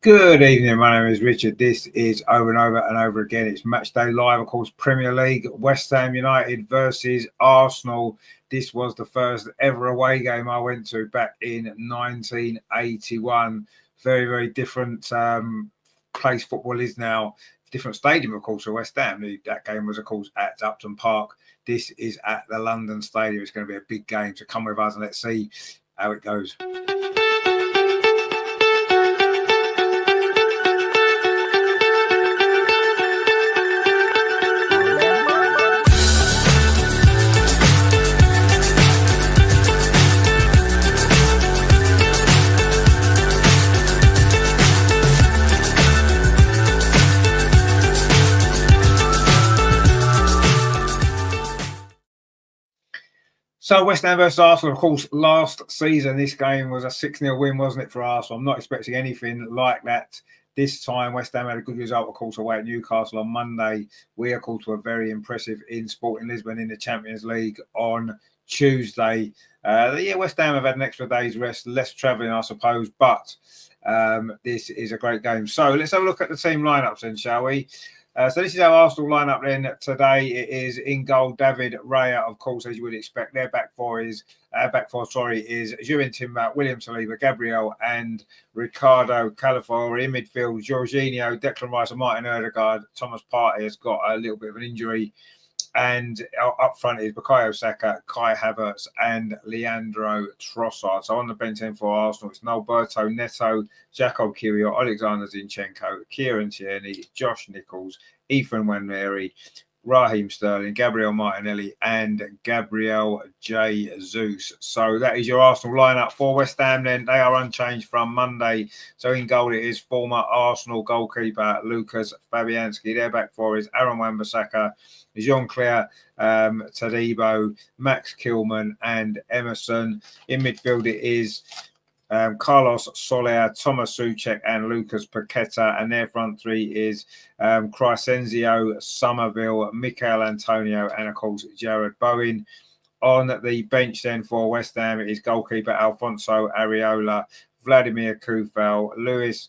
Good evening, my name is Richard. This is over and over and over again. It's Matchday Live, of course, Premier League, West Ham United versus Arsenal. This was the first ever away game I went to back in 1981. Very, very different place football is now. Different stadium, of course, for West Ham. That game was, of course, at Upton Park. This is at the London Stadium. It's going to be a big game, so come with us and let's see how it goes. So West Ham versus Arsenal, of course, last season, this game was a 6-0 win, wasn't it, for Arsenal? I'm not expecting anything like that this time. West Ham had a good result, of course, away at Newcastle on Monday. We, of course, were very impressive in Sporting Lisbon in the Champions League on Tuesday. West Ham have had an extra day's rest, less travelling, I suppose, but this is a great game. So let's have a look at the team lineups then, shall we? So this is our Arsenal lineup then today. It is in goal, David Raya, of course, as you would expect. Their back four is Jurin Timber, William Saliba, Gabriel and Ricardo Calafiori. In midfield, Jorginho, Declan Rice and Martin Odegaard. Thomas Partey has got a little bit of an injury. And up front is Bukayo Saka, Kai Havertz and Leandro Trossard. So on the bench then for Arsenal, it's Norberto Neto, Jacob Kiwior, Alexander Zinchenko, Kieran Tierney, Josh Nichols, Ethan Nwaneri, Raheem Sterling, Gabriel Martinelli and Gabriel Jesus. So that is your Arsenal lineup for West Ham then. They are unchanged from Monday. So in goal it is former Arsenal goalkeeper Lucas Fabianski. Their back four is Aaron Wan-Bissaka, Jean-Claire Tadibo, Max Kilman and Emerson. In midfield it is Carlos Soler, Thomas Souček and Lucas Paqueta, and their front three is Crescencio Somerville, Mikel Antonio and of course Jared Bowen. On the bench then for West Ham it is goalkeeper Alfonso Areola, Vladimir Kufel, Lewis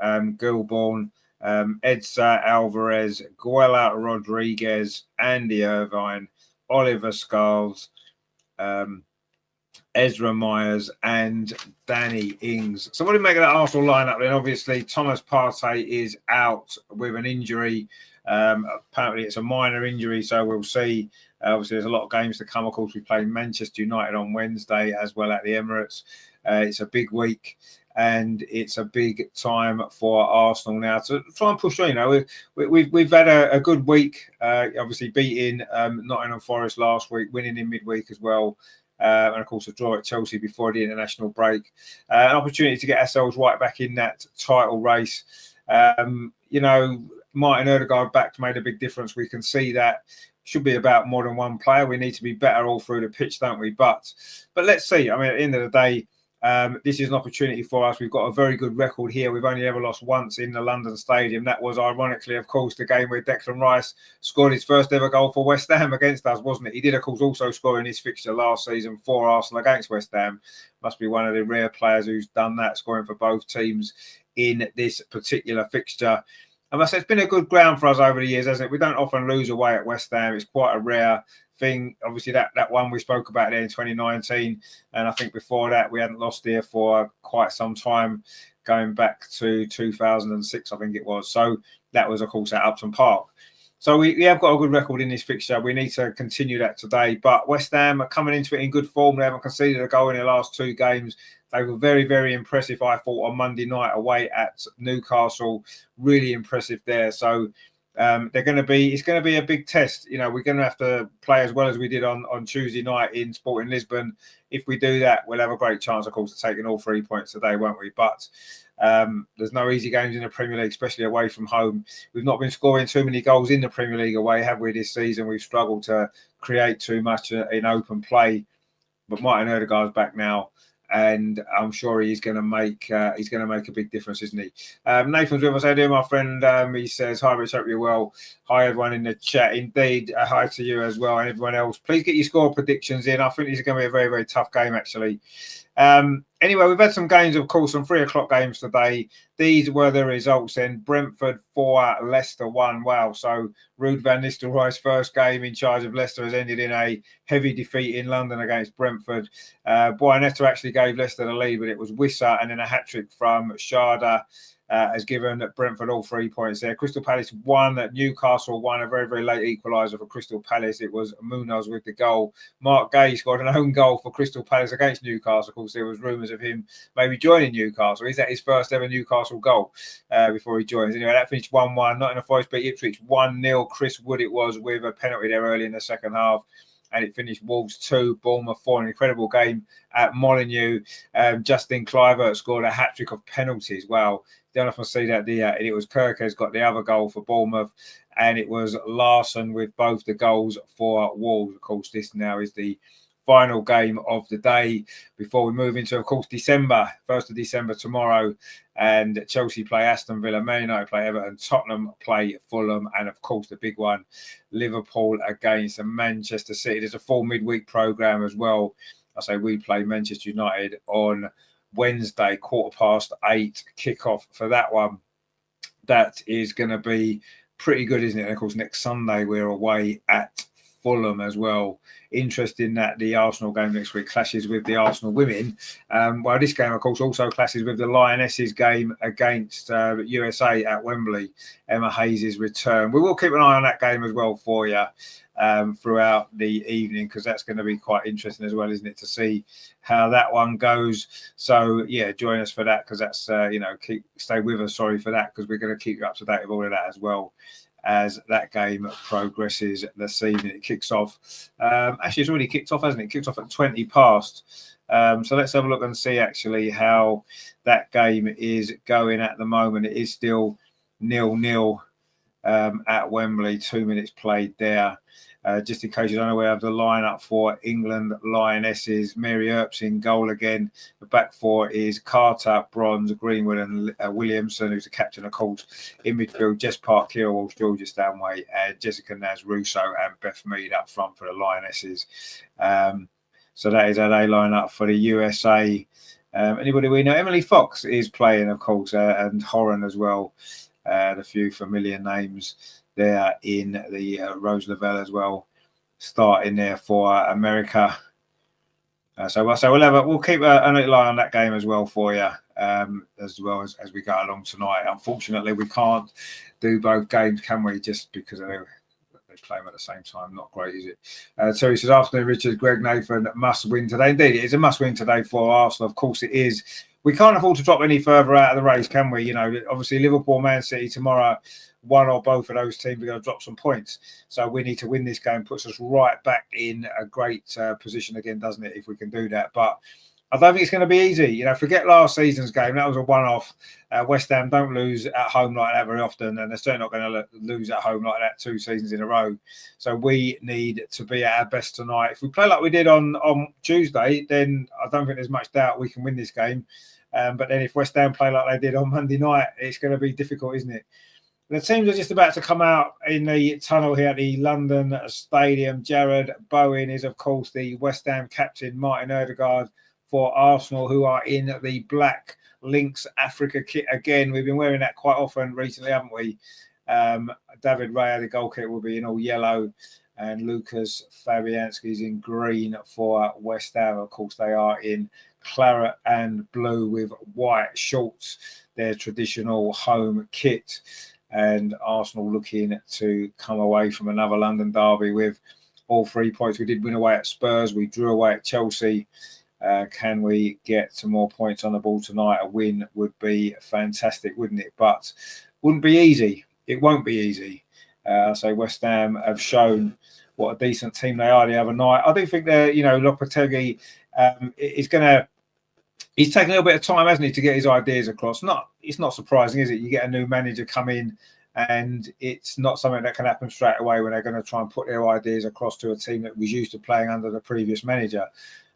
Gilborn, Edsa Alvarez, Guela Rodriguez, Andy Irvine, Oliver Scarles, Ezra Myers and Danny Ings. So what do you make of that Arsenal lineup then? Obviously, Thomas Partey is out with an injury. Apparently, it's a minor injury, so we'll see. Obviously, there's a lot of games to come. Of course, we play Manchester United on Wednesday as well at the Emirates. It's a big week. And it's a big time for Arsenal now to try and push on. You know, we've had a good week. Obviously, beating Nottingham Forest last week, winning in midweek as well. And of course, a draw at Chelsea before the international break. An opportunity to get ourselves right back in that title race. You know, Martin Odegaard back made a big difference. We can see that. Should be about more than one player. We need to be better all through the pitch, don't we? But let's see. I mean, at the end of the day, this is an opportunity for us. We've got a very good record here. We've only ever lost once in the London Stadium. That was, ironically, of course, the game where Declan Rice scored his first ever goal for West Ham against us, wasn't it? He did, of course, also score in his fixture last season for Arsenal against West Ham. Must be one of the rare players who's done that, scoring for both teams in this particular fixture. I must say, it's been a good ground for us over the years, hasn't it? We don't often lose away at West Ham. It's quite a rare thing. Obviously, that one we spoke about there in 2019, and I think before that we hadn't lost there for quite some time, going back to 2006, I think it was. So that was, of course, at Upton Park. So we have got a good record in this fixture. We need to continue that today. But West Ham are coming into it in good form. They haven't conceded a goal in their last two games. They were very, very impressive, I thought, on Monday night away at Newcastle. Really impressive there. So it's going to be a big test. You know, we're going to have to play as well as we did on Tuesday night in Sporting Lisbon. If we do that, we'll have a great chance, of course, of taking all 3 points today, won't we? But there's no easy games in the Premier League, especially away from home. We've not been scoring too many goals in the Premier League away, have we, this season? We've struggled to create too much in open play. But Martin Odegaard's back now, and I'm sure he's going to make a big difference, isn't he? Nathan's with us. How do you, my friend? He says, "Hi, Rich. Hope you're well. Hi, everyone in the chat. Indeed, hi to you as well, and everyone else. Please get your score predictions in. I think this is going to be a very, very tough game, actually. Anyway, we've had some games, of course, some 3 o'clock games today. These were the results then. Brentford 4, Leicester 1. Wow. So Ruud van Nistelrooy's first game in charge of Leicester has ended in a heavy defeat in London against Brentford. Boyanetta actually gave Leicester the lead, but it was Wissa and then a hat-trick from Sharda. Has given Brentford all 3 points there. Crystal Palace won, Newcastle won, a very, very late equaliser for Crystal Palace. It was Munoz with the goal. Mark Gay scored an own goal for Crystal Palace against Newcastle. Of course, there was rumours of him maybe joining Newcastle. Is that his first ever Newcastle goal before he joins? Anyway, that finished 1-1. Nottingham Forest beat Ipswich 1-0. Chris Wood it was with a penalty there early in the second half. And it finished Wolves 2, Bournemouth 4. An incredible game at Molineux. Justin Kluivert scored a hat-trick of penalties. Wow. Don't often see that there. And it was Kirkes got the other goal for Bournemouth. And it was Larson with both the goals for Wolves. Of course, this now is the final game of the day before we move into, of course, December, 1st of December tomorrow. And Chelsea play Aston Villa, Man United play Everton, Tottenham play Fulham, and of course the big one, Liverpool against Manchester City. There's a full midweek programme as well. I say we play Manchester United on Wednesday, 8:15 kickoff for that one. That is going to be pretty good, isn't it? And of course, next Sunday we're away at Fulham as well. Interesting that the Arsenal game next week clashes with the Arsenal women. Well, this game, of course, also clashes with the Lionesses game against USA at Wembley. Emma Hayes' return. We will keep an eye on that game as well for you throughout the evening, because that's going to be quite interesting as well, isn't it, to see how that one goes. So yeah, join us for that, because that's stay with us. Sorry for that, because we're going to keep you up to date with all of that as well as that game progresses this evening. It kicks off. Actually, it's already kicked off, hasn't it? It kicks off at 20 past. So let's have a look and see actually how that game is going at the moment. It is still 0-0 at Wembley. 2 minutes played there. Just in case you don't know, we have the lineup for England Lionesses. Mary Earps in goal again. The back four is Carter, Bronze, Greenwood, and Williamson, who's the captain, of course. In midfield, Jess Park, Kira Walsh, Georgia Stanway, Jessica Naz-Russo, and Beth Mead up front for the Lionesses. So that is how they line up for the USA. Anybody we know? Emily Fox is playing, of course, and Horan as well. A few familiar names there in the Rose Lavelle as well, starting there for America. So we'll keep a little eye on that game as well for you, as well as we go along tonight. Unfortunately, we can't do both games, can we? Just because they play them at the same time. Not great, is it? Terry says, afternoon, Richard, Greg, Nathan, must win today. Indeed, it is a must win today for Arsenal. Of course it is. We can't afford to drop any further out of the race, can we? You know, obviously Liverpool, Man City tomorrow, one or both of those teams are going to drop some points. So we need to win this game. Puts us right back in a great position again, doesn't it, if we can do that. But I don't think it's going to be easy. You know, forget last season's game. That was a one-off. West Ham don't lose at home like that very often, and they're certainly not going to lose at home like that 2 seasons in a row. So we need to be at our best tonight. If we play like we did on Tuesday, then I don't think there's much doubt we can win this game. But then if West Ham play like they did on Monday night, it's going to be difficult, isn't it? The teams are just about to come out in the tunnel here at the London Stadium. Jared Bowen is, of course, the West Ham captain. Martin Ødegaard for Arsenal, who are in the black Lynx Africa kit again. We've been wearing that quite often recently, haven't we? David Raya, the goalkeeper, will be in all yellow. And Lucas Fabianski is in green for West Ham. Of course, they are in claret and blue with white shorts, their traditional home kit. And Arsenal looking to come away from another London derby with all 3 points. We did win away at Spurs. We drew away at Chelsea. Can we get some more points on the ball tonight? A win would be fantastic, wouldn't it? But wouldn't be easy. It won't be easy. So West Ham have shown what a decent team they are the other night. I do think that, Lopetegui is going to... He's taken a little bit of time, hasn't he, to get his ideas across. It's not surprising, is it? You get a new manager come in and it's not something that can happen straight away when they're going to try and put their ideas across to a team that was used to playing under the previous manager.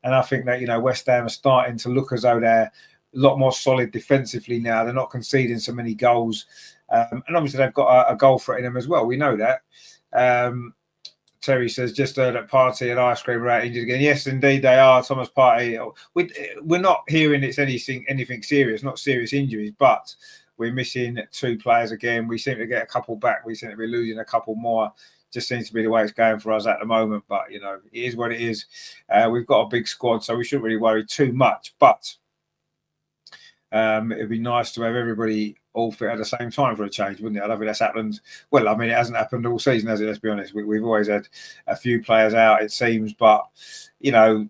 And I think that, West Ham are starting to look as though they're a lot more solid defensively now. They're not conceding so many goals. And obviously they've got a goal threat in them as well. We know that. Terry says, just heard that Partey and Ice Cream are out injured again. Yes, indeed they are. Thomas Partey. We're not hearing it's anything serious, not serious injuries, but we're missing 2 players again. We seem to get a couple back. We seem to be losing a couple more. Just seems to be the way it's going for us at the moment. But, you know, it is what it is. We've got a big squad, so we shouldn't really worry too much. But it'd be nice to have everybody all fit at the same time for a change, wouldn't it? I don't think that's happened. Well, I mean, it hasn't happened all season, has it? Let's be honest. We've always had a few players out, it seems. But, you know,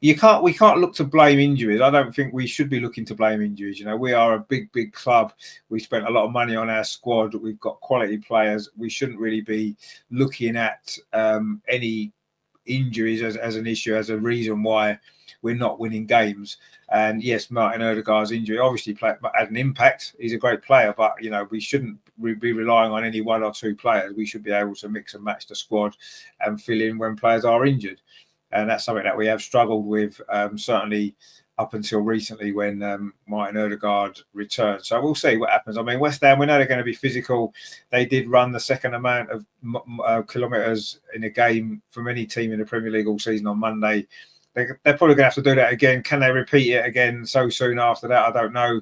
we can't look to blame injuries. I don't think we should be looking to blame injuries. You know, we are a big club. We spent a lot of money on our squad. We've got quality players. We shouldn't really be looking at any injuries as an issue, as a reason why we're not winning games. And yes, Martin Odegaard's injury obviously had an impact. He's a great player, but you know, we shouldn't be relying on any 1 or 2 players. We should be able to mix and match the squad and fill in when players are injured. And that's something that we have struggled with, certainly up until recently when Martin Odegaard returned. So we'll see what happens. I mean, West Ham, we know they're going to be physical. They did run the second amount of kilometres in a game from any team in the Premier League all season on Monday. They're probably going to have to do that again. Can they repeat it again so soon after that? I don't know.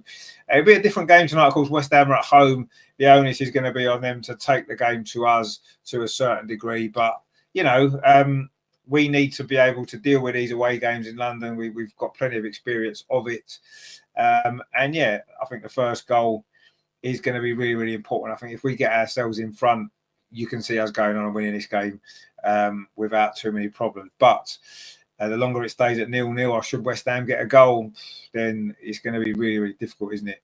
It'll be a different game tonight. Of course, West Ham are at home. The onus is going to be on them to take the game to us to a certain degree. But, you know, we need to be able to deal with these away games in London. We've got plenty of experience of it. And, yeah, I think the first goal is going to be really, really important. I think if we get ourselves in front, you can see us going on and winning this game without too many problems. But the longer it stays at 0-0, or should West Ham get a goal, then it's going to be really, really difficult, isn't it?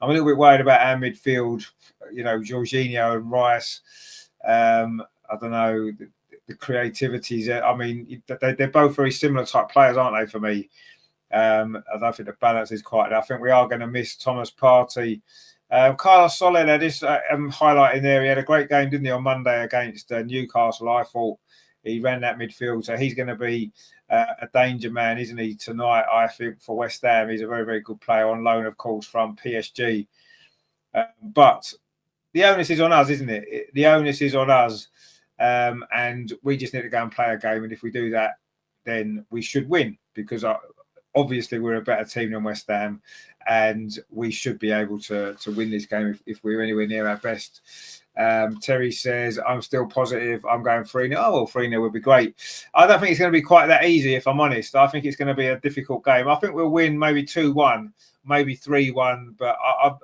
I'm a little bit worried about our midfield. You know, Jorginho and Rice. I don't know, the creativities. I mean, they're both very similar type players, aren't they, for me? I don't think the balance is quite there. I think we are going to miss Thomas Partey. Carlos Soler, just highlighting there, he had a great game, didn't he, on Monday against Newcastle, I thought. He ran that midfield, so he's going to be a danger man, isn't he, tonight, I think, for West Ham. He's a very, very good player on loan, of course, from PSG. But the onus is on us, isn't it? The onus is on us, and we just need to go and play a game. And if we do that, then we should win, because obviously we're a better team than West Ham, and we should be able to win this game if we're anywhere near our best. Terry says, I'm still positive. I'm going 3-0. Oh, well, 3-0 would be great. I don't think it's going to be quite that easy, if I'm honest. I think it's going to be a difficult game. I think we'll win maybe 2-1, maybe 3-1, but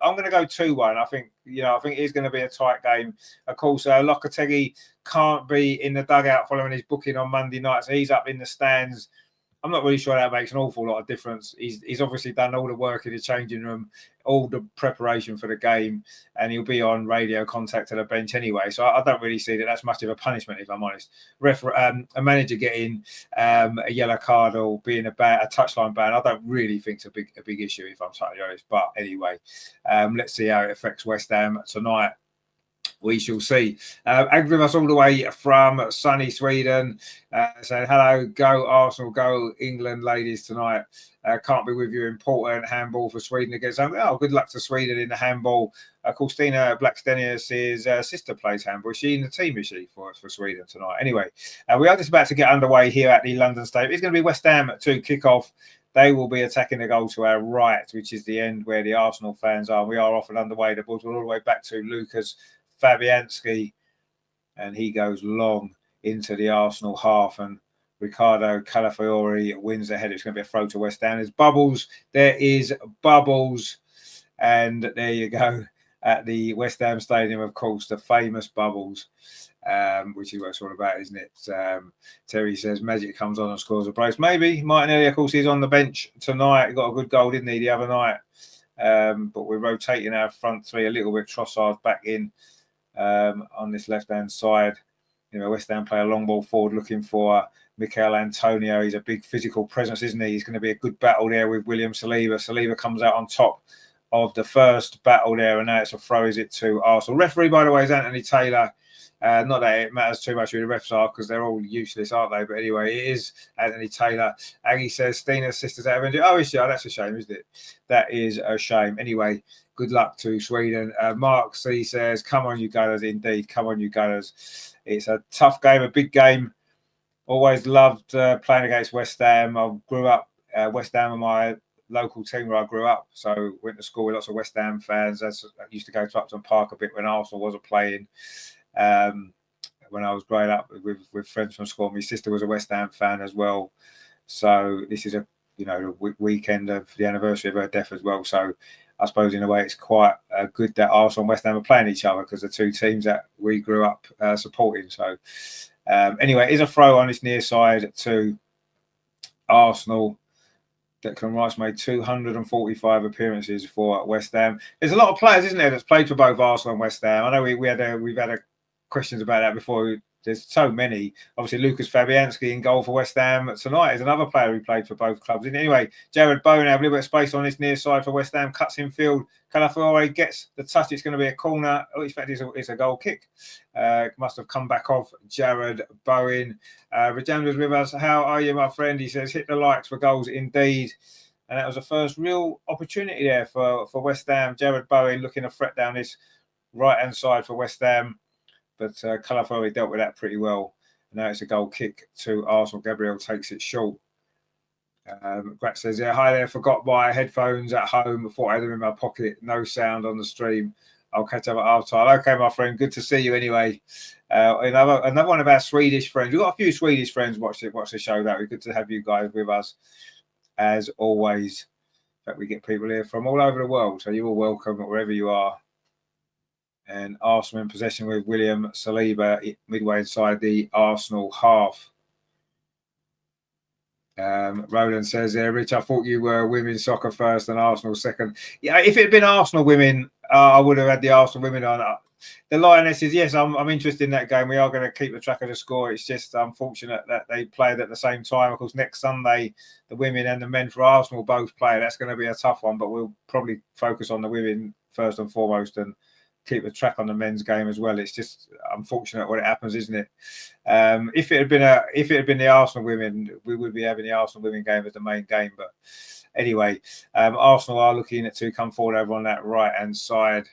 I'm going to go 2-1. I think it is going to be a tight game. Of course, Lopetegui can't be in the dugout following his booking on Monday night, so he's up in the stands. I'm not really sure that makes an awful lot of difference. He's obviously done all the work in the changing room, all the preparation for the game, and he'll be on radio contact to the bench anyway. So I don't really see that that's much of a punishment, if I'm honest. A manager getting a yellow card or being a touchline ban, I don't really think it's a big issue, if I'm totally honest. But anyway, let's see how it affects West Ham tonight. We shall see. Agri us all the way from sunny Sweden. Saying hello, go Arsenal, go England, ladies tonight. Can't be with you. Important handball for Sweden against. Oh, good luck to Sweden in the handball. Christina Blackstenius' sister plays handball. Is she in the team? Is she for Sweden tonight? Anyway, we are just about to get underway here at the London Stadium. It's going to be West Ham to kick off. They will be attacking the goal to our right, which is the end where the Arsenal fans are. We are off and underway. The ball's all the way back to Lucas Fabianski, and he goes long into the Arsenal half, and Ricardo Calafiori wins the header. It's going to be a throw to West Ham. There's Bubbles. There is Bubbles, and there you go at the West Ham Stadium, of course, the famous Bubbles, which is what it's all about, isn't it? Terry says Magic comes on and scores a brace. Maybe Martinelli, of course, he's on the bench tonight. He got a good goal, didn't he, the other night? But we're rotating our front three a little bit. Trossard back in on this left-hand side. You know, West Ham play a long ball forward looking for Mikel Antonio. He's a big physical presence, isn't he? He's going to be a good battle there with William Saliba. Saliba comes out on top of the first battle there, and now it's a throw, is it, to Arsenal. Referee, by the way, is Anthony Taylor. Not that it matters too much who the refs are because they're all useless, aren't they? But anyway, it is Anthony Taylor. Aggie says Stina's sister's out of injury. Oh, is she? Oh, that's a shame, isn't it? That is a shame. Anyway, good luck to Sweden. Mark C says, come on, you Gunners. Indeed, come on, you Gunners. It's a tough game, a big game. Always loved playing against West Ham. I grew up, West Ham are my local team where I grew up. So went to school with lots of West Ham fans. I used to go to Upton Park a bit when Arsenal wasn't playing. When I was growing up with friends from school. My sister was a West Ham fan as well. So this is the weekend of the anniversary of her death as well. So I suppose in a way it's quite good that Arsenal and West Ham are playing each other because the two teams that we grew up supporting. So anyway, it is a throw on this near side to Arsenal. Declan Rice made 245 appearances for West Ham. There's a lot of players, isn't there, that's played for both Arsenal and West Ham. I know we've had questions about that before. There's so many. Obviously, Lucas Fabianski in goal for West Ham tonight is another player who played for both clubs. Anyway, Jared Bowen have a little bit of space on this near side for West Ham. Cuts in field. Calafiore gets the touch. It's going to be a corner. Oh, in fact, it's a goal kick. Must have come back off Jared Bowen. Rajandra's with us. How are you, my friend? He says, hit the likes for goals indeed. And that was the first real opportunity there for West Ham. Jared Bowen looking to threat down this right-hand side for West Ham. But Calafiore dealt with that pretty well. And now it's a goal kick to Arsenal. Gabriel takes it short. Grat says, yeah, hi there. Forgot my headphones at home. Thought I had them in my pocket. No sound on the stream. I'll catch up at half time. Okay, my friend. Good to see you anyway. Another one of our Swedish friends. We've got a few Swedish friends watch the show. That would be good to have you guys with us as always. In fact, we get people here from all over the world. So you're all welcome wherever you are. And Arsenal in possession with William Saliba midway inside the Arsenal half. Roland says there, Rich, I thought you were women's soccer first and Arsenal second. Yeah, if it had been Arsenal women, I would have had the Arsenal women on. The Lionesses, yes, I'm interested in that game. We are going to keep the track of the score. It's just unfortunate that they played at the same time. Of course, next Sunday, the women and the men for Arsenal both play. That's going to be a tough one, but we'll probably focus on the women first and foremost and keep a track on the men's game as well. It's just unfortunate when it happens, isn't it? If it had been the Arsenal women, we would be having the Arsenal women game as the main game. But anyway, Arsenal are looking to come forward over on that right hand side.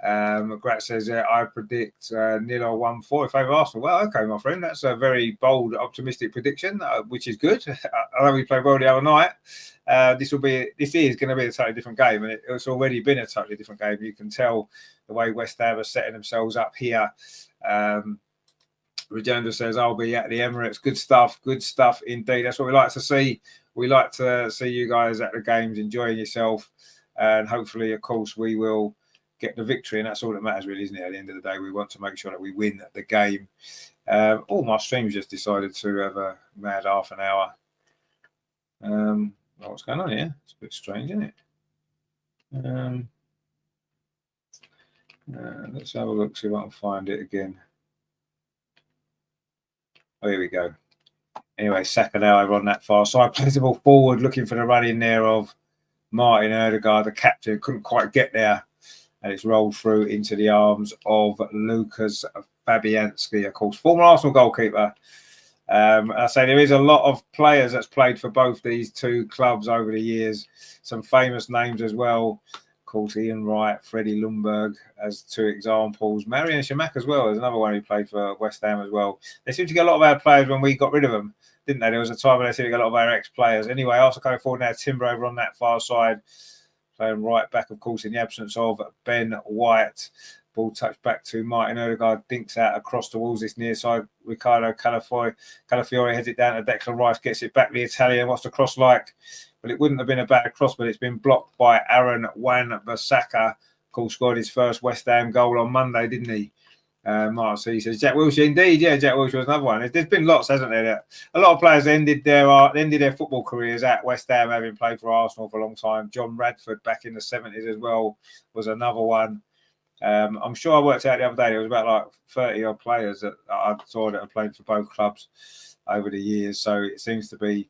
Grat says, I predict 0-1-4 in favour of Arsenal. Well, okay, my friend, that's a very bold, optimistic prediction, which is good. I know we played well the other night. This is going to be a totally different game, and it's already been a totally different game. You can tell the way West Ham are setting themselves up here. Regenda says, I'll be at the Emirates. Good stuff indeed. That's what we like to see. We like to see you guys at the games, enjoying yourself, and hopefully, of course, we will get the victory, and that's all that matters, really, isn't it? At the end of the day, we want to make sure that we win the game. My stream's just decided to have a mad half an hour. What's going on here? It's a bit strange, isn't it? Let's have a look, see if I can find it again. Oh, here we go. Anyway, Saka now over on that far side. Plays the ball forward, looking for the run in there of Martin Ødegaard, the captain. Couldn't quite get there. And it's rolled through into the arms of Lucas Fabianski, of course, former Arsenal goalkeeper. I say there is a lot of players that's played for both these two clubs over the years. Some famous names as well. Of course, Ian Wright, Freddie Ljungberg as two examples. Marian Shamak as well is another one who played for West Ham as well. They seem to get a lot of our players when we got rid of them, didn't they? There was a time when they seemed to get a lot of our ex-players. Anyway, Arsenal going forward now. Timber over on that far side. Playing right back, of course, in the absence of Ben White. Ball touched back to Martin Ødegaard, dinks out across towards this near side. Ricardo Calafiore heads it down to Declan Rice, gets it back. The Italian, what's the cross like? Well, it wouldn't have been a bad cross, but it's been blocked by Aaron Wan-Bissaka. Of course, scored his first West Ham goal on Monday, didn't he? Mark C says, Jack Wilshere, indeed. Yeah, Jack Wilshere was another one. There's been lots, hasn't there? A lot of players ended their football careers at West Ham, having played for Arsenal for a long time. John Radford back in the 70s as well was another one. I'm sure I worked out the other day, there was about like 30 odd players that I saw that have played for both clubs over the years. So it seems to be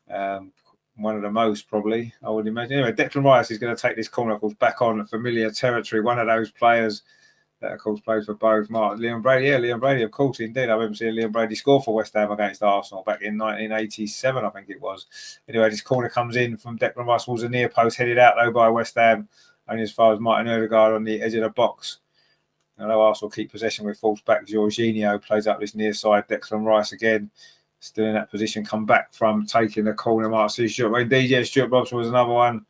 one of the most, probably, I would imagine. Anyway, Declan Rice is going to take this corner, of course, back on familiar territory. One of those players That, of course, plays for both. Leon Brady, yeah, Leon Brady, of course, indeed. I remember seeing Leon Brady score for West Ham against Arsenal back in 1987, I think it was. Anyway, this corner comes in from Declan Rice towards the near post, headed out, though, by West Ham, only as far as Martin Odegaard on the edge of the box. I know Arsenal keep possession with false back. Jorginho plays up this near side. Declan Rice again, still in that position, come back from taking the corner. Marcy Stuart, indeed, yeah, Stuart Robson was another one.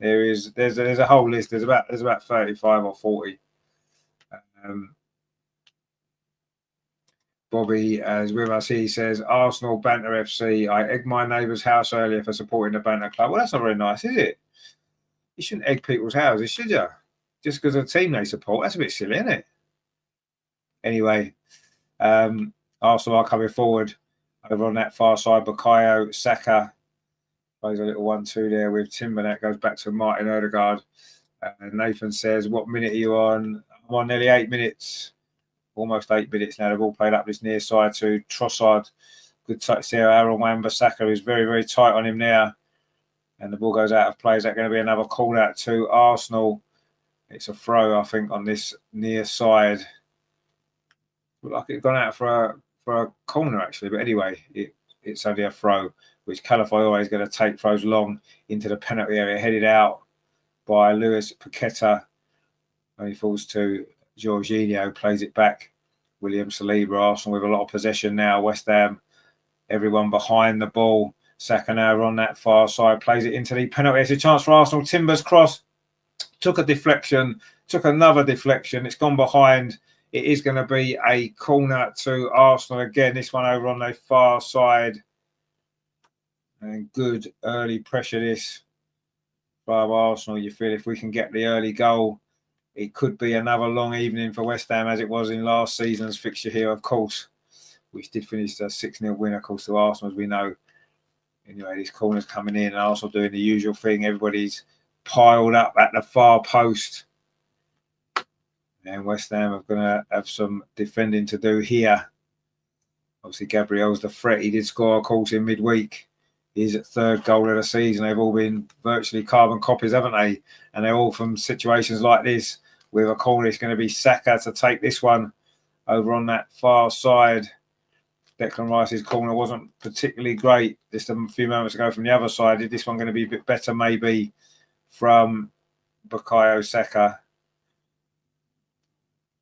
There's a whole list. There's about 35 or 40. Bobby is with us. He says, Arsenal Banter FC. I egged my neighbour's house earlier for supporting the Banter Club. Well, that's not very nice, is it? You shouldn't egg people's houses, should you? Just because of the team they support. That's a bit silly, isn't it? Anyway, Arsenal are coming forward over on that far side. Bukayo Saka plays a little 1-2 there with Timber. That goes back to Martin Odegaard. Nathan says, what minute are you on? I'm on nearly 8 minutes. Almost 8 minutes now. They've all played up this near side to Trossard. Good touch there. Aaron Wan-Bissaka is very, very tight on him now. And the ball goes out of play. Is that going to be another call out to Arsenal? It's a throw, I think, on this near side. Looked like it's gone out for a corner, actually. But anyway, it's only a throw, which Calafioy is going to take throws long into the penalty area, headed out by Luis Paqueta. And he falls to Jorginho, plays it back. William Saliba, Arsenal with a lot of possession now. West Ham, everyone behind the ball. Saka now on that far side, plays it into the penalty. It's a chance for Arsenal. Timber's cross took a deflection, took another deflection. It's gone behind. It is going to be a corner to Arsenal again. This one over on the far side. And good early pressure this by Arsenal. You feel if we can get the early goal, it could be another long evening for West Ham, as it was in last season's fixture here, of course, which did finish a 6-0 win, of course, to Arsenal, as we know. Anyway, this corner's coming in, and Arsenal doing the usual thing. Everybody's piled up at the far post. And West Ham are going to have some defending to do here. Obviously, Gabriel's the threat. He did score, of course, in midweek. His third goal of the season. They've all been virtually carbon copies, haven't they? And they're all from situations like this. With a corner, it's going to be Saka to take this one over on that far side. Declan Rice's corner wasn't particularly great just a few moments ago from the other side. Is this one going to be a bit better, maybe, from Bukayo Saka?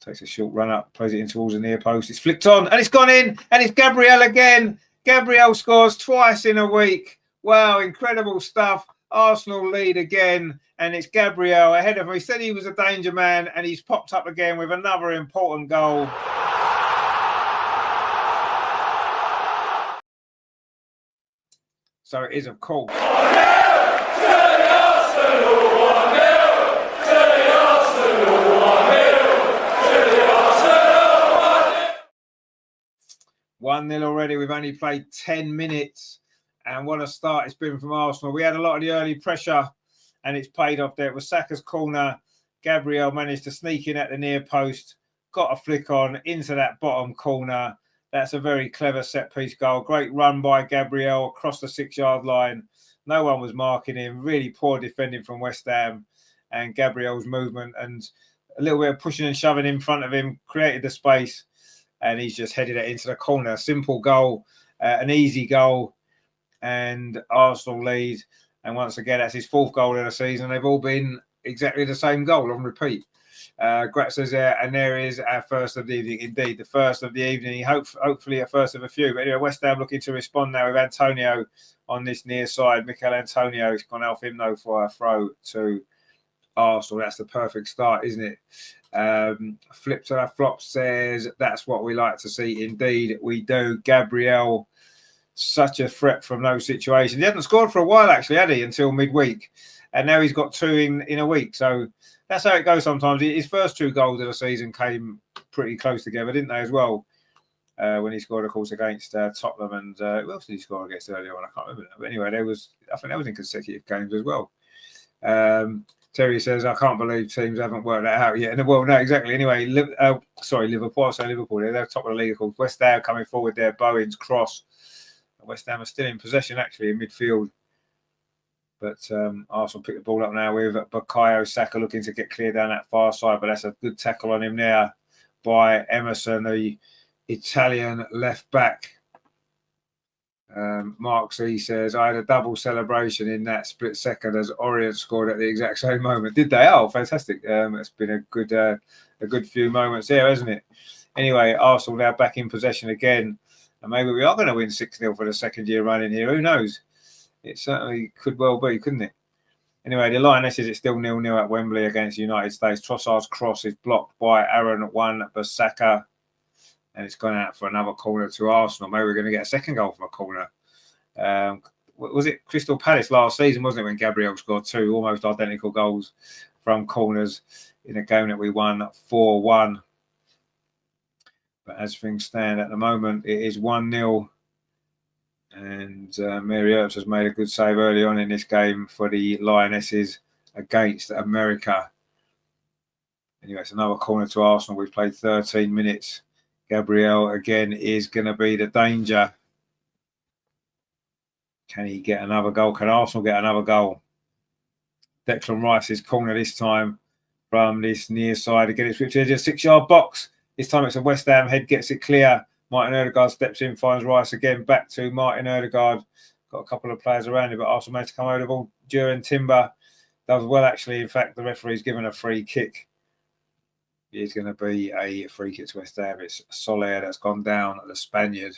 Takes a short run up, plays it in towards the near post. It's flicked on, and it's gone in, and it's Gabriel again. Gabriel scores twice in a week. Wow, incredible stuff. Arsenal lead again, and it's Gabriel ahead of him. He said he was a danger man, and he's popped up again with another important goal. So it is, of course. 1-0 already. We've only played 10 minutes. And what a start it's been from Arsenal. We had a lot of the early pressure, and it's paid off there. It was Saka's corner. Gabriel managed to sneak in at the near post, got a flick on into that bottom corner. That's a very clever set-piece goal. Great run by Gabriel across the 6-yard line. No one was marking him. Really poor defending from West Ham. And Gabriel's movement and a little bit of pushing and shoving in front of him created the space. And he's just headed it into the corner. Simple goal, an easy goal. And Arsenal lead. And once again, that's his 4th goal of the season. They've all been exactly the same goal on repeat. Gratz's there, and there is our first of the evening. Indeed, the first of the evening. Hopefully a first of a few. But anyway, West Ham looking to respond now with Antonio on this near side. Mikel Antonio has gone off him though for a throw to Arsenal. That's the perfect start, isn't it? Flip to that flop says that's what we like to see. Indeed, we do. Gabriel, such a threat from those situations. He hadn't scored for a while, actually, had he, until midweek. And now he's got 2 in a week. So that's how it goes sometimes. His first 2 goals of the season came pretty close together, didn't they, as well? When he scored, of course, against Tottenham. And who else did he score against earlier on? I can't remember that. But anyway, I think that was in consecutive games as well. Terry says, I can't believe teams haven't worked that out yet. Well, no, exactly. Anyway, Liverpool. I'll say Liverpool. They're top of the league, of course. West Ham coming forward there. Bowen's cross. West Ham are still in possession, actually, in midfield. But Arsenal pick the ball up now with Bukayo Saka looking to get clear down that far side, but that's a good tackle on him there by Emerson, the Italian left back. Mark C says, I had a double celebration in that split second as Orient scored at the exact same moment. Did they? Oh, fantastic. It's been a good few moments there, hasn't it? Anyway, Arsenal now back in possession again. And maybe we are going to win 6-0 for the second year running here. Who knows? It certainly could well be, couldn't it? Anyway, the Lionesses, it's still 0-0 at Wembley against the United States. Trossard's cross is blocked by Aaron Wan-Bissaka. And it's gone out for another corner to Arsenal. Maybe we're going to get a second goal from a corner. Was it Crystal Palace last season, wasn't it, when Gabriel scored 2 almost identical goals from corners in a game that we won 4-1? But as things stand at the moment, it is 1-0. And Mary Earps has made a good save early on in this game for the Lionesses against America. Anyway, it's another corner to Arsenal. We've played 13 minutes. Gabriel again is going to be the danger. Can he get another goal? Can Arsenal get another goal? Declan Rice's corner this time from this near side. Again, it's whipped into a 6-yard box. This time it's a West Ham head, gets it clear. Martin Ødegaard steps in, finds Rice again. Back to Martin Ødegaard. Got a couple of players around him, but Arsenal managed to come over the ball. Duran Timber does well, actually. In fact, the referee's given a free kick. It's going to be a free kick to West Ham. It's Soler that's gone down, the Spaniard.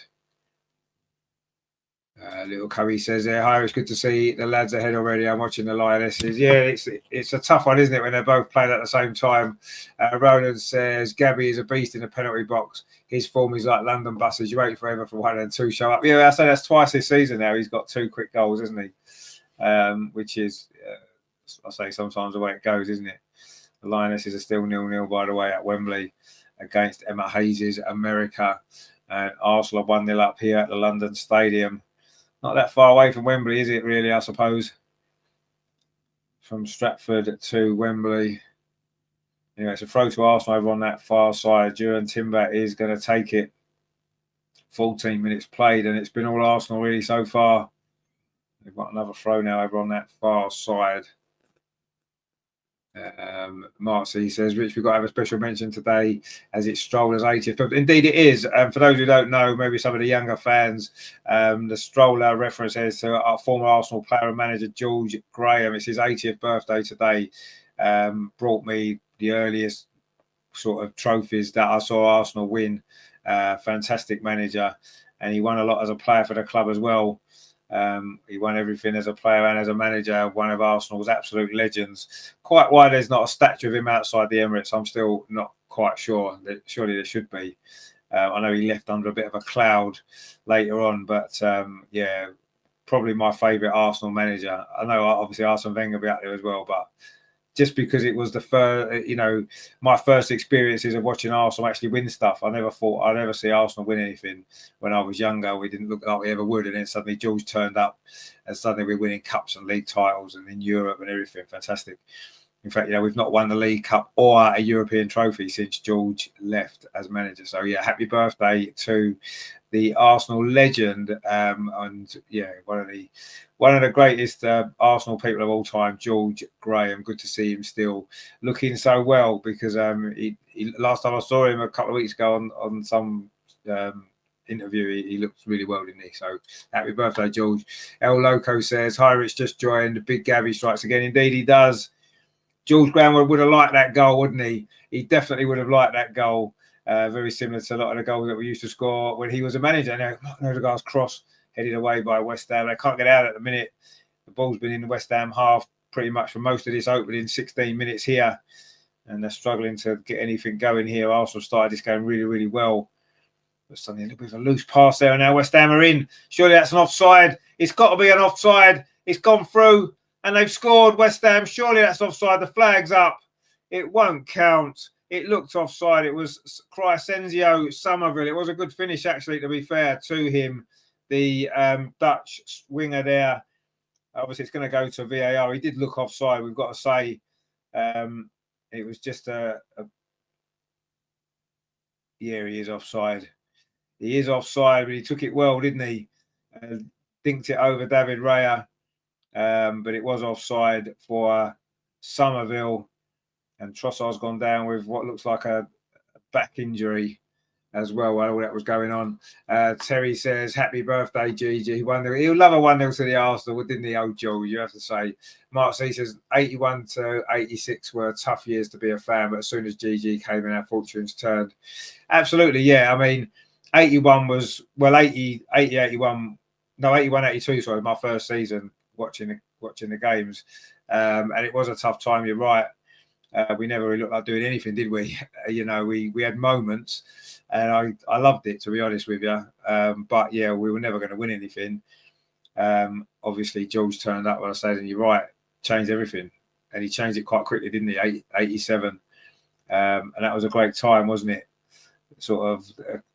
Little Cubby says there, hi, it's good to see the lads ahead already. I'm watching the Lionesses. Yeah, it's a tough one, isn't it, when they're both playing at the same time. Roland says, Gabby is a beast in the penalty box. His form is like London buses. You wait forever for 1 and 2 show up. Yeah, I say that's twice this season now. He's got 2 quick goals, isn't he? Which is, I say, sometimes the way it goes, isn't it? The Lionesses are still 0-0, by the way, at Wembley against Emma Hayes' America. And Arsenal are 1-0 up here at the London Stadium. Not that far away from Wembley, is it, really, I suppose? From Stratford to Wembley. Anyway, it's a throw to Arsenal over on that far side. Duran Timber is going to take it. 14 minutes played, and it's been all Arsenal, really, so far. They've got another throw now over on that far side. Mark C says, Rich, we've got to have a special mention today as it's Stroller's 80th. But indeed it is. For those who don't know, maybe some of the younger fans, the Stroller reference is to our former Arsenal player and manager, George Graham. It's his 80th birthday today. Brought me the earliest sort of trophies that I saw Arsenal win. Fantastic manager. And he won a lot as a player for the club as well. He won everything as a player and as a manager. One of Arsenal's absolute legends. Quite why there's not a statue of him outside the Emirates, I'm still not quite sure. Surely there should be. I know he left under a bit of a cloud later on, but yeah, probably my favourite Arsenal manager. I know obviously Arsene Wenger will be out there as well, but just because it was the first, my first experiences of watching Arsenal actually win stuff. I never thought I'd ever see Arsenal win anything when I was younger. We didn't look like we ever would. And then suddenly George turned up and suddenly we're winning cups and league titles and in Europe and everything. Fantastic. In fact, we've not won the League Cup or a European trophy since George left as manager. So, yeah, happy birthday to the Arsenal legend. And, yeah, one of the greatest Arsenal people of all time, George Graham. Good to see him still looking so well because he last time I saw him a couple of weeks ago on some interview, he looked really well, didn't he? So happy birthday, George. El Loco says, hi, Rich, just joined. Big Gabby strikes again. Indeed, he does. George Graham would have liked that goal, wouldn't he? He definitely would have liked that goal. Very similar to a lot of the goals that we used to score when he was a manager. Now, Martin Ødegaard's cross headed away by West Ham. They can't get out at the minute. The ball's been in the West Ham half pretty much for most of this opening 16 minutes here. And they're struggling to get anything going here. Arsenal started this game really, really well. But suddenly a little bit of a loose pass there. And now West Ham are in. Surely that's an offside. It's got to be an offside. It's gone through. And they've scored, West Ham. Surely that's offside. The flag's up. It won't count. It looked offside. It was Crescencio Somerville. It was a good finish, actually, to be fair to him. The Dutch winger there. Obviously, it's going to go to VAR. He did look offside, we've got to say. It was just yeah, he is offside. He is offside, but he took it well, didn't he? Dinked it over David Raya. but it was offside for Somerville, and Trossard's gone down with what looks like a back injury as well while all that was going on. Terry says, happy birthday, Gigi. He'll love a 1-0 to the Arsenal, didn't he, old Joe? You have to say. Mark C says, 81 to 86 were tough years to be a fan, but as soon as Gigi came in, our fortunes turned. Absolutely, yeah. I mean, 81 was, well, 81, 82, sorry, my first season watching the games. And it was a tough time, you're right. We never really looked like doing anything, did we? We had moments, and I loved it, to be honest with you. But yeah, we were never going to win anything. Obviously, George turned up when I said, and you're right, changed everything, and he changed it quite quickly, didn't he? 87, and that was a great time, wasn't it? Sort of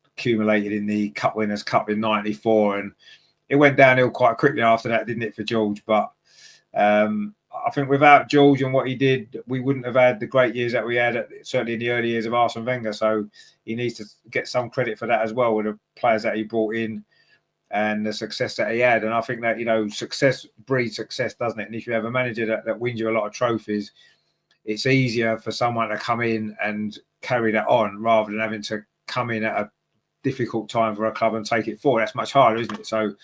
accumulated in the Cup Winners' Cup in '94, and it went downhill quite quickly after that, didn't it, for George? But I think without George and what he did, we wouldn't have had the great years that we had, certainly in the early years of Arsene Wenger. So he needs to get some credit for that as well, with the players that he brought in and the success that he had. And I think that, success breeds success, doesn't it? And if you have a manager that wins you a lot of trophies, it's easier for someone to come in and carry that on rather than having to come in at a difficult time for a club and take it forward. That's much harder, isn't it? So,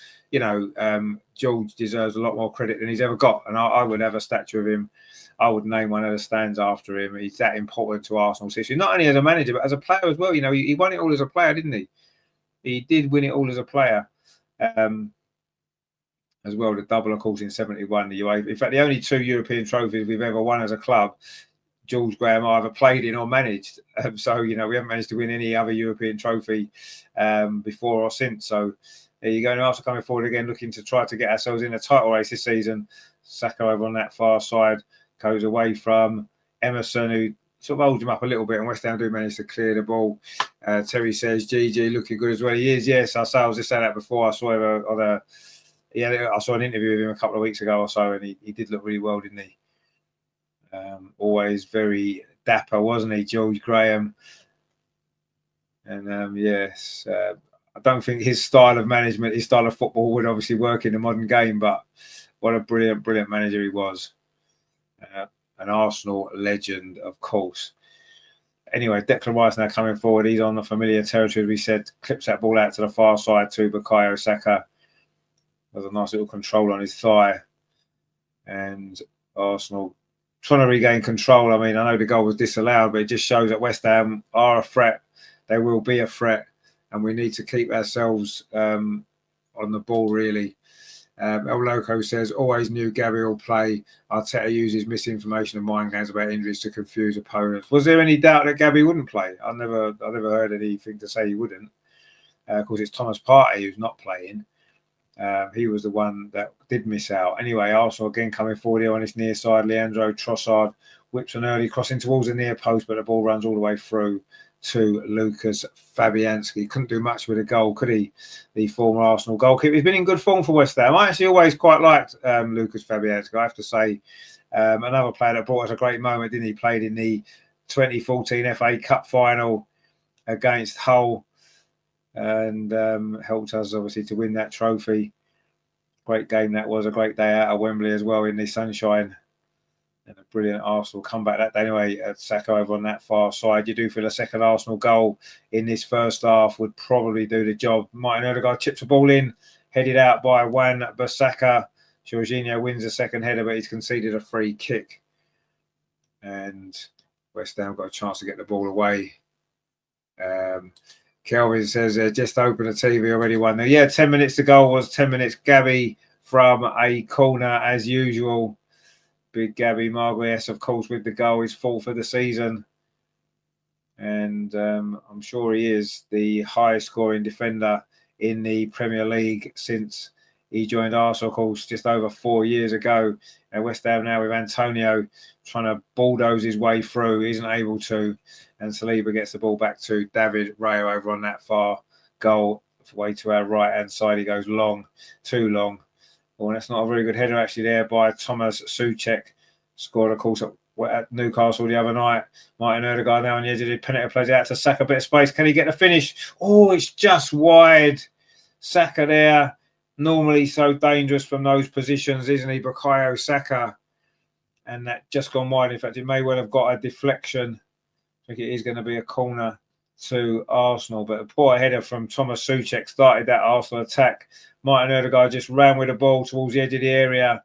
George deserves a lot more credit than he's ever got. And I would have a statue of him. I would name one of the stands after him. He's that important to Arsenal's history, not only as a manager, but as a player as well. He won it all as a player, didn't he? He did win it all as a player. As well, the double, of course, in 71, the UEFA. In fact, the only 2 European trophies we've ever won as a club, George Graham either played in or managed. So, we haven't managed to win any other European trophy before or since. So, there you go. And after coming forward again, looking to try to get ourselves in a title race this season. Saka over on that far side goes away from Emerson, who sort of holds him up a little bit, and West Ham do manage to clear the ball. Terry says, GG looking good as well. He is, yes. I was just saying that before. I saw him I saw an interview with him a couple of weeks ago or so, and he did look really well, didn't he? Always very dapper, wasn't he, George Graham? And yes, I don't think his style of management, his style of football would obviously work in the modern game, but what a brilliant, brilliant manager he was. An Arsenal legend, of course. Anyway, Declan Rice now coming forward. He's on the familiar territory, as we said. Clips that ball out to the far side to Bukayo Saka. There's a nice little control on his thigh. And Arsenal trying to regain control. I mean, I know the goal was disallowed, but it just shows that West Ham are a threat. They will be a threat. And we need to keep ourselves on the ball, really. El Loco says, always knew Gabby will play. Arteta uses misinformation and mind games about injuries to confuse opponents. Was there any doubt that Gabby wouldn't play? I never heard anything to say he wouldn't. Of course, it's Thomas Partey who's not playing. He was the one that did miss out. Anyway, Arsenal again coming forward here on this near side. Leandro Trossard whips an early crossing towards the near post, but the ball runs all the way through to Lucas Fabianski. Couldn't do much with a goal, could he? The former Arsenal goalkeeper. He's been in good form for West Ham. I actually always quite liked Lucas Fabianski, I have to say. Another player that brought us a great moment, didn't he? Played in the 2014 FA Cup final against Hull and helped us, obviously, to win that trophy. Great game that was. A great day out of Wembley as well in the sunshine. And a brilliant Arsenal comeback that day. Anyway, Saka over on that far side. You do feel a second Arsenal goal in this first half would probably do the job. Martin Odegaard chips the ball in, headed out by Wan-Bissaka. Jorginho wins the second header, but he's conceded a free kick. And West Ham got a chance to get the ball away. Kelvin says, just open the TV already 1-0. Yeah, 10 minutes to go was 10 minutes. Gabby from a corner as usual. Big Gabby Marguerite, of course, with the goal, his fourth for the season. And I'm sure he is the highest scoring defender in the Premier League since he joined Arsenal, of course, just over 4 years ago. And West Ham now with Antonio trying to bulldoze his way through. He isn't able to. And Saliba gets the ball back to David Rayo over on that far goal. Way to our right-hand side. He goes long, too long. Well, that's not a very good header actually there by Thomas Souček. Scored, of course, at Newcastle the other night. Martin Odegaard now on the edge of the penalty, plays out to Saka, a bit of space. Can he get the finish? Oh, it's just wide. Saka there. normally so dangerous from those positions, isn't he? Bukayo Saka. And that just gone wide. In fact, it may well have got a deflection. I think it is going to be a corner to Arsenal. But a poor header from Thomas Souček started that Arsenal attack. Martin Ødegaard just ran with the ball towards the edge of the area,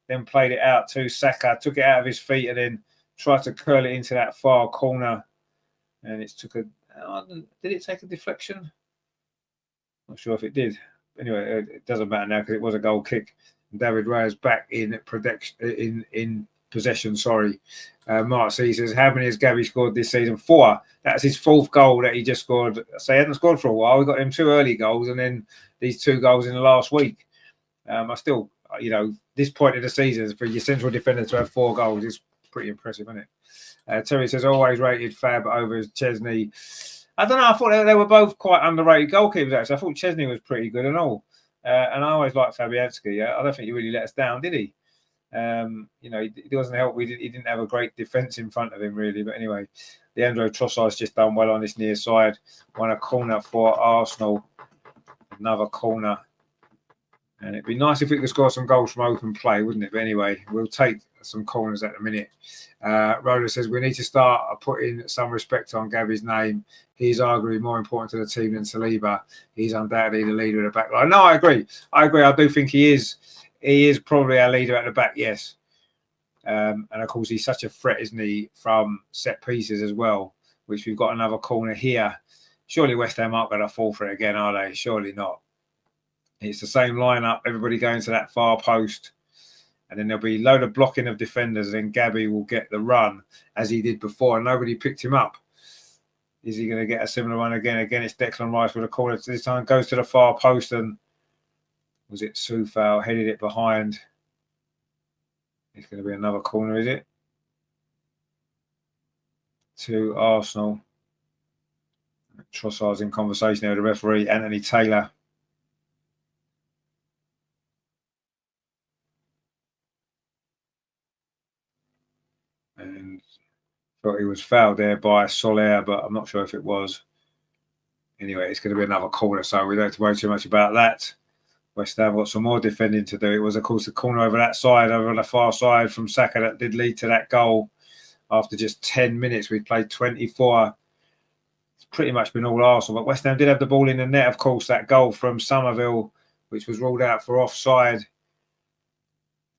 then played it out to Saka, took it out of his feet, and then tried to curl it into that far corner. And it took a... did it take a deflection? Not sure if it did. Anyway, it doesn't matter now because it was a goal kick. David Raya's back in possession. Sorry. Mark C says, how many has Gabby scored this season? 4. That's his 4th goal that he just scored. So he hadn't scored for a while. We got him 2 early goals and then these 2 goals in the last week. I still, this point of the season for your central defender to have 4 goals is pretty impressive, isn't it? Terry says, always rated Fab over Chesney. I don't know. I thought they were both quite underrated goalkeepers, actually. I thought Chesney was pretty good and all. And I always liked Fabianski. I don't think he really let us down, did he? It doesn't help. He didn't have a great defence in front of him, really. But anyway, Leandro Trossard's just done well on this near side. Won a corner for Arsenal. Another corner. And it'd be nice if we could score some goals from open play, wouldn't it? But anyway, we'll take some corners at the minute. Roller says, we need to start putting some respect on Gabby's name. He's arguably more important to the team than Saliba. He's undoubtedly the leader of the back line. No, I agree. I do think he is. He is probably our leader at the back, yes. And of course, he's such a threat, isn't he, from set pieces as well, which we've got another corner here. Surely West Ham aren't going to fall for it again, are they? Surely not. It's the same lineup, everybody going to that far post. And then there'll be a load of blocking of defenders, and then Gabby will get the run as he did before, and nobody picked him up. Is he going to get a similar run again? Again, it's Declan Rice with a corner. This time goes to the far post, and was it Soufal headed it behind? It's going to be another corner, is it? To Arsenal. Trossard's in conversation there with the referee, Anthony Taylor. And thought he was fouled there by Soler, but I'm not sure if it was. Anyway, it's going to be another corner, so we don't have to worry too much about that. West Ham got some more defending to do. It was, of course, the corner over that side, over on the far side from Saka that did lead to that goal. After just 10 minutes, we played 24. It's pretty much been all Arsenal, but West Ham did have the ball in the net, of course, that goal from Somerville, which was ruled out for offside.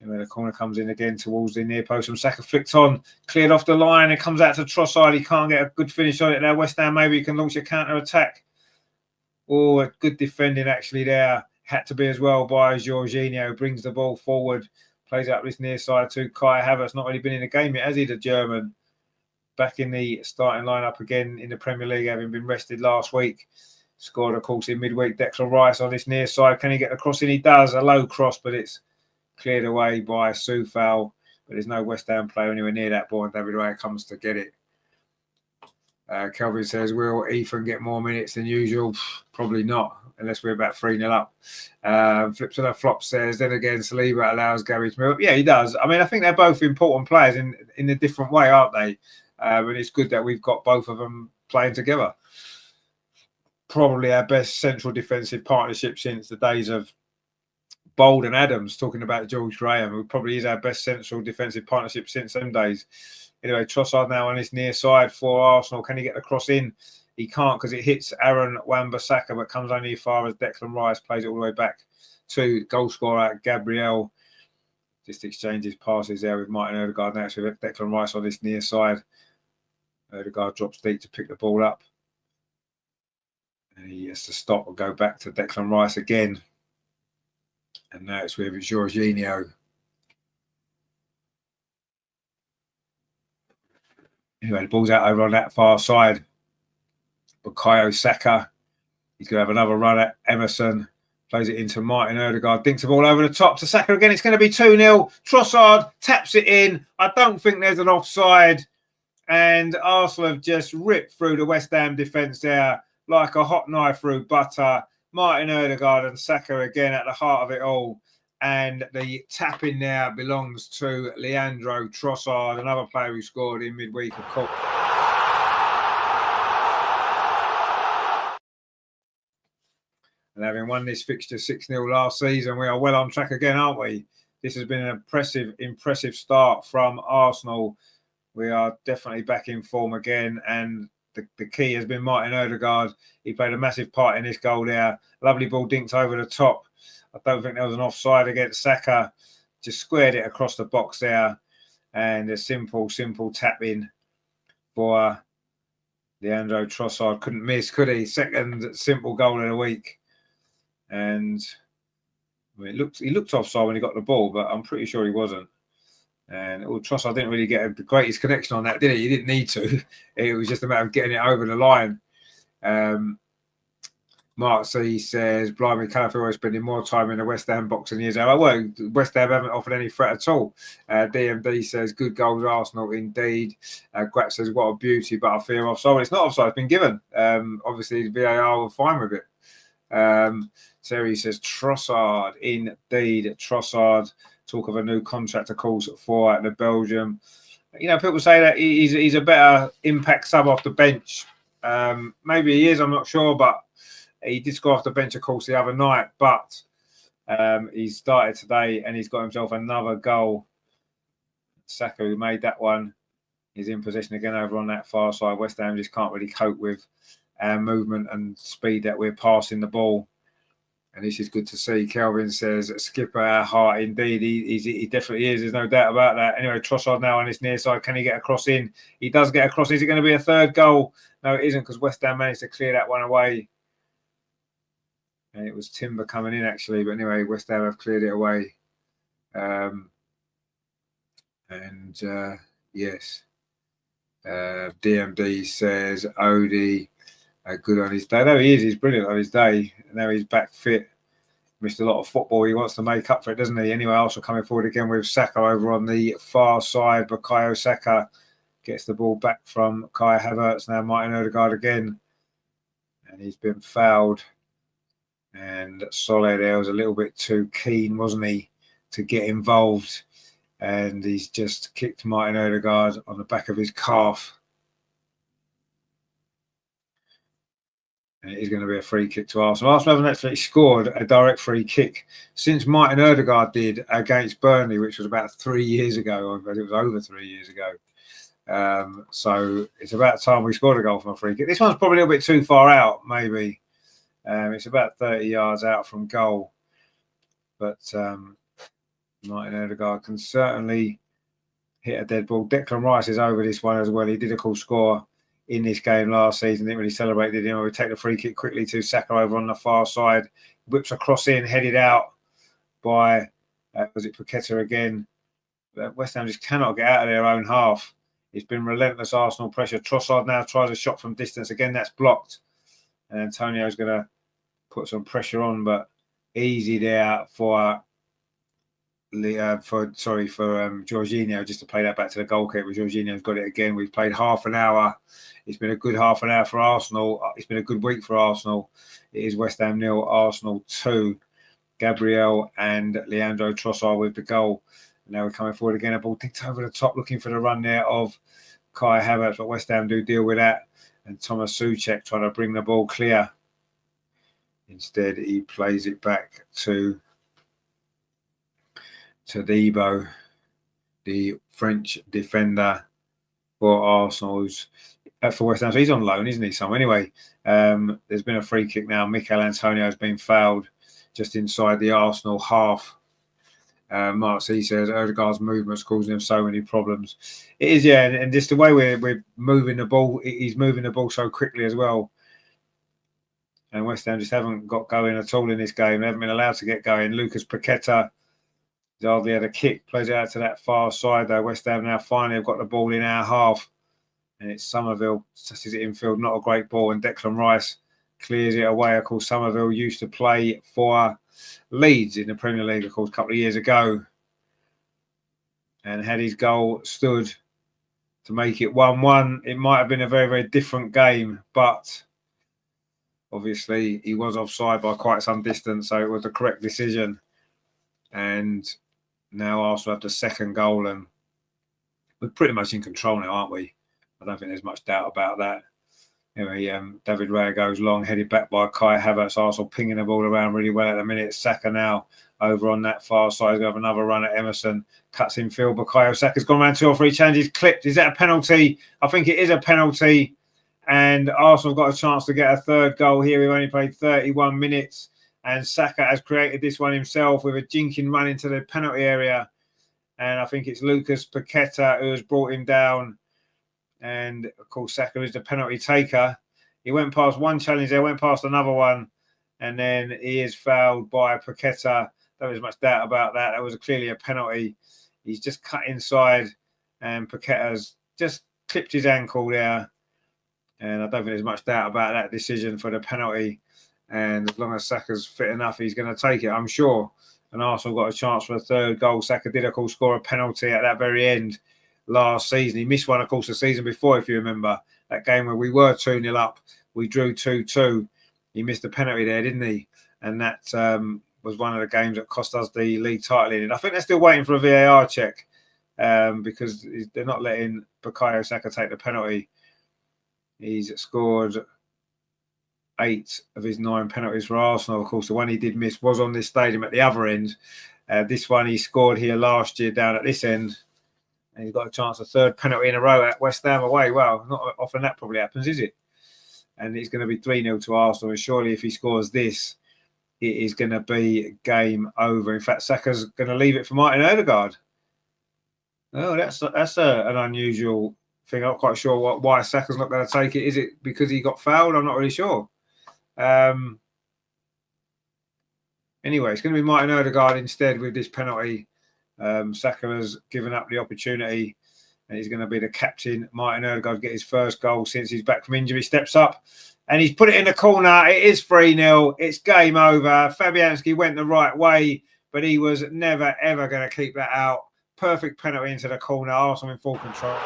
And then the corner comes in again towards the near post from Saka, flicked on, cleared off the line. It comes out to Trossard. He can't get a good finish on it now. West Ham maybe can launch a counter-attack. Oh, a good defending actually there. Had to be as well by Jorginho. Brings the ball forward. Plays out this near side to Kai Havertz. Not really been in the game yet, has he, the German? Back in the starting lineup again in the Premier League, having been rested last week. Scored, of course, in midweek. Declan Rice on this near side. Can he get the cross in? He does. A low cross, but it's cleared away by Soufal, but there's no West Ham player anywhere near that ball, and David Raya comes to get it. Kelvin says, will Ethan get more minutes than usual? Probably not, unless we're about 3-0 up. Flips on a flop says, then again, Saliba allows Gabby to move up. Yeah, he does. I mean, I think they're both important players in a different way, aren't they? And it's good that we've got both of them playing together. Probably our best central defensive partnership since the days of Bold and Adams, talking about George Graham, who probably is our best central defensive partnership since them days. Anyway, Trossard now on his near side for Arsenal. Can he get the cross in? He can't because it hits Aaron Wan-Bissaka, but comes only as far as Declan Rice, plays it all the way back to goal scorer Gabriel. Just exchanges passes there with Martin Ødegaard. Now it's with Declan Rice on this near side. Ødegaard drops deep to pick the ball up. And he has to stop and go back to Declan Rice again. And now it's with Jorginho. Anyway, the ball's out over on that far side. Bukayo Saka. He's going to have another run at Emerson. Plays it into Martin Ødegaard. Dinks the ball over the top to Saka again. It's going to be 2-0. Trossard taps it in. I don't think there's an offside. And Arsenal have just ripped through the West Ham defence there like a hot knife through butter. Martin Ødegaard and Saka again at the heart of it all. And the tapping there belongs to Leandro Trossard, another player who scored in midweek, of course. And having won this fixture 6-0 last season, we are well on track again, aren't we? This has been an impressive start from Arsenal. We are definitely back in form again, and the key has been Martin Odegaard. He played a massive part in this goal there. Lovely ball dinked over the top. I don't think there was an offside against Saka. Just squared it across the box there, and a simple tap in for Leandro Trossard. Couldn't miss, could he? Second simple goal of the week. And I mean, he looked offside when he got the ball, but I'm pretty sure he wasn't. And Trossard didn't really get the greatest connection on that, did he? He didn't need to. It was just a matter of getting it over the line. Mark C says, blimey, Calafiori is spending more time in the West Ham box than he is out. Well, West Ham haven't offered any threat at all. DMD says, good goals, Arsenal, indeed. Grat says, what a beauty, but I fear offside. It's not offside, it's been given. Obviously, the VAR were fine with it. Terry says, Trossard, indeed. Trossard, talk of a new contract, of course, for the Belgium. You know, people say that he's a better impact sub off the bench. Maybe he is, I'm not sure, but he did score off the bench, of course, the other night. But he started today and he's got himself another goal. Saka, who made that one, is in possession again over on that far side. West Ham just can't really cope with our movement and speed that we're passing the ball. And this is good to see. Kelvin says, skipper our heart, indeed. He definitely is. There's no doubt about that. Anyway, Trossard now on his near side. Can he get a cross in? He does get a cross. Is it going to be a third goal? No, it isn't, because West Ham managed to clear that one away. And it was Timber coming in, actually. But anyway, West Ham have cleared it away. Yes. DMD says, Odie, good on his day. No, he is. He's brilliant on his day. Now he's back fit. Missed a lot of football. He wants to make up for it, doesn't he? Anyway, also coming forward again with Saka over on the far side. Bukayo Saka gets the ball back from Kai Havertz. Now Martin Odegaard again. And he's been fouled. And Soler was a little bit too keen, wasn't he, to get involved. And he's just kicked Martin Odegaard on the back of his calf. And it is going to be a free kick to Arsenal. Arsenal haven't actually scored a direct free kick since Martin Odegaard did against Burnley, which was about 3 years ago, or it was over 3 years ago. So it's about time we scored a goal from a free kick. This one's probably a little bit too far out, maybe. It's about 30 yards out from goal. But Martin Odegaard can certainly hit a dead ball. Declan Rice is over this one as well. He did, of course, score in this game last season. Didn't really celebrate, did he? We take the free kick quickly to Saka over on the far side. Whips a cross in, headed out by, was it Paqueta again? West Ham just cannot get out of their own half. It's been relentless Arsenal pressure. Trossard now tries a shot from distance. Again, that's blocked. And Antonio's going to put some pressure on, but easy there for Jorginho, just to play that back to the goalkeeper. Jorginho's got it again. We've played half an hour. It's been a good half an hour for Arsenal. It's been a good week for Arsenal. It is West Ham 0, Arsenal 2. Gabriel and Leandro Trossard with the goal. Now we're coming forward again. A ball dinked over the top, looking for the run there of Kai Havertz, but West Ham do deal with that. And Thomas Souček trying to bring the ball clear. Instead, he plays it back to Debo, the French defender for Arsenal's for West Ham. So he's on loan, isn't he? So anyway, there's been a free kick now. Mikel Antonio has been fouled just inside the Arsenal half. Mark C says Odegaard's movement's causing him so many problems. It is, yeah, and just the way we're moving the ball, he's moving the ball so quickly as well. And West Ham just haven't got going at all in this game. They haven't been allowed to get going. Lucas Paqueta hardly had a kick, plays it out to that far side though. West Ham now finally have got the ball in our half. And it's Somerville, touches it infield, not a great ball. And Declan Rice clears it away. Of course, Somerville used to play for Leeds in the Premier League, of course, a couple of years ago. And had his goal stood to make it 1-1, it might have been a very, very different game. But obviously, he was offside by quite some distance, so it was the correct decision. And now Arsenal have the second goal, and we're pretty much in control now, aren't we? I don't think there's much doubt about that. Anyway, David Raya goes long, headed back by Kai Havertz. Arsenal pinging the ball around really well at the minute. Saka now over on that far side. He's going to have another run at Emerson. Cuts in field. Bukayo Saka's gone around 2 or 3 challenges. Clipped. Is that a penalty? I think it is a penalty. And Arsenal got a chance to get a third goal here. We've only played 31 minutes. And Saka has created this one himself with a jinking run into the penalty area. And I think it's Lucas Paqueta who has brought him down. And, of course, Saka is the penalty taker. He went past one challenge there, went past another one, and then he is fouled by Paqueta. There was much doubt about that. That was clearly a penalty. He's just cut inside, and Paqueta's just clipped his ankle there. And I don't think there's much doubt about that decision for the penalty. And as long as Saka's fit enough, he's going to take it, I'm sure. And Arsenal got a chance for a third goal. Saka did, of course, score a penalty at that very end last season. He missed one, of course, the season before, if you remember. That game where we were 2-0 up, we drew 2-2. He missed a penalty there, didn't he? And that was one of the games that cost us the league title. And I think they're still waiting for a VAR check because they're not letting Bukayo Saka take the penalty. He's scored 8 of his 9 penalties for Arsenal. Of course, the one he did miss was on this stadium at the other end. This one he scored here last year down at this end. And he's got a chance, a third penalty in a row at West Ham away. Well, not often that probably happens, is it? And it's going to be 3-0 to Arsenal. And surely if he scores this, it is going to be game over. In fact, Saka's going to leave it for Martin Odegaard. Oh, that's an unusual thing. I'm not quite sure why Saka's not going to take it. Is it because he got fouled? I'm not really sure. Anyway, it's going to be Martin Odegaard instead with this penalty. Saka has given up the opportunity, and he's going to be the captain. Martin Odegaard get his first goal since he's back from injury. Steps up, and he's put it in the corner. It is 3-0. It's game over. Fabianski went the right way, but he was never, ever going to keep that out. Perfect penalty into the corner. Arsenal in full control.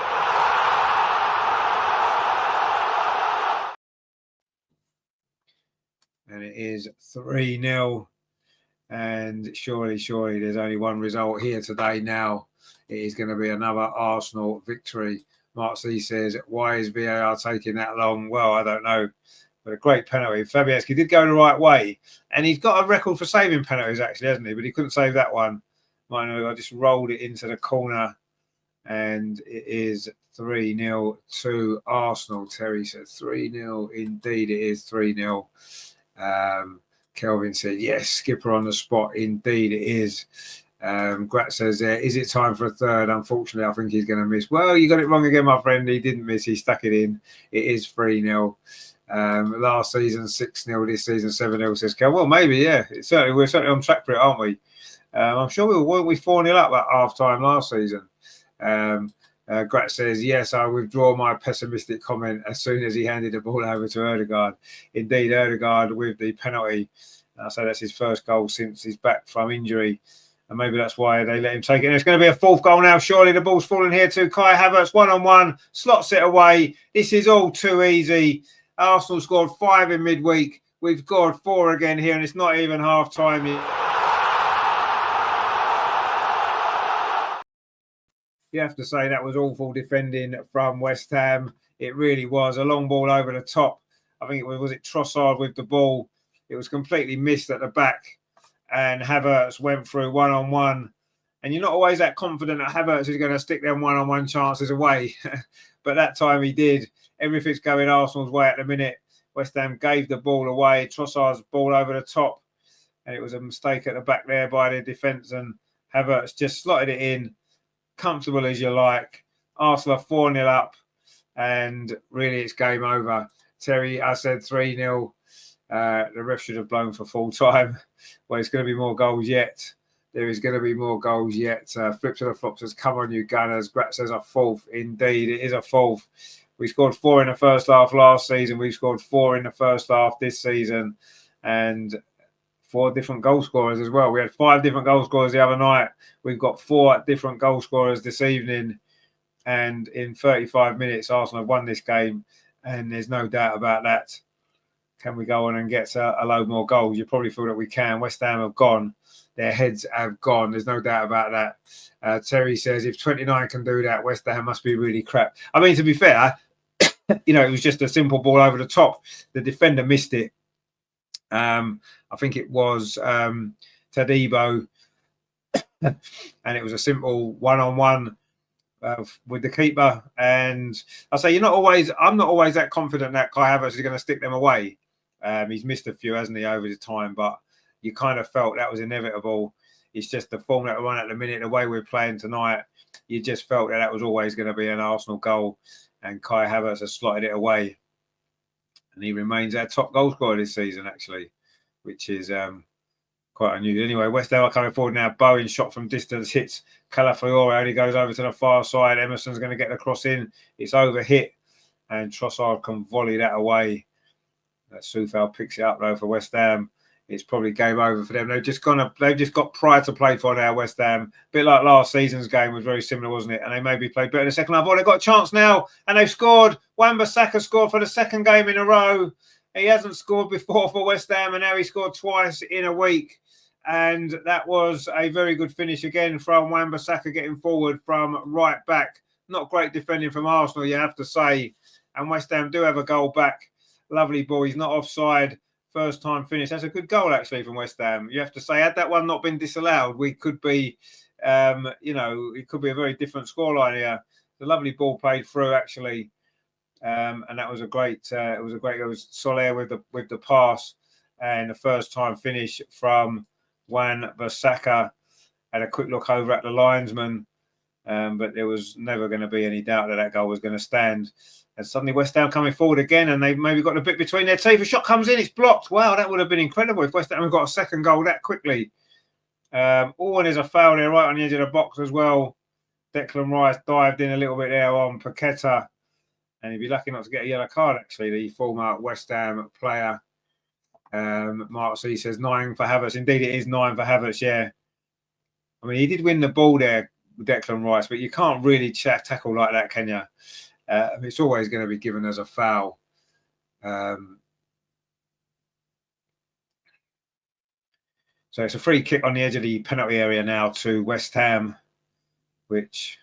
And it is 3-0. And surely there's only one result here today now. It is going to be another Arsenal victory. Mark C says, why is VAR taking that long? Well, I don't know. But a great penalty. Fabianski did go the right way. And he's got a record for saving penalties, actually, hasn't he? But he couldn't save that one. I just rolled it into the corner. And it is 3-0 to Arsenal. Terry said 3-0. Indeed, it is 3-0. Kelvin said, yes, skipper on the spot. Indeed, it is. Grat says, is it time for a third? Unfortunately, I think he's going to miss. Well, you got it wrong again, my friend. He didn't miss. He stuck it in. It is 3-0. Last season, 6-0. This season, 7-0, says Kel. Well, maybe, yeah. We're certainly on track for it, aren't we? I'm sure weren't we 4-0 up at half-time last season? Grat says, yes, I withdraw my pessimistic comment as soon as he handed the ball over to Odegaard. Indeed, Odegaard with the penalty. I say that's his first goal since he's back from injury. And maybe that's why they let him take it. And it's going to be a fourth goal now. Surely the ball's falling here to Kai Havertz. 1-on-1. Slots it away. This is all too easy. Arsenal scored 5 in midweek. We've scored 4 again here, and it's not even half-time yet. You have to say that was awful defending from West Ham. It really was. A long ball over the top. I think was it Trossard with the ball. It was completely missed at the back. And Havertz went through 1-on-1. And you're not always that confident that Havertz is going to stick them 1-on-1 chances away. But that time he did. Everything's going Arsenal's way at the minute. West Ham gave the ball away. Trossard's ball over the top. And it was a mistake at the back there by the defence. And Havertz just slotted it in. Comfortable as you like. Arsenal are 4-0 up. And really it's game over. Terry, I said 3-0. The ref should have blown for full time. Well, it's going to be more goals yet. There is going to be more goals yet. Flip to the flops says, come on, you Gunners. Grat says a fourth. Indeed, it is a fourth. We scored 4 in the first half last season. We've scored 4 in the first half this season. And 4 different goal scorers as well. We had 5 different goal scorers the other night. We've got 4 different goal scorers this evening. And in 35 minutes, Arsenal have won this game. And there's no doubt about that. Can we go on and get a load more goals? You probably feel that we can. West Ham have gone. Their heads have gone. There's no doubt about that. Terry says, if 29 can do that, West Ham must be really crap. I mean, to be fair, you know, it was just a simple ball over the top. The defender missed it. I think it was Tadibo, and it was a simple one-on-one with the keeper. And I say, I'm not always that confident that Kai Havertz is going to stick them away. He's missed a few, hasn't he, over the time, but you kind of felt that was inevitable. It's just the form that we're on at the minute, the way we're playing tonight. You just felt that was always going to be an Arsenal goal, and Kai Havertz has slotted it away. And he remains our top goal scorer this season, actually, which is quite unusual. Anyway, West Ham are coming forward now. Bowen shot from distance, hits Calafiore, and he goes over to the far side. Emerson's going to get the cross in. It's overhit, and Trossard can volley that away. Soufal picks it up, though, for West Ham. It's probably game over for them. They've just got pride to play for now, West Ham. A bit like last season's game was very similar, wasn't it? And they maybe played better in the second half. Oh, they've got a chance now, and they've scored. Wan-Bissaka scored for the second game in a row. He hasn't scored before for West Ham, and now he scored twice in a week. And that was a very good finish again from Wan-Bissaka, getting forward from right back. Not great defending from Arsenal, you have to say. And West Ham do have a goal back. Lovely ball. He's not offside. First time finish. That's a good goal, actually, from West Ham. You have to say, had that one not been disallowed, we could be, it could be a very different scoreline here. The lovely ball played through, actually, and that was a great. It was Soler with the pass, and the first time finish from Wan-Bissaka. Had a quick look over at the linesman, but there was never going to be any doubt that goal was going to stand. And suddenly West Ham coming forward again, and they've maybe got a bit between their teeth. A shot comes in, it's blocked. Wow, that would have been incredible if West Ham had got a second goal that quickly. And there's a foul there right on the edge of the box as well. Declan Rice dived in a little bit there on Paqueta, and he'd be lucky not to get a yellow card, actually, the former West Ham player. Mark C says 9 for Havertz. Indeed, it is 9 for Havertz, yeah. I mean, he did win the ball there, Declan Rice, but you can't really tackle like that, can you? It's always going to be given as a foul. So it's a free kick on the edge of the penalty area now to West Ham, which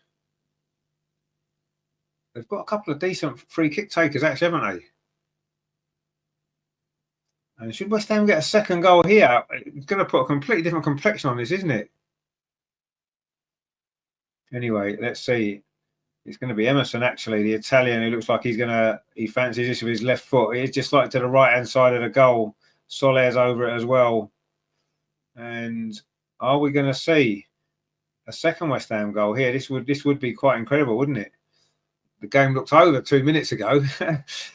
they've got a couple of decent free kick takers, actually, haven't they? And should West Ham get a second goal here, it's going to put a completely different complexion on this, isn't it? Anyway, let's see. It's going to be Emerson, actually, the Italian, who looks like he fancies this with his left foot. It's just like to the right-hand side of the goal. Soler's over it as well. And are we going to see a second West Ham goal here? This would be quite incredible, wouldn't it? The game looked over 2 minutes ago,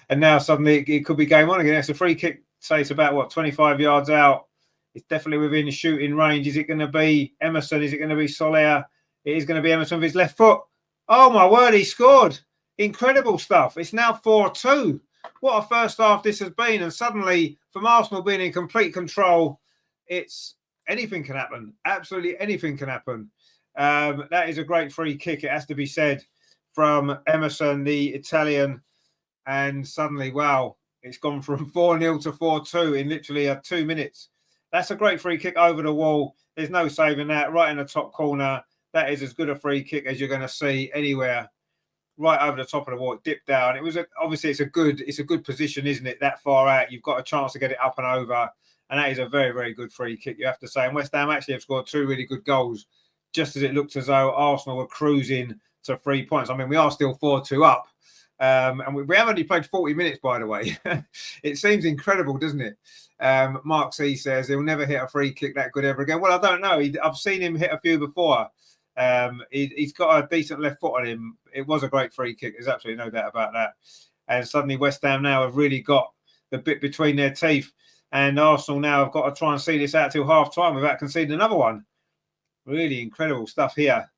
and now suddenly it could be game on again. It's a free kick, say it's about, 25 yards out. It's definitely within shooting range. Is it going to be Emerson? Is it going to be Soler? It is going to be Emerson with his left foot. Oh, my word, he scored. Incredible stuff. It's now 4-2. What a first half this has been. And suddenly, from Arsenal being in complete control, anything can happen. Absolutely anything can happen. That is a great free kick, it has to be said, from Emerson, the Italian. And suddenly, wow, it's gone from 4-0 to 4-2 in literally 2 minutes. That's a great free kick over the wall. There's no saving that. Right in the top corner. That is as good a free kick as you're going to see anywhere. Right over the top of the wall, it dipped down. Obviously it's a good position, isn't it? That far out, you've got a chance to get it up and over, and that is a very, very good free kick, you have to say. And West Ham actually have scored 2 really good goals, just as it looked as though Arsenal were cruising to 3 points. I mean, we are still 4-2 up, and we have only played 40 minutes, by the way. It seems incredible, doesn't it? Mark C says he'll never hit a free kick that good ever again. Well, I don't know. I've seen him hit a few before. He's got a decent left foot on him. It was a great free kick. There's absolutely no doubt about that. And suddenly West Ham now have really got the bit between their teeth. And Arsenal now have got to try and see this out till half time without conceding another one. Really incredible stuff here.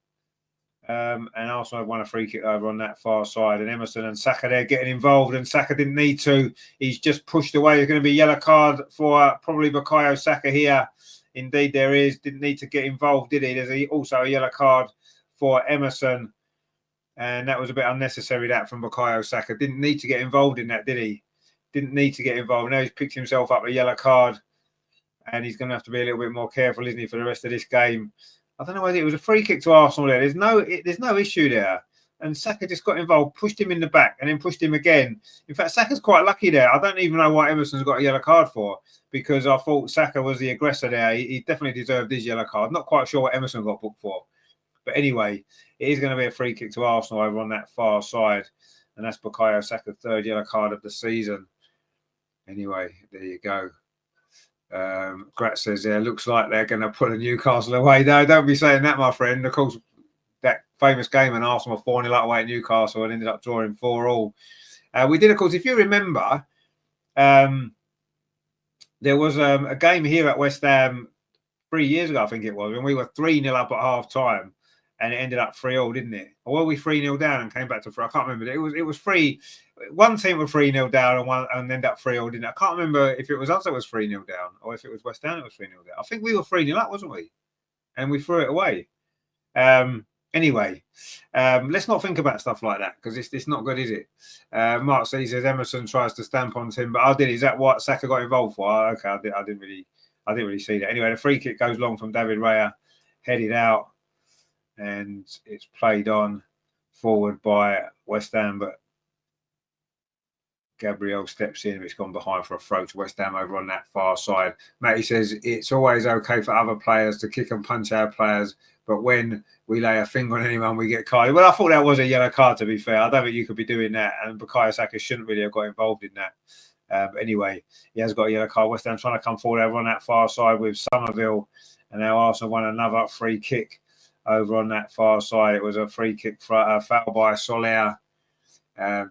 And Arsenal have won a free kick over on that far side. And Emerson and Saka there getting involved. And Saka didn't need to. He's just pushed away. There's going to be a yellow card for probably Bukayo Saka here. Indeed, there is. Didn't need to get involved, did he? There's also a yellow card for Emerson. And that was a bit unnecessary, that, from Bukayo Saka. Didn't need to get involved in that, did he? Didn't need to get involved. Now he's picked himself up a yellow card. And he's going to have to be a little bit more careful, isn't he, for the rest of this game. I don't know whether it was a free kick to Arsenal there. There's no issue there. and Saka just got involved, pushed him in the back, and then pushed him again. In fact, Saka's quite lucky there. I don't even know what Emerson's got a yellow card for, because I thought Saka was the aggressor there. He definitely deserved his yellow card. Not quite sure what Emerson got booked for. But anyway, it is going to be a free kick to Arsenal over on that far side. And that's Bukayo Saka's third yellow card of the season. Anyway, there you go. Grat says, yeah, looks like they're going to put a Newcastle away. No, don't be saying that, my friend. Of course, that famous game and Arsenal were 4-0 away at Newcastle and ended up drawing 4-4. We did, of course, if you remember, there was a game here at West Ham 3 years ago, I think it was, when we were 3-0 up at half time and it ended up 3-3, didn't it? Or were we 3-0 down and came back to 3? I can't remember. It was 3. One team was 3-0 down and ended up 3-0, didn't it? I can't remember if it was us that was 3-0 down or if it was West Ham that was 3-0 down. I think we were 3-0 up, wasn't we? And we threw it away. Anyway, let's not think about stuff like that because it's not good, is it? Mark says Emerson tries to stamp on Tim, but I did. Is that what Saka got involved for? Okay, I didn't really see that. Anyway, the free kick goes long from David Raya, headed out, and it's played on forward by West Ham, but Gabriel steps in. It's gone behind for a throw to West Ham over on that far side. Matty says it's always okay for other players to kick and punch our players, but when we lay a finger on anyone, we get carded. Well, I thought that was a yellow card, to be fair. I don't think you could be doing that, and Bukayo Saka shouldn't really have got involved in that. Anyway, he has got a yellow card. West Ham trying to come forward over on that far side with Somerville, and now Arsenal won another free kick over on that far side. It was a free kick for a foul by Soler.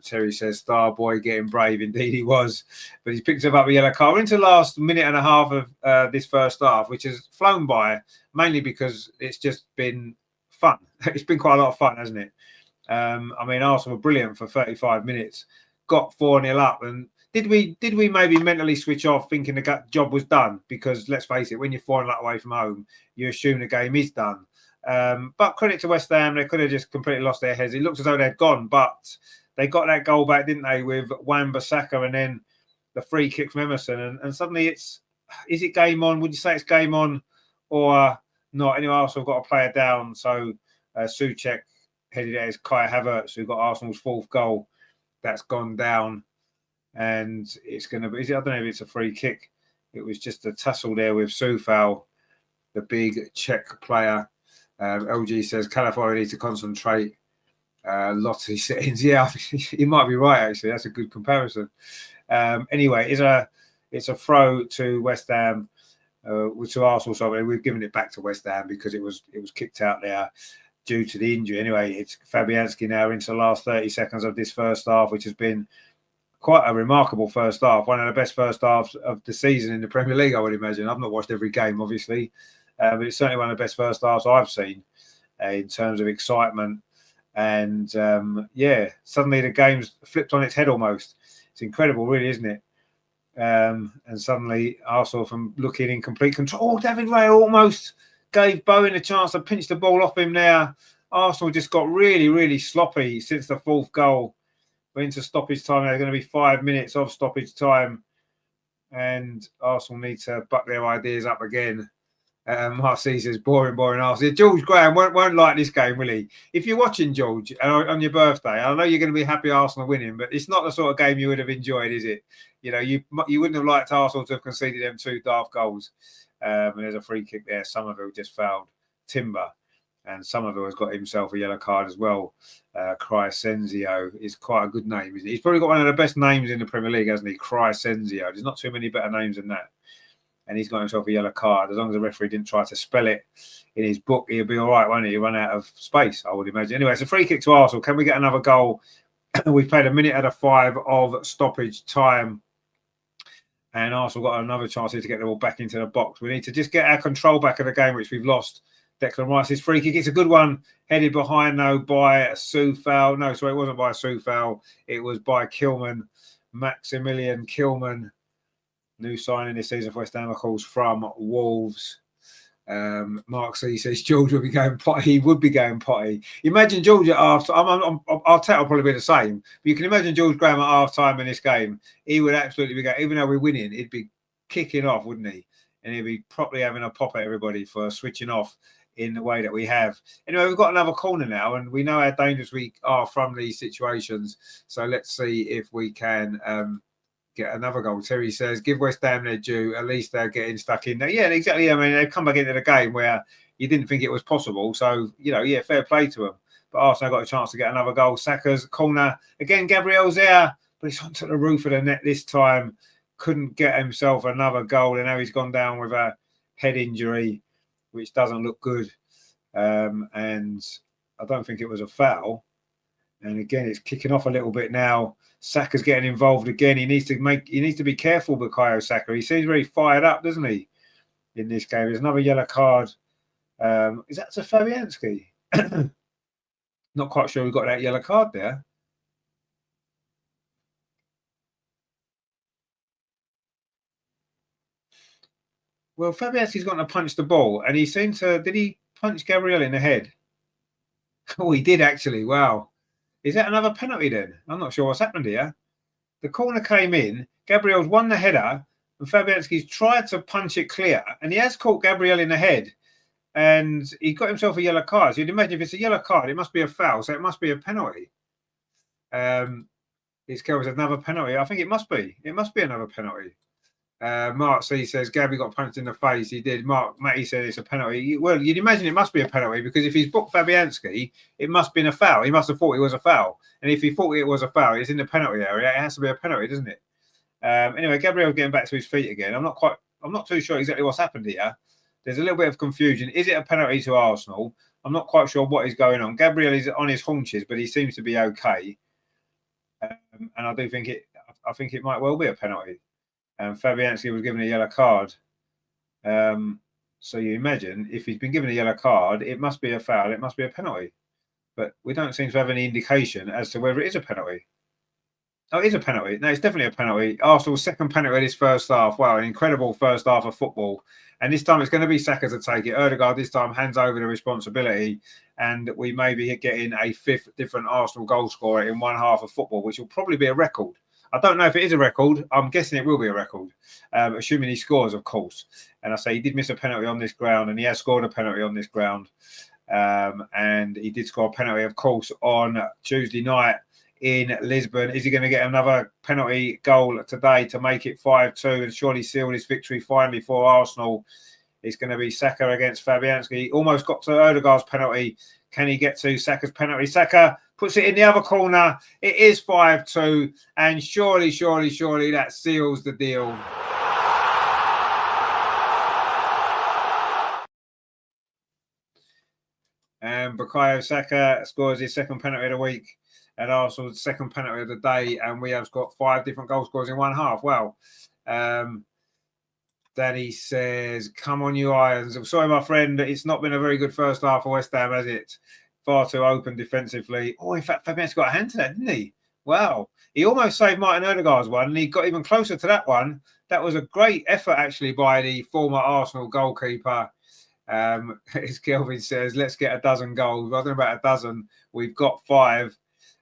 Terry says, Star boy getting brave. Indeed he was. But he's picked up a yellow card. We're into the last minute and a half of this first half, which has flown by, mainly because it's just been fun. It's been quite a lot of fun, hasn't it? I mean, Arsenal were brilliant for 35 minutes. Got 4-0 up. And did we maybe mentally switch off thinking the job was done? Because let's face it, when you're 4-0 away from home, you assume the game is done. But credit to West Ham, they could have just completely lost their heads. It looked as though they'd gone, but they got that goal back, didn't they, with Wan-Bissaka and then the free kick from Emerson. And suddenly is it game on? Would you say it's game on or not? Anyway, Arsenal got a player down. So Souček headed out as Kai Havertz, who got Arsenal's fourth goal. That's gone down. And it's going to be, I don't know if it's a free kick. It was just a tussle there with Soufal, the big Czech player. LG says California needs to concentrate. Lottie settings. Yeah, he might be right, actually. That's a good comparison. Anyway, it's a throw to West Ham, to Arsenal. So we've given it back to West Ham because it was kicked out there due to the injury. Anyway, it's Fabianski now into the last 30 seconds of this first half, which has been quite a remarkable first half. One of the best first halves of the season in the Premier League, I would imagine. I've not watched every game, obviously, but it's certainly one of the best first halves I've seen in terms of excitement. And suddenly the game's flipped on its head almost. It's incredible, really, isn't it? And suddenly Arsenal, from looking in complete control. Oh, David Raya almost gave Bowen a chance to pinch the ball off him there. Arsenal just got really, really sloppy since the fourth goal. We're into stoppage time. There's going to be 5 minutes of stoppage time. And Arsenal need to buck their ideas up again. Marcy says, boring Arsenal. George Graham won't like this game, will he? If you're watching, George, on your birthday, I know you're going to be happy Arsenal winning, but it's not the sort of game you would have enjoyed, is it? You know, you wouldn't have liked Arsenal to have conceded them 2 daft goals. And there's a free kick there. Somerville just fouled Timber. And Somerville has got himself a yellow card as well. Crescenzio is quite a good name, isn't he? He's probably got one of the best names in the Premier League, hasn't he? Crescenzio. There's not too many better names than that. And he's got himself a yellow card. As long as the referee didn't try to spell it in his book, he'll be all right, won't he? He'll run out of space, I would imagine. Anyway, it's a free kick to Arsenal. Can we get another goal? We've played a minute out of 5 of stoppage time. And Arsenal got another chance here to get the ball back into the box. We need to just get our control back of the game, which we've lost. Declan Rice's free kick. It's a good one. Headed behind, though, by Soufal. No, sorry, it wasn't by Soufal. It was by Kilman. Maximilian Kilman. New signing this season for West Ham, of course, from Wolves. Mark C says George would be going potty. He would be going potty. Imagine George at half time. Arteta will probably be the same. But you can imagine George Graham at half time in this game. He would absolutely be going, even though we're winning, he'd be kicking off, wouldn't he? And he'd be properly having a pop at everybody for switching off in the way that we have. Anyway, we've got another corner now, and we know how dangerous we are from these situations. So let's see if we can get another goal. Terry says, give West Ham their due. At least they're getting stuck in there. Yeah, exactly. I mean, they've come back into the game where you didn't think it was possible. So, yeah, fair play to them. But Arsenal got a chance to get another goal. Saka's corner. Again, Gabriel's there, but it's onto the roof of the net this time. Couldn't get himself another goal, and now he's gone down with a head injury, which doesn't look good. And I don't think it was a foul. And again, it's kicking off a little bit now. Saka's getting involved again. He needs to be careful, Bukayo Saka. He seems very fired up, doesn't he, in this game? There's another yellow card. Is that to Fabianski? Not quite sure we got that yellow card there. Well, Fabianski's got to punch the ball, and he seemed to. Did he punch Gabriel in the head? Oh, he did actually. Wow. Is that another penalty then? I'm not sure what's happened here. The corner came in. Gabriel's won the header, and Fabianski's tried to punch it clear, and he has caught Gabriel in the head, and he got himself a yellow card. So you'd imagine if it's a yellow card, it must be a foul, so it must be a penalty. This girl says another penalty. I think it must be. It must be another penalty. Mark C says Gabby got punched in the face. He did. Matty said it's a penalty. Well, you'd imagine it must be a penalty because if he's booked Fabianski, it must have been a foul. He must have thought it was a foul. And if he thought it was a foul, it's in the penalty area. It has to be a penalty, doesn't it? Anyway, Gabriel getting back to his feet again. I'm not too sure exactly what's happened here. There's a little bit of confusion. Is it a penalty to Arsenal? I'm not quite sure what is going on. Gabriel is on his haunches, but he seems to be okay. And I do think I think it might well be a penalty. Fabianski was given a yellow card. So you imagine if he's been given a yellow card, it must be a foul. It must be a penalty. But we don't seem to have any indication as to whether it is a penalty. Oh, it is a penalty. No, it's definitely a penalty. Arsenal's second penalty in this first half. Wow, an incredible first half of football. And this time it's going to be Saka to take it. Ødegaard this time hands over the responsibility. And we may be getting a fifth different Arsenal goal scorer in one half of football, which will probably be a record. I don't know if it is a record. I'm guessing it will be a record, assuming he scores, of course. And I say he did miss a penalty on this ground, and he has scored a penalty on this ground. And he did score a penalty, of course, on Tuesday night in Lisbon. Is he going to get another penalty goal today to make it 5-2 and surely seal his victory finally for Arsenal? It's going to be Saka against Fabianski. He almost got to Ødegaard's penalty. Can he get to Saka's penalty? Saka puts it in the other corner. It is 5-2. And surely that seals the deal. And Bukayo Saka scores his second penalty of the week. And Arsenal's second penalty of the day. And we have got 5 different goal scorers in one half. Wow. Danny says, come on, you Irons. I'm sorry, my friend. It's not been a very good first half for West Ham, has it? Far too open defensively. Oh, in fact, Fabianski got a hand to that, didn't he? Wow. He almost saved Martin Ødegaard's one, and he got even closer to that one. That was a great effort, actually, by the former Arsenal goalkeeper. As Kelvin says, let's get a dozen goals. I don't know about a dozen. We've got 5,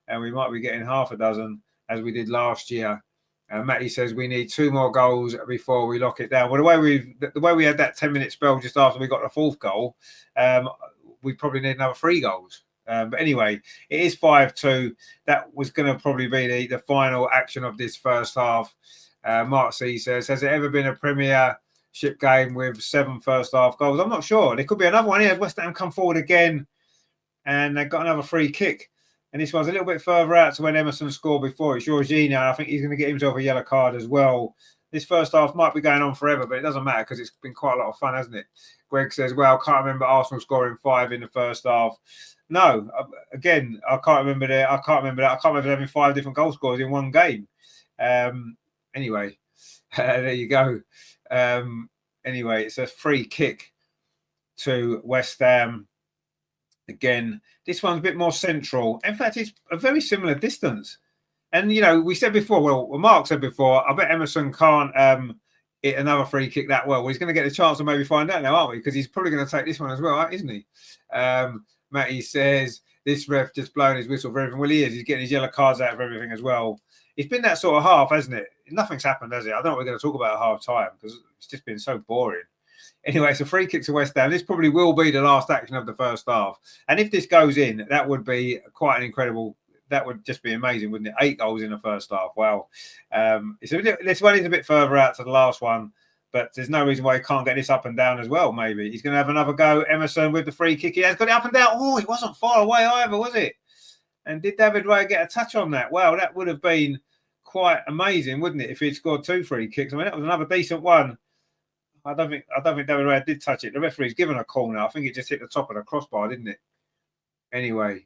and we might be getting half a dozen, as we did last year. Matty says we need 2 more goals before we lock it down. Well, the way we had that 10-minute spell just after we got the 4th goal, we probably need another 3 goals. But anyway, it is 5-2. That was going to probably be the final action of this first half. Mark C says, has there ever been a Premiership game with 7 first half goals? I'm not sure. There could be another one here. West Ham come forward again, and they got another free kick. And this one's a little bit further out to when Emerson scored before. It's Jorginho. I think he's going to get himself a yellow card as well. This first half might be going on forever, but it doesn't matter because it's been quite a lot of fun, hasn't it? Greg says, well, I can't remember Arsenal scoring 5 in the first half. No, again, I can't remember that. I can't remember having 5 different goal scorers in one game. Anyway, there you go. Anyway, it's a free kick to West Ham. Again, this one's a bit more central. In fact, it's a very similar distance. And, we said before, well, Mark said before, I bet Emerson can't hit another free kick that well. He's going to get a chance to maybe find out now, aren't we? Because he's probably going to take this one as well, isn't he? Matty says, this ref just blowing his whistle for everything. Well, he is. He's getting his yellow cards out of everything as well. It's been that sort of half, hasn't it? Nothing's happened, has it? I don't know what we're going to talk about at half time because it's just been so boring. Anyway, it's a free kick to West Ham. This probably will be the last action of the first half. And if this goes in, that would be quite an incredible. That would just be amazing, wouldn't it? 8 goals in the first half. Wow. This one is a bit further out to the last one, but there's no reason why he can't get this up and down as well. Maybe he's going to have another go. Emerson with the free kick. He has got it up and down. Oh, it wasn't far away either, was it? And did David Raya get a touch on that? Wow, that would have been quite amazing, wouldn't it, if he'd scored 2 free kicks? I mean, that was another decent one. I don't think David Raya did touch it. The referee's given a corner. I think it just hit the top of the crossbar, didn't it? Anyway,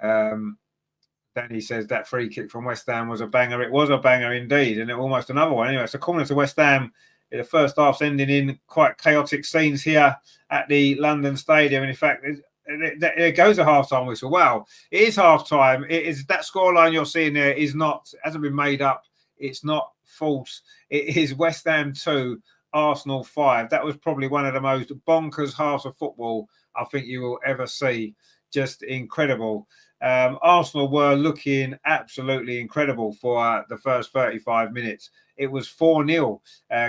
Danny says that free kick from West Ham was a banger. It was a banger indeed, and it almost another one. Anyway, it's a corner to West Ham. The first half's ending in quite chaotic scenes here at the London Stadium. And in fact, it goes a half-time whistle. Wow, it is half-time. It is that scoreline you're seeing there hasn't been made up. It's not false. It is West Ham 2, Arsenal 5. That was probably one of the most bonkers halves of football I think you will ever see. Just incredible. Arsenal were looking absolutely incredible for the first 35 minutes. It was 4-0.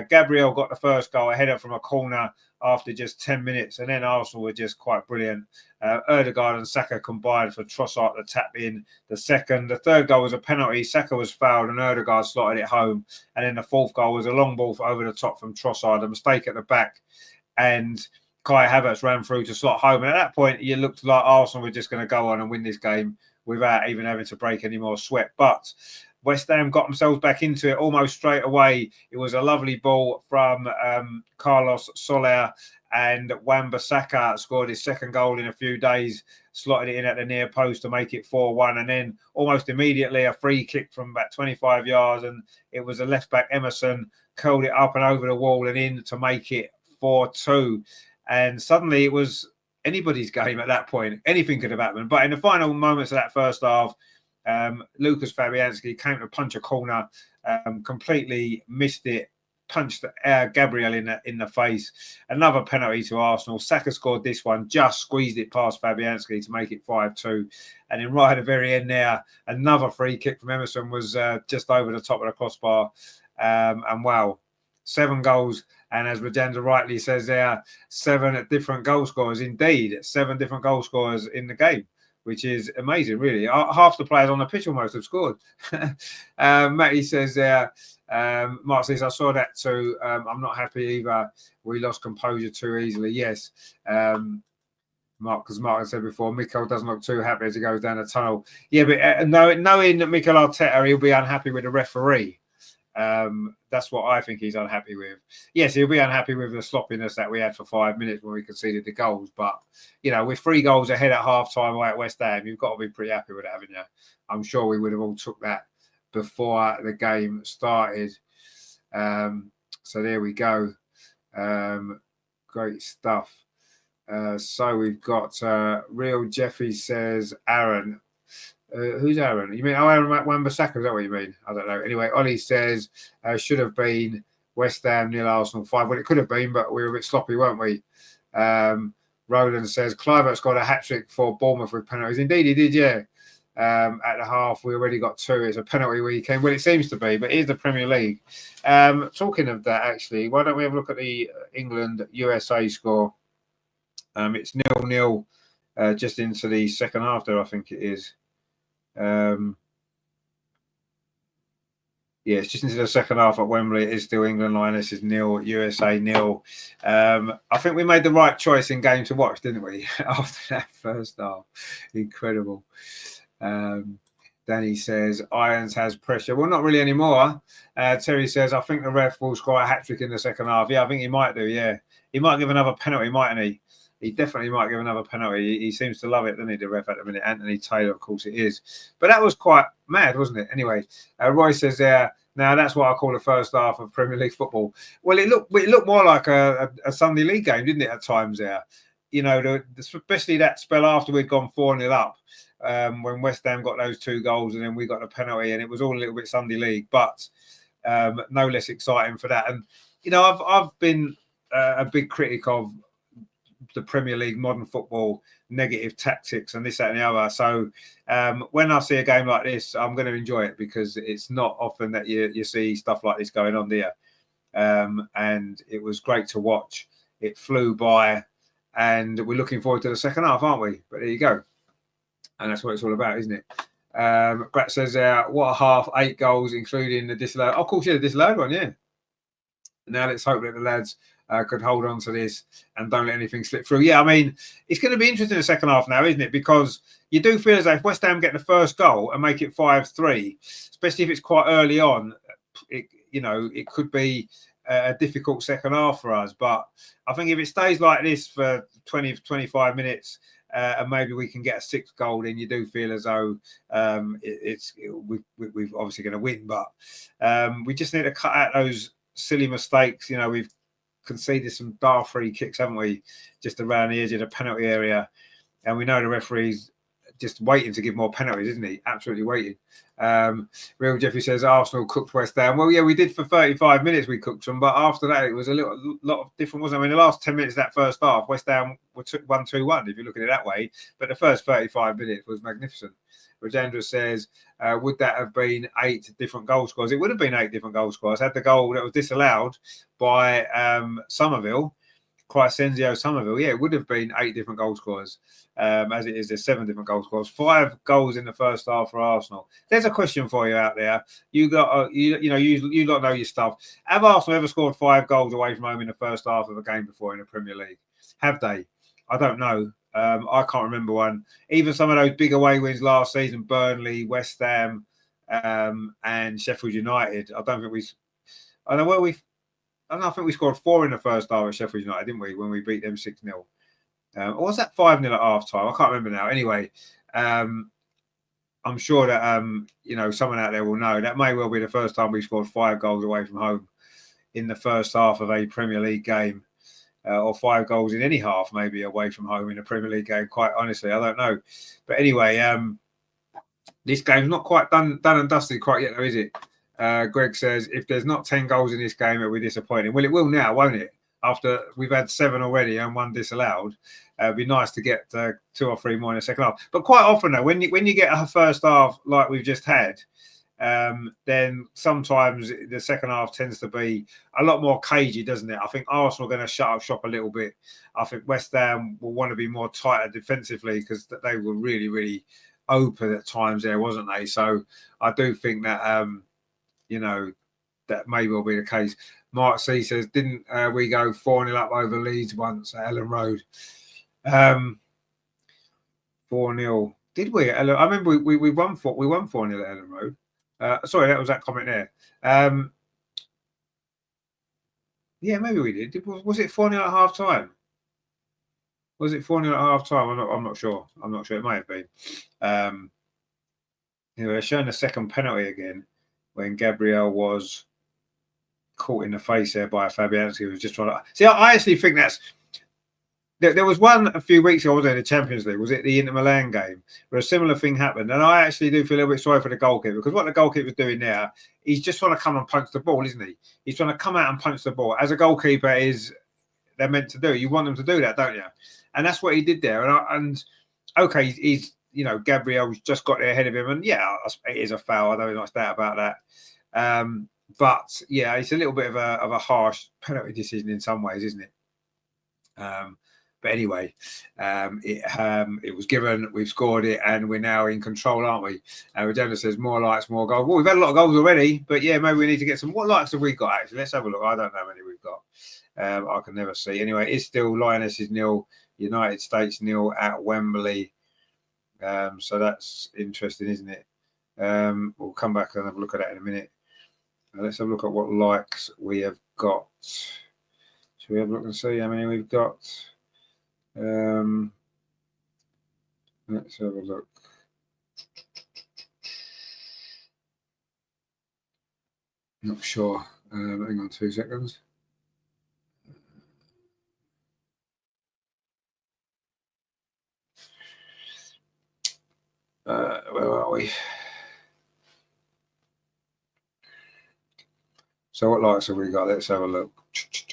Gabriel got the first goal, a header from a corner after just 10 minutes. And then Arsenal were just quite brilliant. Ødegaard and Saka combined for Trossard to tap in the second. The third goal was a penalty. Saka was fouled and Ødegaard slotted it home. And then the fourth goal was a long ball over the top from Trossard, a mistake at the back. And Kai Havertz ran through to slot home. And at that point, you looked like Arsenal were just going to go on and win this game without even having to break any more sweat. But West Ham got themselves back into it almost straight away. It was a lovely ball from Carlos Soler, and Wan-Bissaka scored his second goal in a few days, slotted it in at the near post to make it 4-1. And then almost immediately a free kick from about 25 yards, and it was a left-back Emerson curled it up and over the wall and in to make it 4-2. And suddenly it was anybody's game at that point. Anything could have happened. But in the final moments of that first half, Lucas Fabianski came to punch a corner, completely missed it, punched Gabriel in the face. Another penalty to Arsenal. Saka scored this one, just squeezed it past Fabianski to make it 5-2. And then right at the very end there, another free kick from Emerson was just over the top of the crossbar. And wow, 7 goals. And as Rajendra rightly says there, 7 different goal scorers. Indeed, 7 different goal scorers in the game, which is amazing, really. Half the players on the pitch almost have scored. Matty says there, Mark says, I saw that too. I'm not happy either. We lost composure too easily. Yes. Mark, because Mark said before, Mikel doesn't look too happy as he goes down the tunnel. Yeah, but knowing that Mikel Arteta, he'll be unhappy with the referee. That's what I think he's unhappy with. Yes, he'll be unhappy with the sloppiness that we had for 5 minutes when we conceded the goals. But, with 3 goals ahead at half-time away at West Ham, you've got to be pretty happy with it, haven't you? I'm sure we would have all took that before the game started. So there we go. Great stuff. So we've got Real Jeffy says, Aaron. Who's Aaron? You mean Aaron Wan-Bissaka? Is that what you mean? I don't know. Anyway, Ollie says should have been West Ham 0 Arsenal 5. Well, it could have been, but we were a bit sloppy, weren't we? Roland says Kluivert's got a hat-trick for Bournemouth with penalties. Indeed, he did, yeah. At the half, we already got 2. It's a penalty weekend. Well, it seems to be, but it is the Premier League. Talking of that, actually, why don't we have a look at the England-USA score? It's 0-0 just into the second half there, I think it is. It's just into the second half at Wembley. It is still England Lionesses 0, USA 0. I think we made the right choice in game to watch, didn't we? After that first half, incredible. Danny says Irons has pressure. Well, not really anymore. Terry says I think the ref will score a hat trick in the second half. Yeah, I think he might do. Yeah, he might give another penalty, mightn't he? He definitely might give another penalty. He seems to love it, doesn't he, the ref at the minute? Anthony Taylor, of course it is. But that was quite mad, wasn't it? Anyway, Roy says there, now that's what I call the first half of Premier League football. Well, it looked more like a Sunday League game, didn't it, at times there? Especially that spell after we'd gone 4-0 up, when West Ham got those 2 goals and then we got a penalty, and it was all a little bit Sunday League, but no less exciting for that. And, I've been a big critic of the Premier League, modern football, negative tactics and this, that and the other. So when I see a game like this, I'm going to enjoy it because it's not often that you see stuff like this going on there. And it was great to watch. it flew by, and we're looking forward to the second half, aren't we? But there you go. And that's what it's all about, isn't it? Grat says, what a half, 8 goals, including the disallowed. Oh, of course, yeah, the disallowed one, yeah. Now let's hope that the lads could hold on to this and don't let anything slip through. Yeah, I mean, it's going to be interesting in the second half now, isn't it? Because you do feel as though if West Ham get the first goal and make it 5-3, especially if it's quite early on, it could be a difficult second half for us. But I think if it stays like this for 20, 25 minutes, and maybe we can get a 6th goal, then you do feel as though we're obviously going to win. But we just need to cut out those silly mistakes. We've conceded some daft free kicks, haven't we? Just around the edge of the penalty area. And we know the referee's just waiting to give more penalties, isn't he? Absolutely waiting. Real Jeffrey says Arsenal cooked West Ham. Well, yeah, we did for 35 minutes. We cooked them, but after that, it was a lot of different, wasn't it? I mean, the last 10 minutes of that first half, West Ham were 1-2-1, if you look at it that way. But the first 35 minutes was magnificent. Rajendra says, would that have been 8 different goal scorers? It would have been 8 different goal scorers. Had the goal that was disallowed by Somerville, Crescenzio Somerville, yeah, it would have been 8 different goal scorers. As it is, there's 7 different goal scorers. 5 goals in the first half for Arsenal. There's a question for you out there. You lot know your stuff. Have Arsenal ever scored 5 goals away from home in the first half of a game before in the Premier League? Have they? I don't know. I can't remember one. Even some of those big away wins last season, Burnley, West Ham, and Sheffield United. I think we scored 4 in the first half at Sheffield United, didn't we, when we beat them 6-0? Or was that 5-0 at half time? I can't remember now. Anyway, I'm sure that someone out there will know. That may well be the first time we scored 5 goals away from home in the first half of a Premier League game, or 5 goals in any half, maybe away from home in a Premier League game. Quite honestly, I don't know. But anyway, this game's not quite done and dusted quite yet, though, is it? Greg says, if there's not 10 goals in this game, it'll be disappointing. Well, it will now, won't it? After we've had 7 already and 1 disallowed, it'd be nice to get 2 or 3 more in the second half. But quite often, though, when you get a first half like we've just had, then sometimes the second half tends to be a lot more cagey, doesn't it? I think Arsenal are going to shut up shop a little bit. I think West Ham will want to be more tighter defensively because they were really, really open at times there, wasn't they? So I do think that that may well be the case. Mark C says, didn't we go 4-0 up over Leeds once at Ellen Road? 4-0. Did we? I remember we won 4-0 at Ellen Road. Sorry, that was that comment there. Yeah, maybe we did. Was it 4-0 at half time? Was it 4-0 at half time? I'm not sure. I'm not sure. It may have been. They're showing the second penalty again when Gabriel was caught in the face there by Fabianski, who was just trying to see. I actually think there was one a few weeks ago, was there, in the Champions League? Was it the Inter Milan game where a similar thing happened? And I actually do feel a little bit sorry for the goalkeeper, because what the goalkeeper's doing now, he's just trying to come and punch the ball, isn't he? He's trying to come out and punch the ball, as a goalkeeper they're meant to do. You want them to do that, don't you? And that's what he did there. And okay, he's Gabriel's just got there ahead of him, and yeah, it is a foul. I don't know much doubt about that. But yeah, it's a little bit of a harsh penalty decision in some ways, isn't it? But anyway, it was given. We've scored it, and we're now in control, aren't we? Regina says more likes, more goals. Well, we've had a lot of goals already, but yeah, maybe we need to get some. What likes have we got? Actually, let's have a look. I don't know how many we've got. I can never see. Anyway, it's still Lionesses 0, United States 0 at Wembley. So that's interesting, isn't it? We'll come back and have a look at that in a minute. Let's have a look at what likes we have got. Should we have a look and see how many we've got? Let's have a look. Not sure. Hang on 2 seconds. Where are we? So what likes have we got? Let's have a look.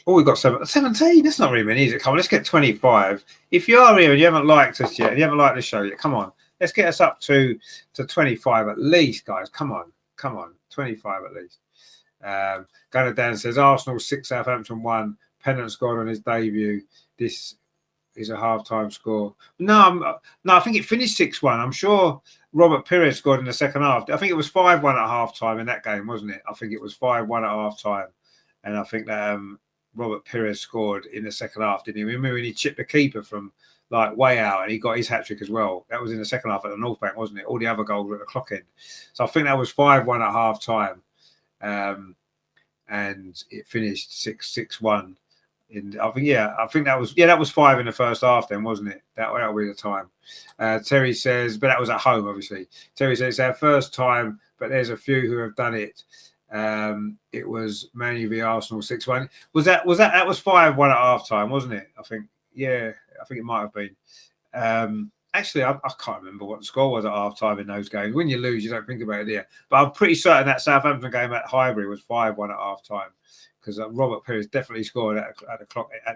Oh, we've got 17. That's not really many, is it? Come on, let's get 25. If you are here and you haven't liked us yet, and you haven't liked the show yet, come on. Let's get us up to 25 at least, guys. Come on. 25 at least. Gunnar Dan says Arsenal 6, Southampton 1. Pennant scored on his debut. This is a half-time score. No, I think it finished 6-1. I'm sure Robert Pires scored in the second half. I think it was 5-1 at half-time in that game, wasn't it? I think it was 5-1 at half-time. And I think that Robert Pires scored in the second half, didn't he? Remember when he chipped the keeper from like way out and he got his hat-trick as well? That was in the second half at the North Bank, wasn't it? All the other goals were at the clock end. So I think that was 5-1 at half-time. And it finished 6-1. I think that was 5 in the first half then, wasn't it? That'll be the time. Terry says, but that was at home, obviously. Terry says it's our first time, but there's a few who have done it. It was Man U v Arsenal 6-1. That was 5-1 at half time, wasn't it? I think it might have been. Actually, I can't remember what the score was at half time in those games. When you lose, you don't think about it, do you? But I'm pretty certain that Southampton game at Highbury was 5-1 at half time, because Robert Pires definitely scored at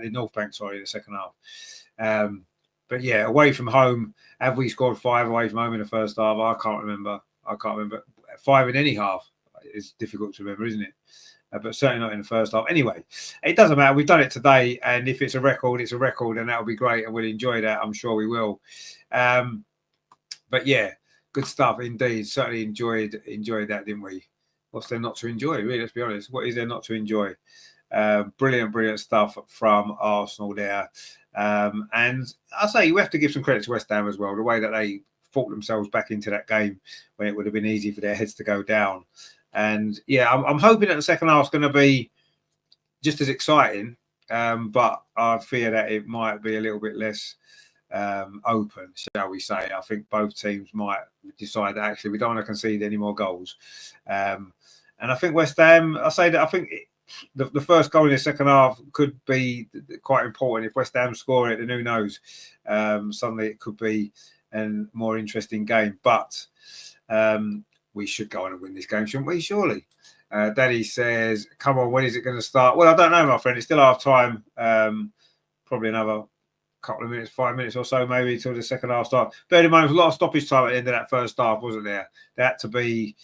the North Bank, in the second half. But yeah, away from home, have we scored 5 away from home in the first half? I can't remember. 5 in any half is difficult to remember, isn't it? But certainly not in the first half. Anyway, it doesn't matter. We've done it today, and if it's a record, it's a record, and that'll be great, and we'll enjoy that. I'm sure we will. But yeah, good stuff indeed. Certainly enjoyed that, didn't we? What's there not to enjoy? Really, let's be honest. What is there not to enjoy? Brilliant stuff from Arsenal there. And I say you have to give some credit to West Ham as well. The way that they fought themselves back into that game when it would have been easy for their heads to go down. And yeah, I'm hoping that the second half is going to be just as exciting, but I fear that it might be a little bit less open, shall we say. I think both teams might decide that actually we don't want to concede any more goals. And I think West Ham, I think the first goal in the second half could be quite important. If West Ham score it, then who knows? Suddenly it could be a more interesting game. But we should go on and win this game, shouldn't we? Surely. Daddy says, come on, when is it going to start? Well, I don't know, my friend. It's still half time. Probably another couple of minutes, 5 minutes or so, maybe, till the second half start. Bear in mind, there was a lot of stoppage time at the end of that first half, wasn't there? There had to be,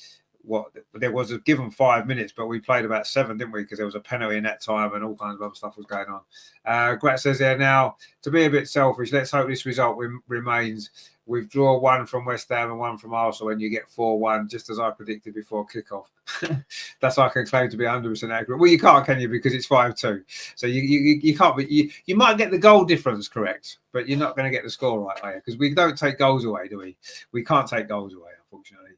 there was a given 5 minutes, but we played about 7, didn't we? Because there was a penalty in that time and all kinds of other stuff was going on. Grat says there, now, to be a bit selfish, let's hope this result remains. We've drawn 1 from West Ham and 1 from Arsenal, and you get 4-1, just as I predicted before kickoff. That's I can claim to be 100% accurate. Well, you can't, can you? Because it's 5-2. So you can't. But you might get the goal difference correct, but you're not going to get the score right, are you? Because we don't take goals away, do we? We can't take goals away, unfortunately.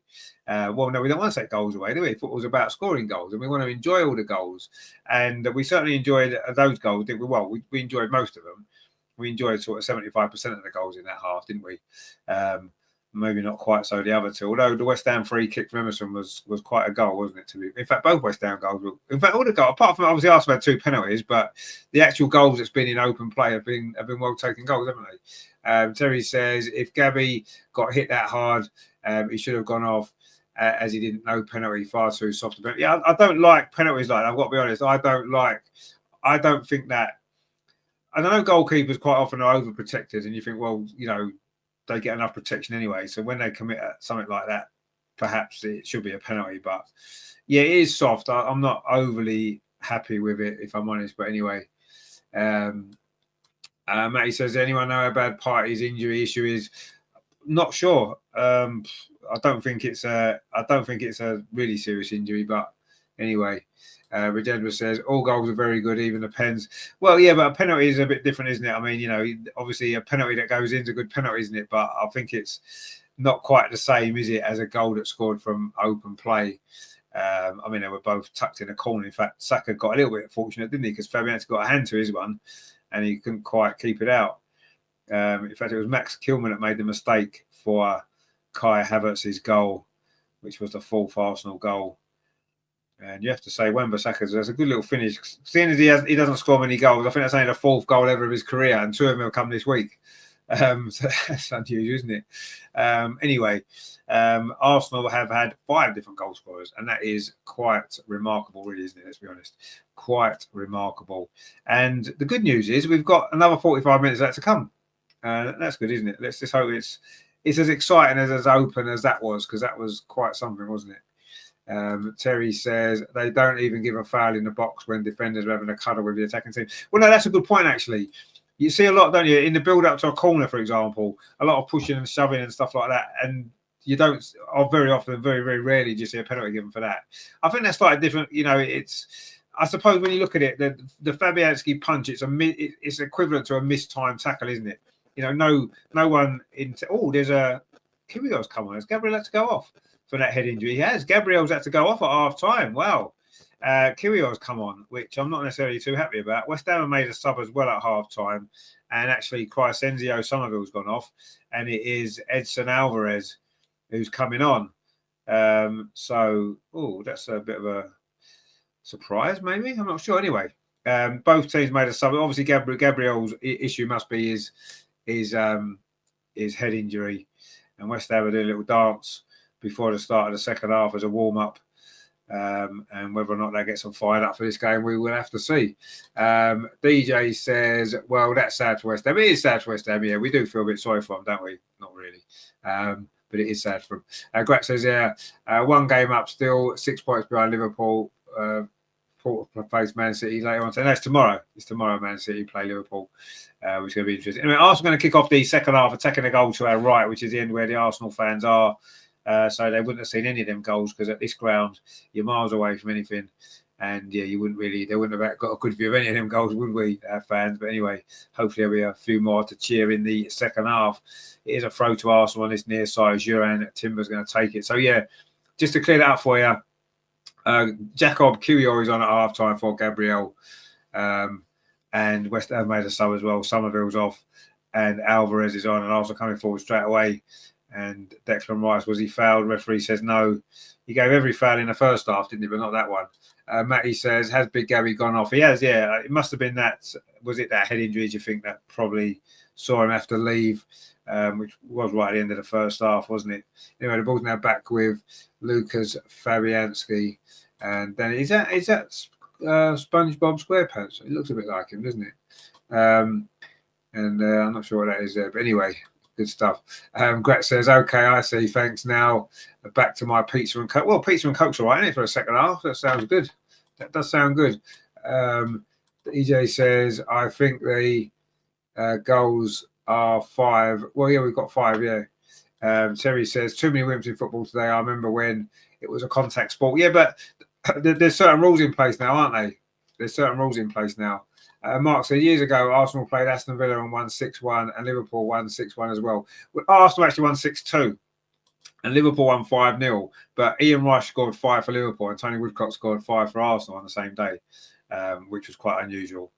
Well, no, we don't want to take goals away, do we? Football's about scoring goals, and we want to enjoy all the goals. And we certainly enjoyed those goals, didn't we? Well, we enjoyed most of them. We enjoyed sort of 75% of the goals in that half, didn't we? Maybe not quite so the other two. Although the West Ham free kick from Emerson was quite a goal, wasn't it? In fact, both West Ham goals were. In fact, all the goals, apart from obviously Arsenal had 2 penalties, but the actual goals that's been in open play have been well taken goals, haven't they? Terry says if Gabby got hit that hard, he should have gone off. As he didn't know penalty, far too soft. But yeah, I don't like penalties like that. I've got to be honest. I don't think that. And I know goalkeepers quite often are overprotected, and you think, well, you know, they get enough protection anyway. So when they commit something like that, perhaps it should be a penalty. But yeah, it is soft. I'm not overly happy with it, if I'm honest. But anyway, Matty says, anyone know how bad Partey's injury issue is? Not sure. I don't think it's a really serious injury, but anyway. Regenda says all goals are very good, even the pens. Well, yeah, but a penalty is a bit different, isn't it? I mean, you know, obviously a penalty that goes in is a good penalty, isn't it? But I think it's not quite the same, is it, as a goal that's scored from open play. I mean, they were both tucked in a corner. In fact, Saka got a little bit fortunate, didn't he? Because Fabianski got a hand to his one, and he couldn't quite keep it out. In fact, it was Max Kilman that made the mistake for Kai Havertz's goal, which was the 4th Arsenal goal. And you have to say, Wan-Bissaka has a good little finish. Seeing as he doesn't score many goals, I think that's only the 4th goal ever of his career, and 2 of them have come this week. So that's unusual, isn't it? Anyway, Arsenal have had 5 different goal scorers, and that is quite remarkable, really, isn't it? Let's be honest. Quite remarkable. And the good news is we've got another 45 minutes of that to come. That's good, isn't it? Let's just hope it's as exciting as open as that was, because that was quite something, wasn't it? Terry says they don't even give a foul in the box when defenders are having a cuddle with the attacking team. Well, no, that's a good point, actually. You see a lot, don't you, in the build-up to a corner, for example, a lot of pushing and shoving and stuff like that, and you don't, or very often, very, very rarely, do you see a penalty given for that. I think that's slightly different. You know, it's, I suppose when you look at it, the Fabianski punch, it's equivalent to a mistimed tackle, isn't it? You know, no one into. Oh, there's a Kyrgios come on. Has Gabriel had to go off for that head injury? He has. Gabriel's had to go off at half time. Wow. Kyrgios come on, which I'm not necessarily too happy about. West Ham made a sub as well at half time, and actually Crescenzio Somerville's gone off, and it is Edson Alvarez who's coming on. So, that's a bit of a surprise, maybe. I'm not sure. Anyway, both teams made a sub. Obviously, Gabriel's issue must be his head injury, and West Ham did a little dance before the start of the second half as a warm up. And whether or not that gets them fired up for this game, we will have to see. DJ says, well, that's sad for West Ham. It is sad for West Ham, yeah. We do feel a bit sorry for them, don't we? Not really. But it is sad for them. Grat says, yeah, one game up still, 6 points behind Liverpool. Porto plays Man City later on. So that's tomorrow. It's tomorrow Man City play Liverpool, which is going to be interesting. Anyway, Arsenal going to kick off the second half, attacking the goal to our right, which is the end where the Arsenal fans are. So they wouldn't have seen any of them goals because at this ground, you're miles away from anything. And yeah, they wouldn't have got a good view of any of them goals, would we, fans? But anyway, hopefully there'll be a few more to cheer in the second half. It is a throw to Arsenal on this near side. Juran Timber's going to take it. So yeah, just to clear that up for you, Jacob Kiwior is on at half time for Gabriel. And West Ham made a sub as well. Somerville's off. And Alvarez is on and also coming forward straight away. And Declan Rice, was he fouled? Referee says no. He gave every foul in the first half, didn't he? But not that one. Matty says, has Big Gabby gone off? He has, yeah. It must have been that. Was it that head injury, do you think, that probably saw him have to leave, which was right at the end of the first half, wasn't it? Anyway, the ball's now back with Lucas Fabianski. And then is that SpongeBob SquarePants? It looks a bit like him, doesn't it? I'm not sure what that is there. But anyway, good stuff. Gret says, okay, I see. Thanks. Now back to my pizza and coke. Well, pizza and coke's all right, isn't it, for a second half? That sounds good. That does sound good. EJ says, I think the goals are 5. Well, yeah, we've got 5, yeah. Terry says, too many women in football today. I remember when it was a contact sport. Yeah, but there's certain rules in place now, aren't they? There's certain rules in place now. Mark said, years ago, Arsenal played Aston Villa and won 6-1, and Liverpool won 6-1 as well. Arsenal actually won 6-2, and Liverpool won 5-0. But Ian Rush scored 5 for Liverpool, and Tony Woodcock scored 5 for Arsenal on the same day, which was quite unusual.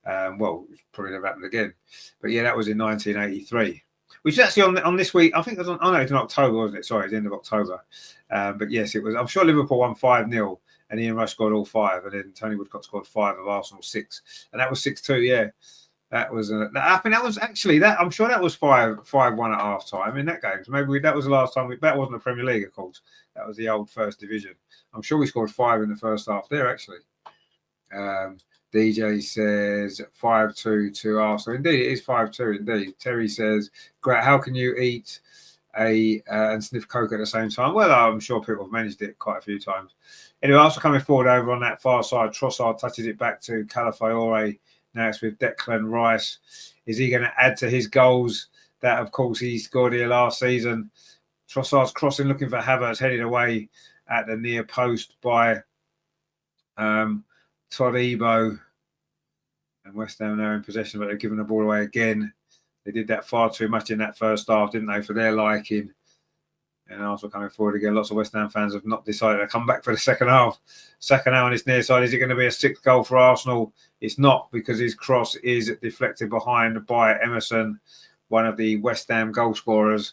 Well, it's probably never happened again. But yeah, that was in 1983, which is actually on this week. I think it was no, it's in October, wasn't it? Sorry, it's the end of October. But yes, it was. I'm sure Liverpool won 5-0. And Ian Rush scored all 5, and then Tony Woodcock scored 5 of Arsenal 6, and that was 6-2. Yeah, that was. I think that was actually that. I'm sure that was 5-1 at half time in that game. So maybe that was the last time. That wasn't the Premier League, of course. That was the old First Division. I'm sure we scored 5 in the first half there. Actually, DJ says 5-2 to Arsenal. Indeed, it is 5-2. Indeed, Terry says, "Great. How can you eat and sniff coke at the same time?" Well, I'm sure people have managed it quite a few times. Anyway, also coming forward over on that far side, Trossard touches it back to Calafiore. Now it's with Declan Rice. Is he going to add to his goals that, of course, he scored here last season? Trossard's crossing, looking for Havertz, headed away at the near post by Todibo. And West Ham now in possession, but they've given the ball away again. They did that far too much in that first half, didn't they, for their liking? And Arsenal coming forward again. Lots of West Ham fans have not decided to come back for the second half. Second half on his near side. Is it going to be a 6th goal for Arsenal? It's not, because his cross is deflected behind by Emerson, one of the West Ham goal scorers.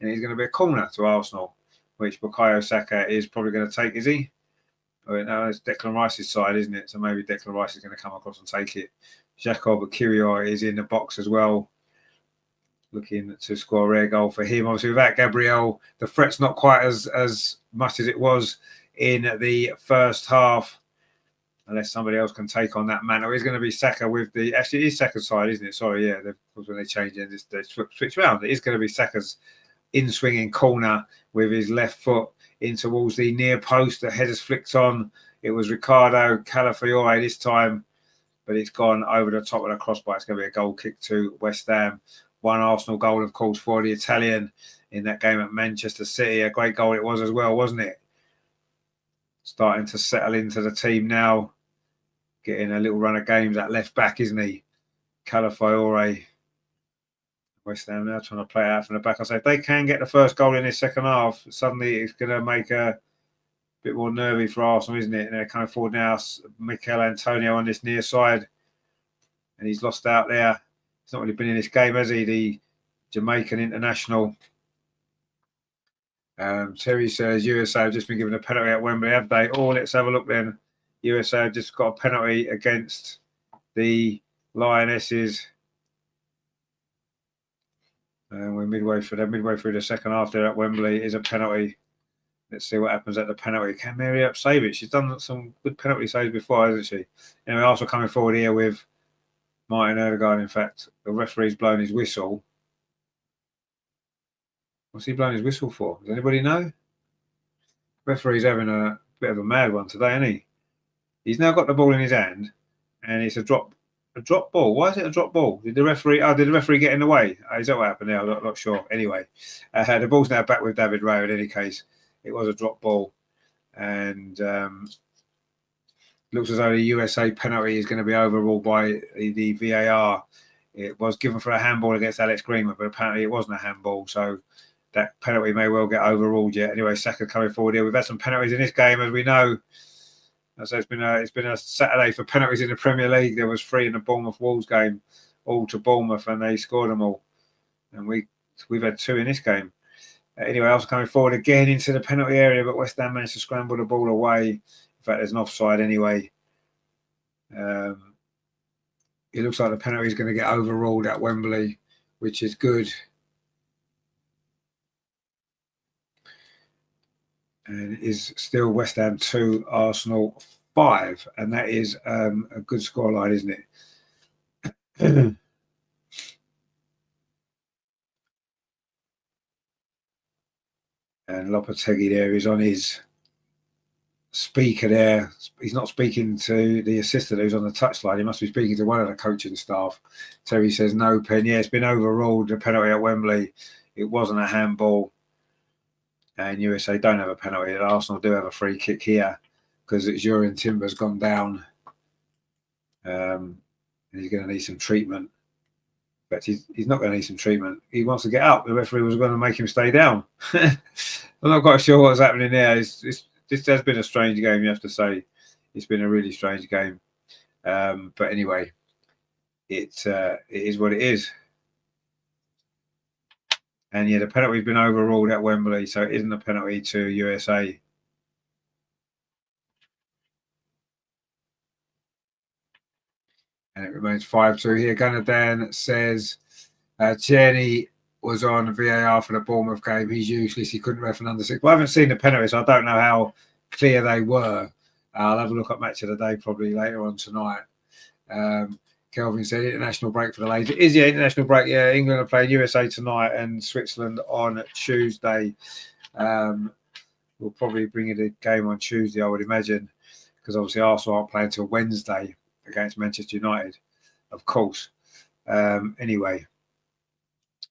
And it's going to be a corner to Arsenal, which Bukayo Saka is probably going to take, is he? Oh, no, it's Declan Rice's side, isn't it? So maybe Declan Rice is going to come across and take it. Jacob Kiwior is in the box as well, looking to score a rare goal for him. Obviously, without Gabriel, the threat's not quite as much as it was in the first half, unless somebody else can take on that mantle. It's going to be Saka with the... Actually, it is Saka's side, isn't it? Sorry, yeah. When they change it, they switch around. It is going to be Saka's in-swinging corner with his left foot in towards the near post. The header's flicked on. It was Ricardo Calafiore this time, but it's gone over the top of the crossbar. It's going to be a goal kick to West Ham. One Arsenal goal, of course, for the Italian in that game at Manchester City. A great goal it was as well, wasn't it? Starting to settle into the team now. Getting a little run of games at left back, isn't he? Calafiore. West Ham now trying to play out from the back. I say if they can get the first goal in this second half, suddenly it's going to make a bit more nervy for Arsenal, isn't it? And they're coming forward now. Mikel Antonio on this near side, and he's lost out there. He's not really been in this game, has he? The Jamaican international. Terry says USA have just been given a penalty at Wembley, have they? Oh, let's have a look then. USA have just got a penalty against the Lionesses. We're midway through the second half there at Wembley. It is a penalty. Let's see what happens at the penalty. Can Mary up save it? She's done some good penalty saves before, hasn't she? Anyway, also coming forward here with Martin Odegaard. In fact, the referee's blown his whistle. What's he blowing his whistle for? Does anybody know? Referee's having a bit of a mad one today, isn't he? He's now got the ball in his hand, and it's a drop ball. Why is it a drop ball? Did the referee get in the way? Is that what happened there? I'm not sure. Anyway, the ball's now back with David Raya. In any case, it was a drop ball, and looks as though the USA penalty is going to be overruled by the VAR. It was given for a handball against Alex Greenwood, but apparently it wasn't a handball, so that penalty may well get overruled yet. Anyway, Saka coming forward here. We've had some penalties in this game, as we know. So it's been a Saturday for penalties in the Premier League. There was 3 in the Bournemouth Wolves game, all to Bournemouth, and they scored them all. And we've had 2 in this game. Anyway, also coming forward again into the penalty area, but West Ham managed to scramble the ball away. In fact, there's an offside anyway. It looks like the penalty is going to get overruled at Wembley, which is good. And it is still West Ham 2, Arsenal 5. And that is a good scoreline, isn't it? And Lopetegui there is on his speaker there. He's not speaking to the assistant who's on the touchline. He must be speaking to one of the coaching staff. Terry says, no, Pen. Yeah, it's been overruled, the penalty at Wembley. It wasn't a handball. And USA don't have a penalty. And Arsenal do have a free kick here because it's Jurien Timber's gone down. And he's going to need some treatment. But he's not going to need some treatment. He wants to get up. The referee was going to make him stay down. I'm not quite sure what's happening there. This has been a strange game, you have to say. It's been a really strange game. But anyway, it is what it is. And yeah, the penalty's been overruled at Wembley, so it isn't a penalty to USA. And it remains 5-2 here. Gunnar Dan says Tierney was on VAR for the Bournemouth game. He's useless. He couldn't ref an under 6. Well, I haven't seen the penalty, so I don't know how clear they were. I'll have a look at Match of the Day probably later on tonight. Kelvin said international break for the ladies. It is the international break. Yeah, England are playing USA tonight and Switzerland on Tuesday. We'll probably bring it a game on Tuesday, I would imagine, because obviously Arsenal aren't playing until Wednesday against Manchester United, of course. Anyway,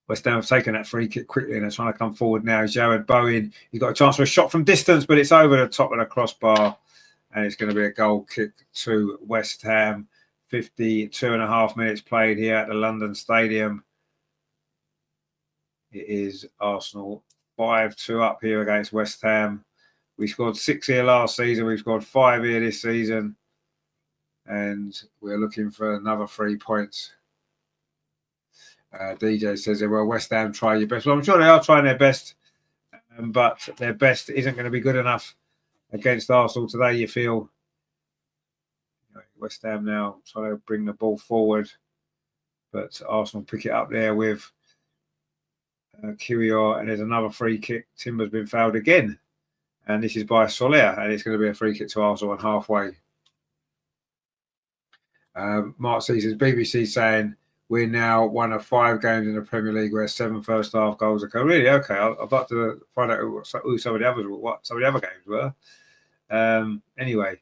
West Ham have taken that free kick quickly and they're trying to come forward now. Jared Bowen, he's got a chance for a shot from distance, but it's over the top of the crossbar and it's going to be a goal kick to West Ham. 52.5 minutes played here at the London Stadium. It is Arsenal 5-2 up here against West Ham. We scored 6 here last season. We've scored 5 here this season. And we're looking for another 3 points. DJ says, well, West Ham, try your best. Well, I'm sure they are trying their best. But their best isn't going to be good enough against Arsenal today, you feel. West Ham now trying to bring the ball forward, but Arsenal pick it up there with Kiwior, and there's another free kick. Timber's been fouled again, and this is by Soler, and it's going to be a free kick to Arsenal on halfway. Mark C says, BBC saying we're now one of 5 games in the Premier League where 7 first half goals occur. Really? Okay. I'd like to find out who some of the others, what some of the other games were. Anyway,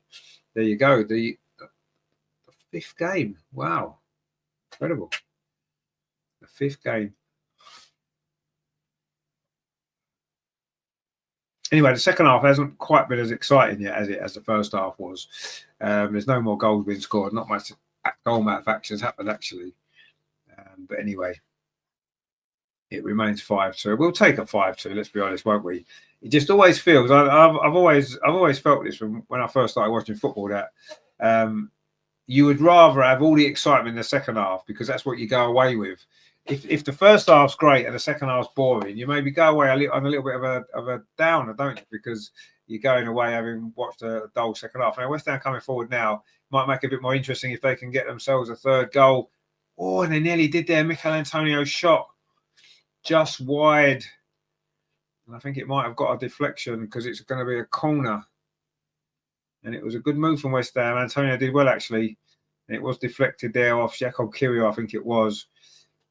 there you go. The 5th game. Wow. Incredible. The 5th game. Anyway, the second half hasn't quite been as exciting yet as the first half was. There's no more goals being scored. Not much goal action has happened, actually. But anyway, it remains 5-2. We'll take a 5-2. Let's be honest, won't we? It just always feels. I've always felt this from when I first started watching football, that you would rather have all the excitement in the second half, because that's what you go away with. If the first half's great and the second half's boring, you maybe go away on a little bit of a downer, don't you? Because you're going away having watched a dull second half. Now, West Ham coming forward now might make it a bit more interesting if they can get themselves a 3rd goal. Oh, and they nearly did there. Mikel Antonio's shot just wide. And I think it might have got a deflection because it's going to be a corner. And it was a good move from West Ham. Antonio did well, actually. And it was deflected there off Jacob Kiwior, I think it was.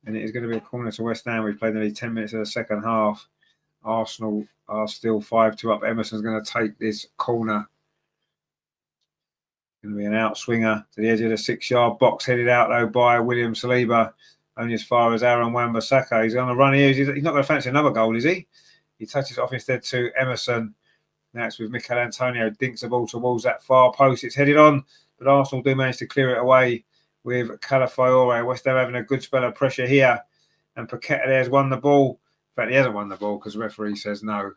And it is going to be a corner to West Ham. We've played nearly 10 minutes of the second half. Arsenal are still 5-2 up. Emerson's going to take this corner. Going to be an outswinger to the edge of the 6-yard box, headed out, though, by William Saliba. Only as far as Aaron Wan-Bissaka. He's on the run here. He's not going to fancy another goal, is he? He touches it off instead to Emerson. Now it's with Mikel Antonio. Dinks the ball towards that far post. It's headed on, but Arsenal do manage to clear it away with Calafiore. West Ham having a good spell of pressure here. And Paqueta there has won the ball. In fact, he hasn't won the ball because the referee says no.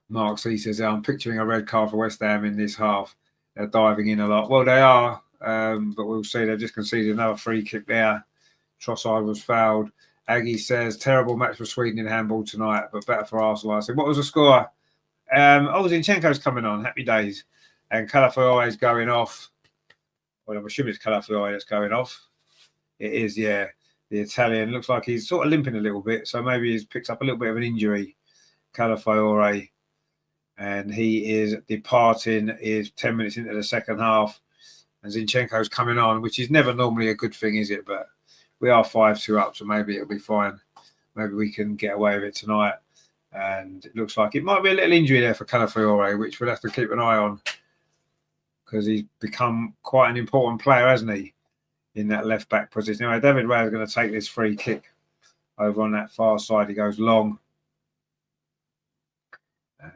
Mark C says, I'm picturing a red card for West Ham in this half. They're diving in a lot. Well, they are, but we'll see. They've just conceded another free kick there. Trossard was fouled. Aggie says, terrible match for Sweden in handball tonight, but better for Arsenal. I said, what was the score? Zinchenko's coming on. Happy days. And Calafiore is going off. Well, I'm assuming it's Calafiore that's going off. It is, yeah. The Italian looks like he's sort of limping a little bit, so maybe he's picked up a little bit of an injury. Calafiore. And he is departing. Is 10 minutes into the second half. And Zinchenko's coming on, which is never normally a good thing, is it? But we are 5-2 up, so maybe it'll be fine. Maybe we can get away with it tonight. And it looks like it might be a little injury there for Calafiore, which we'll have to keep an eye on, because he's become quite an important player, hasn't he, in that left-back position. Anyway, David Raya is going to take this free kick over on that far side. He goes long.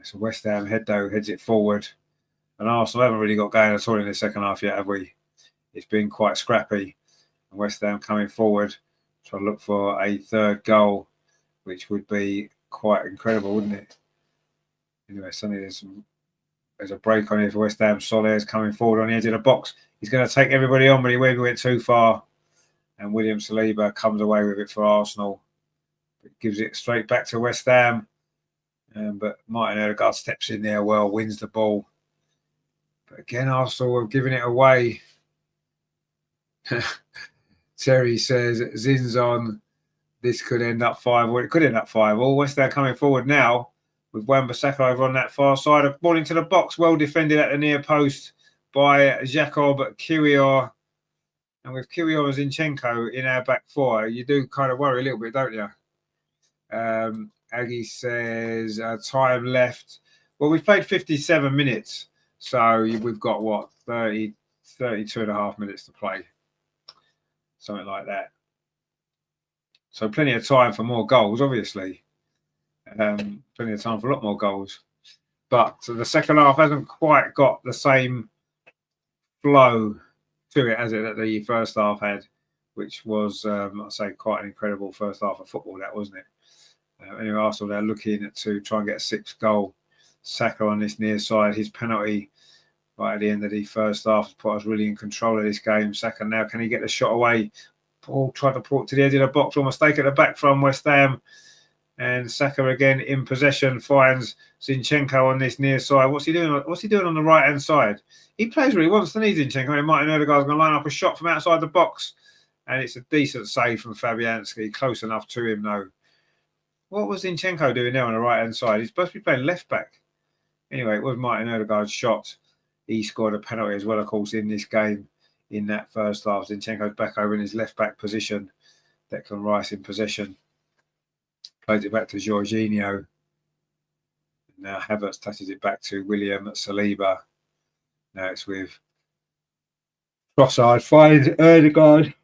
So West Ham heads it forward. And Arsenal haven't really got going at all in the second half yet, have we? It's been quite scrappy. And West Ham coming forward, trying to look for a 3rd goal, which would be quite incredible, wouldn't it? Anyway, suddenly there's a break on here for West Ham. Soler's coming forward on the edge of the box. He's going to take everybody on, but he maybe went too far. And William Saliba comes away with it for Arsenal. It gives it straight back to West Ham. But Martin Odegaard steps in there well, wins the ball. But again, Arsenal have given it away. Terry says, Zin's on. This could end up 5. Well, it could end up 5. West Ham coming forward now with Wan-Bissaka over on that far side. A ball into the box, well defended at the near post by Jacob Kiwior. And with Kiwior and Zinchenko in our back 4, you do kind of worry a little bit, don't you? Aggie says, time left. Well, we've played 57 minutes. So we've got, what, 32 and a half minutes to play. Something like that. So plenty of time for more goals, obviously. Plenty of time for a lot more goals. But the second half hasn't quite got the same flow to it as it that the first half had, which was, I'd say, quite an incredible first half of football, that, wasn't it? Anyway, Arsenal, they're looking to try and get a 6th goal. Saka on this near side. His penalty right at the end of the first half has put us really in control of this game. Saka now, can he get the shot away? Paul tried to pull it to the edge of the box. Or mistake at the back from West Ham. And Saka again in possession finds Zinchenko on this near side. What's he doing? What's he doing on the right-hand side? He plays where he wants, doesn't he, Zinchenko? And Martin Odegaard's going to line up a shot from outside the box. And it's a decent save from Fabianski. Close enough to him, though. What was Zinchenko doing there on the right-hand side? He's supposed to be playing left-back. Anyway, it was Martin Odegaard's shot. He scored a penalty as well, of course, in this game. in that first half. Zinchenko's back over in his left-back position. Declan Rice in possession. Plays it back to Jorginho. Now Havertz touches it back to William Saliba. Now it's with Trossard, finds Ødegaard.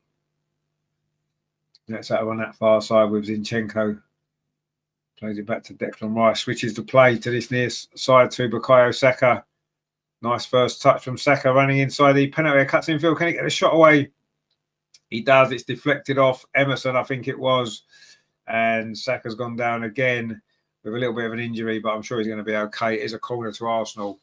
That's out on that far side with Zinchenko. Plays it back to Declan Rice. Switches the play to this near side to Bukayo Saka. Nice first touch from Saka running inside the penalty area. Cuts infield. Can he get the shot away? He does. It's deflected off Emerson, I think it was. And Saka's gone down again with a little bit of an injury, but I'm sure he's going to be okay. It is a corner to Arsenal.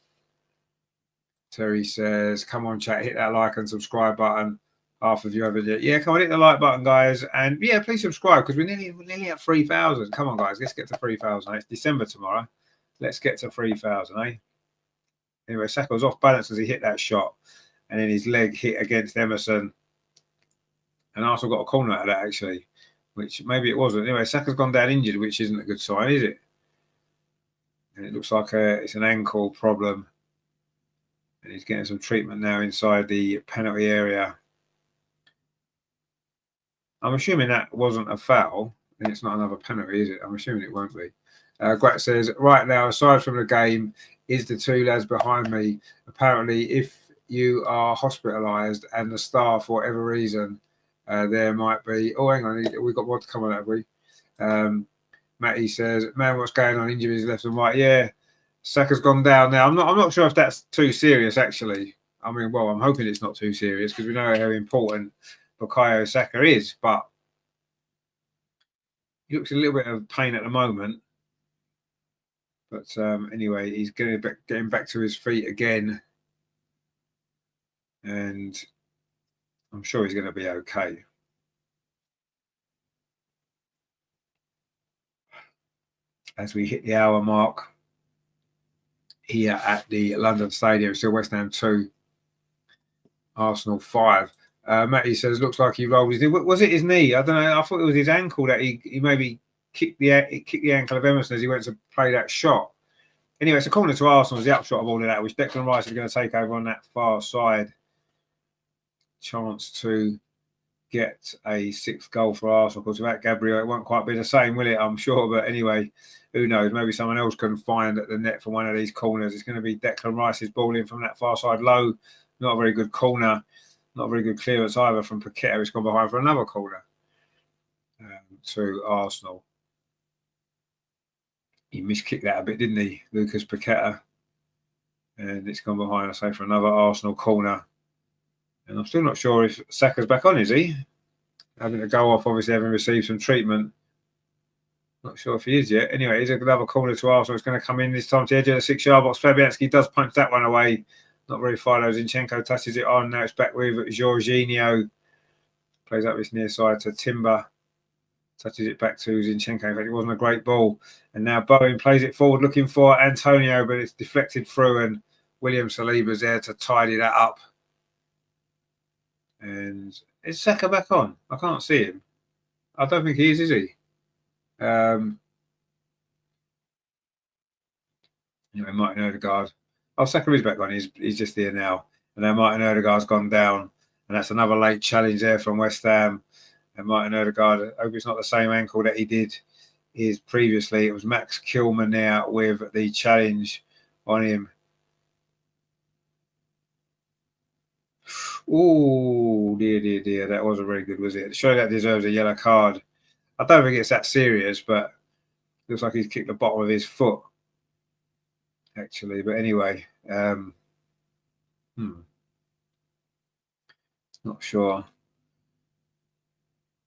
Terry says, come on, chat, hit that like and subscribe button. Half of you over there. Yeah, come on, hit the like button, guys. And yeah, please subscribe because we're nearly at 3,000. Come on, guys, let's get to 3,000. It's December tomorrow. Let's get to 3,000, eh? Anyway, Saka was off balance as he hit that shot. And then his leg hit against Emerson. And Arsenal got a corner out of that, actually, which maybe it wasn't. Anyway, Saka's gone down injured, which isn't a good sign, is it? And it looks like it's an ankle problem. And he's getting some treatment now inside the penalty area. I'm assuming that wasn't a foul. And it's not another penalty, is it? I'm assuming it won't be. Grat says, right now, aside from the game, is the two lads behind me. Apparently, if you are hospitalised and the staff, for whatever reason, there might be... Oh, hang on. We've got more to come on, have we? Matty says, man, what's going on? Injuries left and right. Yeah, Saka's gone down now. I'm not sure if that's too serious, actually. I mean, well, I'm hoping it's not too serious because we know how important Bukayo Saka is, but he looks a little bit of pain at the moment. But anyway, he's getting back to his feet again. And I'm sure he's going to be okay. As we hit the hour mark here at the London Stadium, still West Ham 2, Arsenal 5. Matty says, looks like he rolled his knee. Was it his knee? I don't know. I thought it was his ankle that he maybe kicked the ankle of Emerson as he went to play that shot. Anyway, it's a corner to Arsenal is the upshot of all of that, which Declan Rice is going to take over on that far side. Chance to get a 6th goal for Arsenal. Of course, without Gabriel, it won't quite be the same, will it? I'm sure. But anyway, who knows? Maybe someone else can find the net for one of these corners. It's going to be Declan Rice's ball in from that far side low. Not a very good corner. Not a very good clearance either from Paqueta. It's gone behind for another corner to Arsenal. He miskicked that a bit, didn't he, Lucas Paqueta? And it's gone behind, I say, for another Arsenal corner. And I'm still not sure if Saka's back on, is he? Having to go off, obviously having received some treatment. Not sure if he is yet. Anyway, he's another corner to Arsenal. It's going to come in this time to the edge of the 6-yard box. Fabianski does punch that one away. Not very far though. Zinchenko touches it on. Now it's back with Jorginho. Plays up this near side to Timber. Touches it back to Zinchenko. In fact, it wasn't a great ball. And now Bowen plays it forward looking for Antonio, but it's deflected through and William Saliba's there to tidy that up. And is Saka back on? I can't see him. I don't think he is he? Anyway, Martin Ødegaard. Oh, Saka is back on. He's just here now. And now Martin Ødegaard's gone down. And that's another late challenge there from West Ham. And Martin Ødegaard, I hope it's not the same ankle that he did previously. It was Max Kilman there with the challenge on him. Oh, dear. That wasn't very good, was it? Surely that deserves a yellow card. I don't think it's that serious, but it looks like he's kicked the bottom of his foot, actually. But anyway, not sure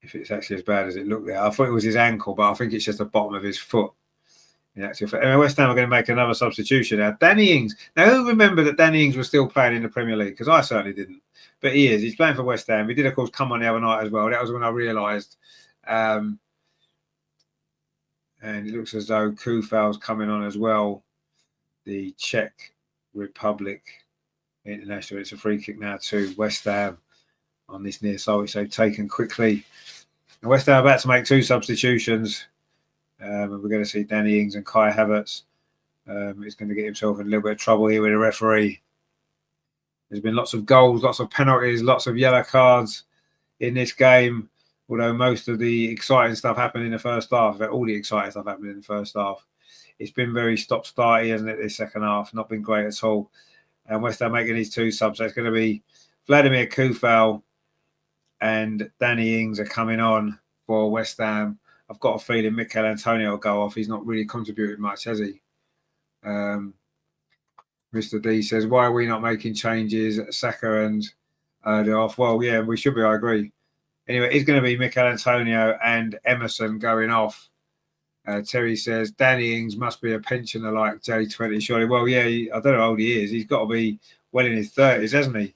if it's actually as bad as it looked there. I thought it was his ankle, but I think it's just the bottom of his foot. In actual fact, West Ham are going to make another substitution now. Danny Ings. Now, who remembered that Danny Ings was still playing in the Premier League? Because I certainly didn't. But he is. He's playing for West Ham. He did, of course, come on the other night as well. That was when I realised. And it looks as though Koufal's coming on as well. The Czech Republic international. It's a free kick now to West Ham on this near side, which they've taken quickly. And West Ham are about to make 2 substitutions. And we're going to see Danny Ings and Kai Havertz. He's going to get himself in a little bit of trouble here with the referee. There's been lots of goals, lots of penalties, lots of yellow cards in this game. Although most of the exciting stuff happened in the first half, all the exciting stuff happened in the first half. It's been very stop-starty, hasn't it, this second half? Not been great at all. And West Ham making these 2 subs. So it's going to be Vladimir Kufal and Danny Ings are coming on for West Ham. I've got a feeling Mikel Antonio will go off. He's not really contributed much, has he? Mr. D says, why are we not making changes? Saka and they're off. Well, yeah, we should be. I agree. Anyway, it's going to be Mikel Antonio and Emerson going off. Terry says, Danny Ings must be a pensioner like J20, surely. Well, yeah, I don't know how old he is. He's got to be well in his 30s, hasn't he?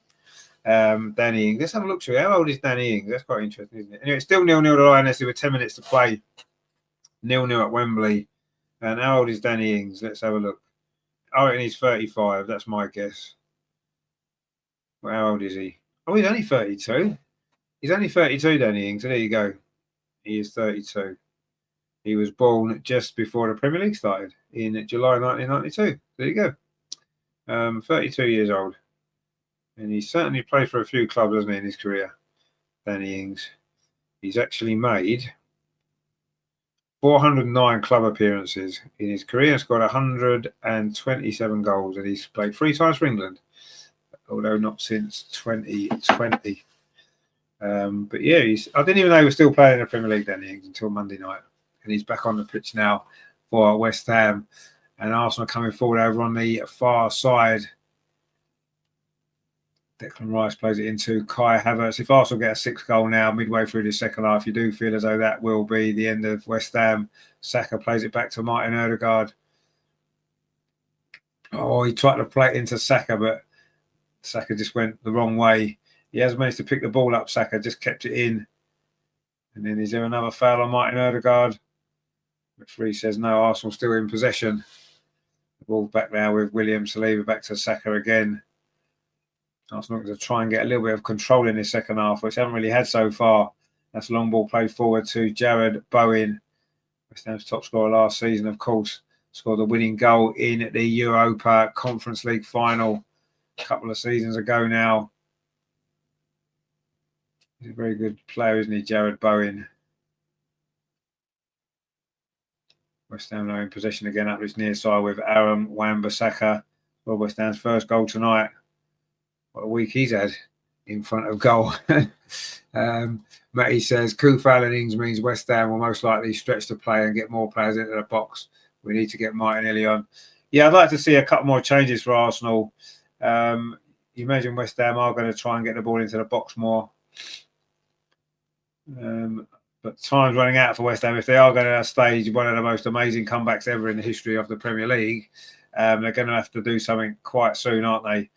Danny Ings. Let's have a look, shall we? How old is Danny Ings? That's quite interesting, isn't it? Anyway, it's still 0-0 to Lioness with 10 minutes to play. 0-0 at Wembley. And how old is Danny Ings? Let's have a look. I reckon he's 35. That's my guess. Well, how old is he? Oh, he's only 32. He's only 32, Danny Ings. So there you go. He is 32. He was born just before the Premier League started in July 1992. There you go. 32 years old. And he's certainly played for a few clubs, hasn't he, in his career, Danny Ings. He's actually made 409 club appearances in his career and scored 127 goals. And he's played 3 times for England, although not since 2020. But yeah, I didn't even know he was still playing in the Premier League, Danny Ings, until Monday night. And he's back on the pitch now for West Ham. And Arsenal coming forward over on the far side. Declan Rice plays it into Kai Havertz. If Arsenal get a 6th goal now, midway through the second half, you do feel as though that will be the end of West Ham. Saka plays it back to Martin Ødegaard. Oh, he tried to play it into Saka, but Saka just went the wrong way. He has managed to pick the ball up, Saka, just kept it in. And then is there another foul on Martin Ødegaard? Referee says no, Arsenal still in possession. The ball back now with William Saliba back to Saka again. Arsenal going to try and get a little bit of control in this second half, which they haven't really had so far. That's a long ball played forward to Jared Bowen. West Ham's top scorer last season, of course. Scored the winning goal in the Europa Conference League final a couple of seasons ago now. He's a very good player, isn't he, Jared Bowen? West Ham now in possession again up this near side with Aaron Wan-Bissaka. Well, West Ham's first goal tonight. What a week he's had in front of goal. Matty says, Kufal and Ings means West Ham will most likely stretch the play and get more players into the box. We need to get Martinelli on. Yeah, I'd like to see a couple more changes for Arsenal. You imagine West Ham are going to try and get the ball into the box more. But time's running out for West Ham. If they are going to stage one of the most amazing comebacks ever in the history of the Premier League, they're going to have to do something quite soon, aren't they?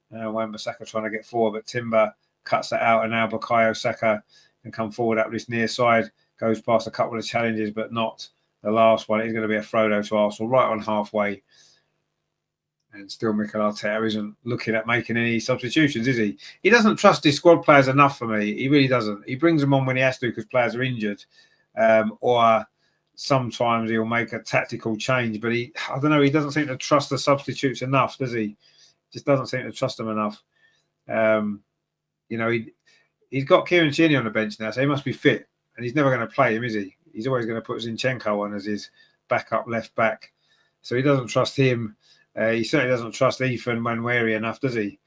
Wan-Bissaka trying to get forward, but Timber cuts that out, and now Bukayo Saka can come forward up this near side, goes past a couple of challenges, but not the last one. It's going to be a throw to Arsenal right on halfway. And still Mikel Arteta isn't looking at making any substitutions, is he? He doesn't trust his squad players enough for me. He really doesn't. He brings them on when he has to because players are injured. Or sometimes he'll make a tactical change. But I don't know, he doesn't seem to trust the substitutes enough, does he? Just doesn't seem to trust them enough. He's got Kieran Tierney on the bench now, so he must be fit. And he's never going to play him, is he? He's always going to put Zinchenko on as his backup left back. So he doesn't trust him. He certainly doesn't trust Ethan Nwaneri enough, does he?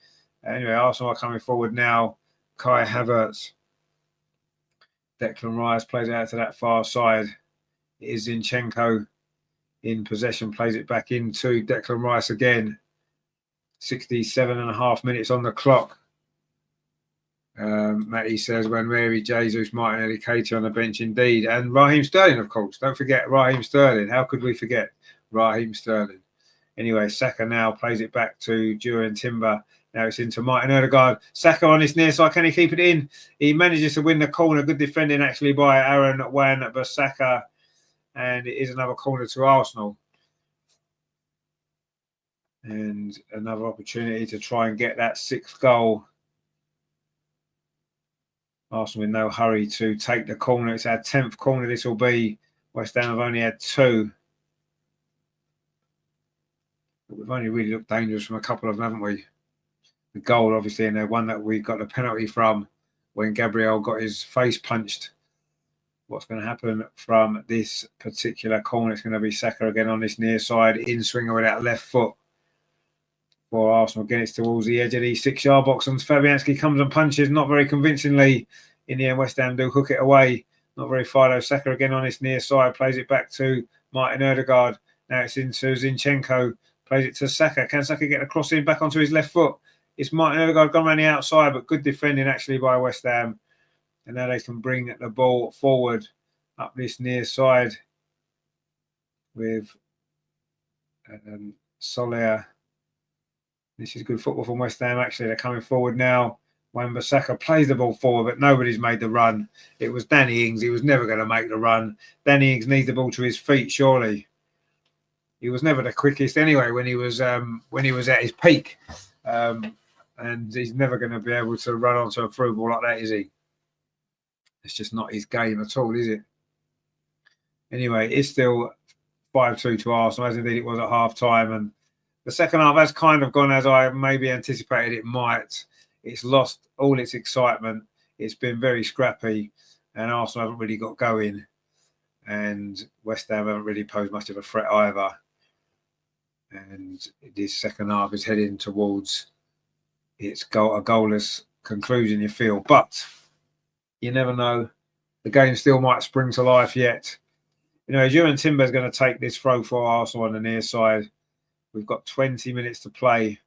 Anyway, Arsenal are coming forward now. Kai Havertz. Declan Rice plays it out to that far side. It is Zinchenko in possession, plays it back into Declan Rice again. 67.5 minutes on the clock. Matty says, Nwaneri, Jesus, Martinelli, Keita on the bench indeed. And Raheem Sterling, of course. Don't forget Raheem Sterling. How could we forget Raheem Sterling? Anyway, Saka now plays it back to Duran Timber. Now it's into Martin Ødegaard. Saka on his near side. Can he keep it in? He manages to win the corner. Good defending actually by Aaron Wan-Bissaka. And it is another corner to Arsenal. And another opportunity to try and get that 6th goal. Arsenal in no hurry to take the corner. It's our 10th corner this will be. West Ham have only had 2. But we've only really looked dangerous from a couple of them, haven't we? the goal, obviously, and the one that we got the penalty from when Gabriel got his face punched. What's going to happen from this particular corner? It's going to be Saka again on this near side, in swinger with that left foot for Arsenal. Again, it's towards the edge of the 6-yard box, and Fabianski comes and punches, not very convincingly. In the end, West Ham do hook it away. Not very far though. Saka again on this near side, plays it back to Martin Ødegaard. Now it's into Zinchenko, plays it to Saka. Can Saka get a cross in back onto his left foot? It's Martin Ødegaard gone around the outside, but good defending actually by West Ham. And now they can bring the ball forward up this near side with Soler. This is good football from West Ham, actually. They're coming forward now. Wan-Bissaka plays the ball forward, but nobody's made the run. It was Danny Ings. He was never going to make the run. Danny Ings needs the ball to his feet, surely. He was never the quickest anyway when he was at his peak. And he's never going to be able to run onto a through ball like that, is he? It's just not his game at all, is it? Anyway, it's still 5-2 to Arsenal, as indeed it was at half-time. And the second half has kind of gone as I maybe anticipated it might. It's lost all its excitement. It's been very scrappy, and Arsenal haven't really got going. And West Ham haven't really posed much of a threat either. And this second half is heading towards its a goalless conclusion, you feel. But you never know. The game still might spring to life yet. You know, Jurgen Timber is going to take this throw for Arsenal on the near side. We've got 20 minutes to play.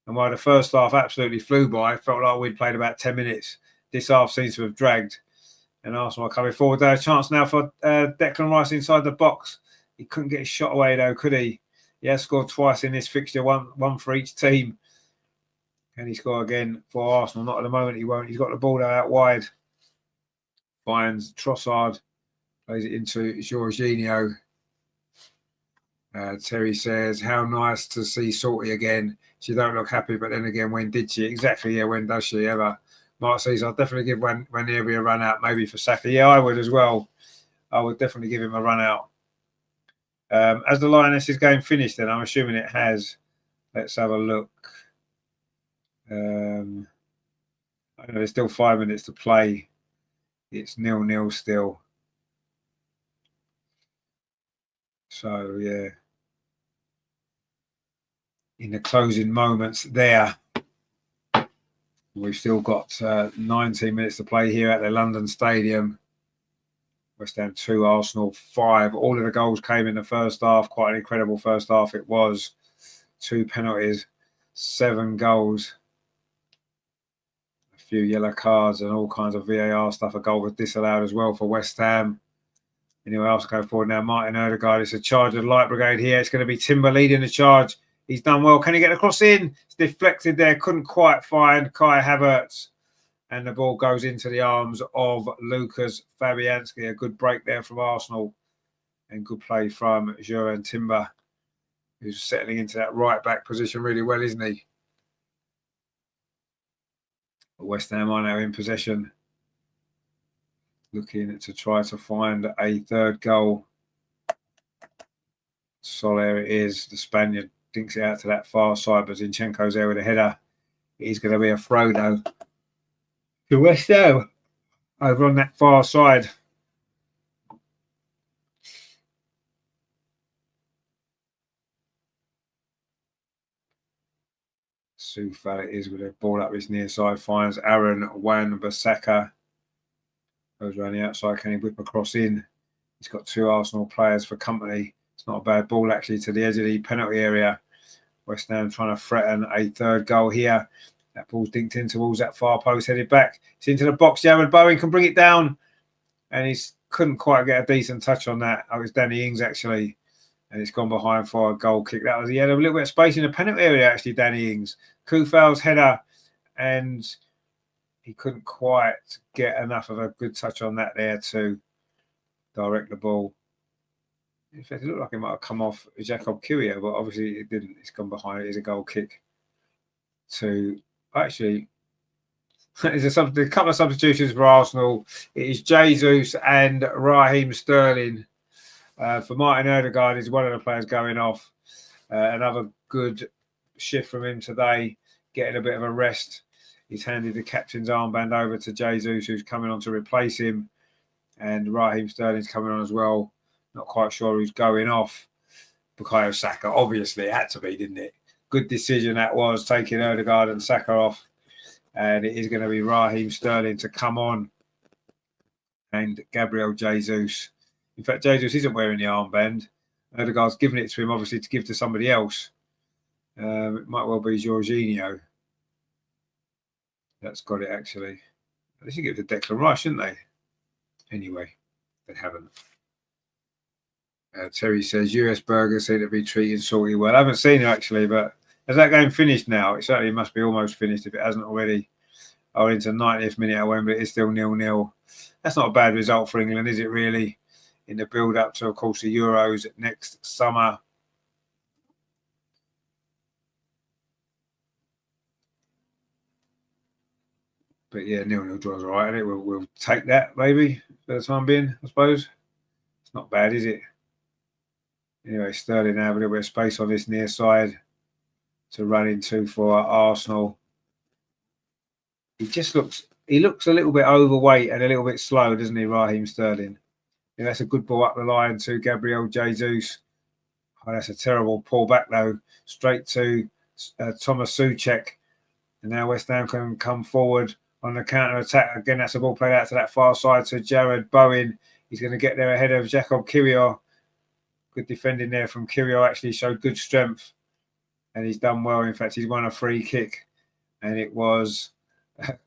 And while the first half absolutely flew by, it felt like we'd played about 10 minutes. This half seems to have dragged. And Arsenal are coming forward. There's a chance now for Declan Rice inside the box. He couldn't get his shot away, though, could he? He has scored twice in this fixture, one for each team. Can he score again for Arsenal? Not at the moment, he won't. He's got the ball out wide. Finds Trossard. Plays it into Jorginho. Terry says, how nice to see Salty again. She don't look happy, but then again, when did she? Exactly, yeah, when does she ever? Mark says, I'll definitely give Wanyama a run out, maybe for Saka. Yeah, I would as well. I would definitely give him a run out. As the Lionesses game finished, then I'm assuming it has. Let's have a look. I know there's still 5 minutes to play. It's 0-0 still. So, yeah. In the closing moments there, we've still got 19 minutes to play here at the London Stadium. West Ham 2, Arsenal 5. All of the goals came in the first half. Quite an incredible first half it was. 2 penalties, 7 goals. A few yellow cards and all kinds of VAR stuff. A goal was disallowed as well for West Ham. Anyway, Arsenal go forward now. Martin Ødegaard. It's a charge of the Light Brigade here. It's going to be Timber leading the charge. He's done well. Can he get across in? It's deflected there. Couldn't quite find Kai Havertz. And the ball goes into the arms of Lucas Fabianski. A good break there from Arsenal. And good play from Jurgen Timber, who's settling into that right-back position really well, isn't he? But West Ham are now in possession. Looking to try to find a third goal. Soler it is. The Spaniard dinks it out to that far side, but Zinchenko's there with a header. He's going to be a throw, though, to West Ham over on that far side. Soufal it is with a ball up his near side. Finds Aaron Wan-Bissaka. Goes around the outside. Can he whip across in? He's got 2 Arsenal players for company. It's not a bad ball, actually, to the edge of the penalty area. West Ham trying to threaten a third goal here. That ball's dinked in towards that far post, headed back. It's into the box. Jared Bowen can bring it down. And he couldn't quite get a decent touch on that. Oh, it was Danny Ings, actually. And it's gone behind for a goal kick. That was, he had a little bit of space in the penalty area, actually, Danny Ings. Kufal's header. And he couldn't quite get enough of a good touch on that there to direct the ball. In fact, it looked like it might have come off Jacob Kiwior, but obviously it didn't. It's gone behind. It is a goal kick to actually. There's a couple of substitutions for Arsenal. It is Jesus and Raheem Sterling. For Martin Ødegaard is one of the players going off. Another good shift from him today. getting a bit of a rest. He's handed the captain's armband over to Jesus, who's coming on to replace him. And Raheem Sterling's coming on as well. Not quite sure who's going off. Bukayo Saka, obviously, it had to be, didn't it? Good decision that was, taking Odegaard and Saka off. And it is going to be Raheem Sterling to come on. And Gabriel Jesus. In fact, Jesus isn't wearing the armband. Odegaard's given it to him, obviously, to give to somebody else. It might well be Jorginho. That's got it, actually. They should give it to Declan Rice, shouldn't they? Anyway, they haven't. Terry says, US burgers seem to be treating Salty well. I haven't seen it, actually, but has that game finished now? It certainly must be almost finished if it hasn't already. Oh, into 90th minute at Wembley, it's still 0-0. That's not a bad result for England, is it, really? In the build-up to, of course, the Euros next summer. But yeah, 0-0 draws all right, isn't it? We'll take that, maybe, for the time being, I suppose. It's not bad, is it? Anyway, Sterling now have a little bit of space on this near side to run into for Arsenal. He looks a little bit overweight and a little bit slow, doesn't he, Raheem Sterling? Yeah, that's a good ball up the line to Gabriel Jesus. Oh, that's a terrible pull back, though. Straight to Thomas Souček. And now West Ham can come forward on the counter-attack. Again, that's a ball played out to that far side to Jared Bowen. He's going to get there ahead of Jacob Kiwior. Good defending there from Kiwior. Actually showed good strength. And he's done well. In fact, he's won a free kick. And it was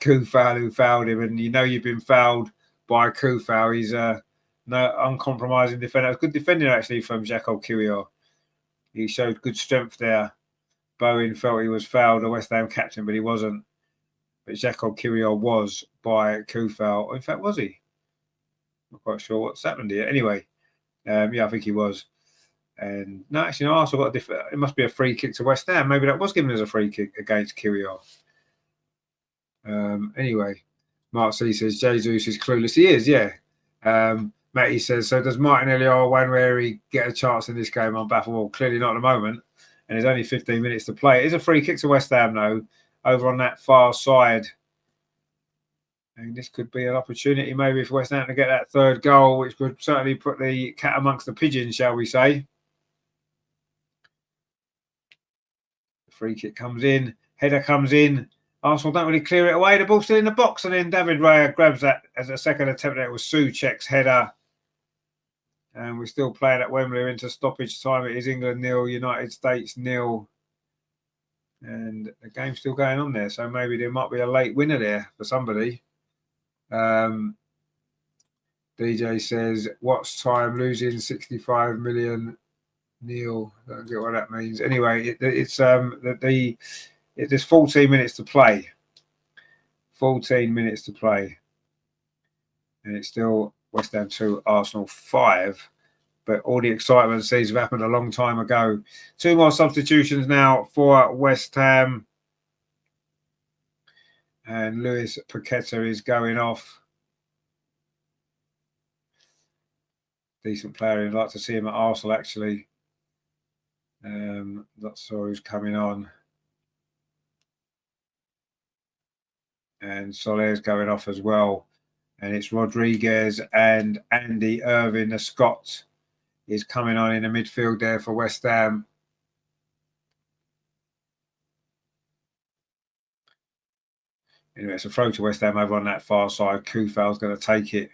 Kufal who fouled him. And you know you've been fouled by Kufal. He's no uncompromising defender. It was good defending, actually, from Jacob Kiwior. He showed good strength there. Bowen felt he was fouled, the West Ham captain, but he wasn't. But Jacob Kiwior was by Kufal. In fact, was he? Not quite sure what's happened here. Anyway, yeah, I think he was. And no, actually, no, Arsenal got it must be a free kick to West Ham. Maybe that was given as a free kick against Kiwior. Anyway, Mark C says Jesus is clueless. He is, yeah. Matty says, so does Martinelli or Wanweri get a chance in this game? I'm baffled. Well, clearly not at the moment. And there's only 15 minutes to play. It is a free kick to West Ham, though, over on that far side. And this could be an opportunity maybe for West Ham to get that third goal, which would certainly put the cat amongst the pigeons, shall we say. The free kick comes in. Header comes in. Arsenal don't really clear it away. The ball's still in the box. And then David Raya grabs that as a second attempt. It was Souček's header. And we're still playing at Wembley into stoppage time. It is England 0, United States 0. And the game's still going on there. So maybe there might be a late winner there for somebody. DJ says, what's time losing 65 million? Neil, I don't get what that means. Anyway, there's 14 minutes to play. 14 minutes to play. And it's still West Ham 2, Arsenal 5. But all the excitement seems to have happened a long time ago. 2 more substitutions now for West Ham. And Luis Paqueta is going off. Decent player. I'd like to see him at Arsenal, actually. Not sure who's coming on. And Soler's going off as well. And it's Rodriguez and Andy Irving, the Scot, is coming on in the midfield there for West Ham. Anyway, it's a throw to West Ham over on that far side. Kufal's going to take it.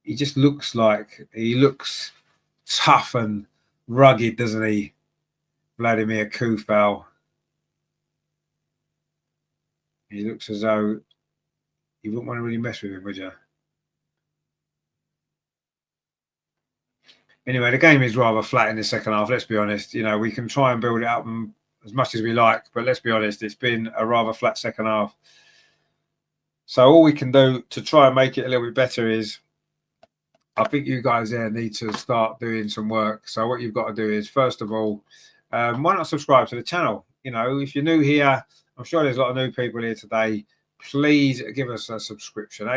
He just looks tough and rugged, doesn't he? Vladimir Kufal. He looks as though you wouldn't want to really mess with him, would you? Anyway, the game is rather flat in the second half, let's be honest. We can try and build it up as much as we like, but let's be honest, it's been a rather flat second half. So all we can do to try and make it a little bit better is, I think you guys there need to start doing some work. So what you've got to do is, first of all, why not subscribe to the channel? If you're new here, I'm sure there's a lot of new people here today. Please give us a subscription.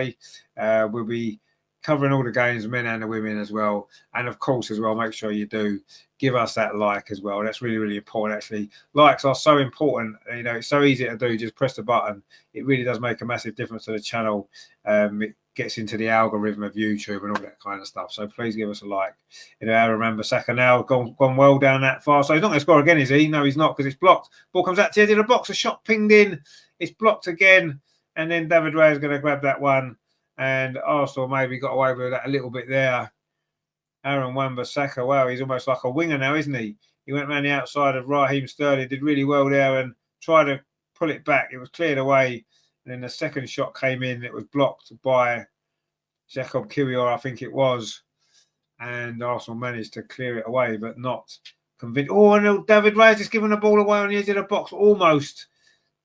We'll be covering all the games, men and the women as well. And of course, as well, make sure you do give us that like as well. That's really, really important, actually. Likes are so important. You know, it's so easy to do. Just press the button. It really does make a massive difference to the channel. It gets into the algorithm of YouTube and all that kind of stuff. So please give us a like. You know, Aaron Wan-Bissaka now gone well down that far. So he's not going to score again, is he? No, he's not, because it's blocked. Ball comes out to the edge of the box. A shot pinged in. It's blocked again. And then David Raya is going to grab that one. And Arsenal maybe got away with that a little bit there. Aaron Wan-Bissaka, wow, he's almost like a winger now, isn't he? He went around the outside of Raheem Sterling, did really well there and tried to pull it back. It was cleared away. And then the second shot came in. It was blocked by Jacob Kiwior, I think it was. And Arsenal managed to clear it away, but not convinced. Oh, and David Raya just given the ball away on the edge of the box. Almost.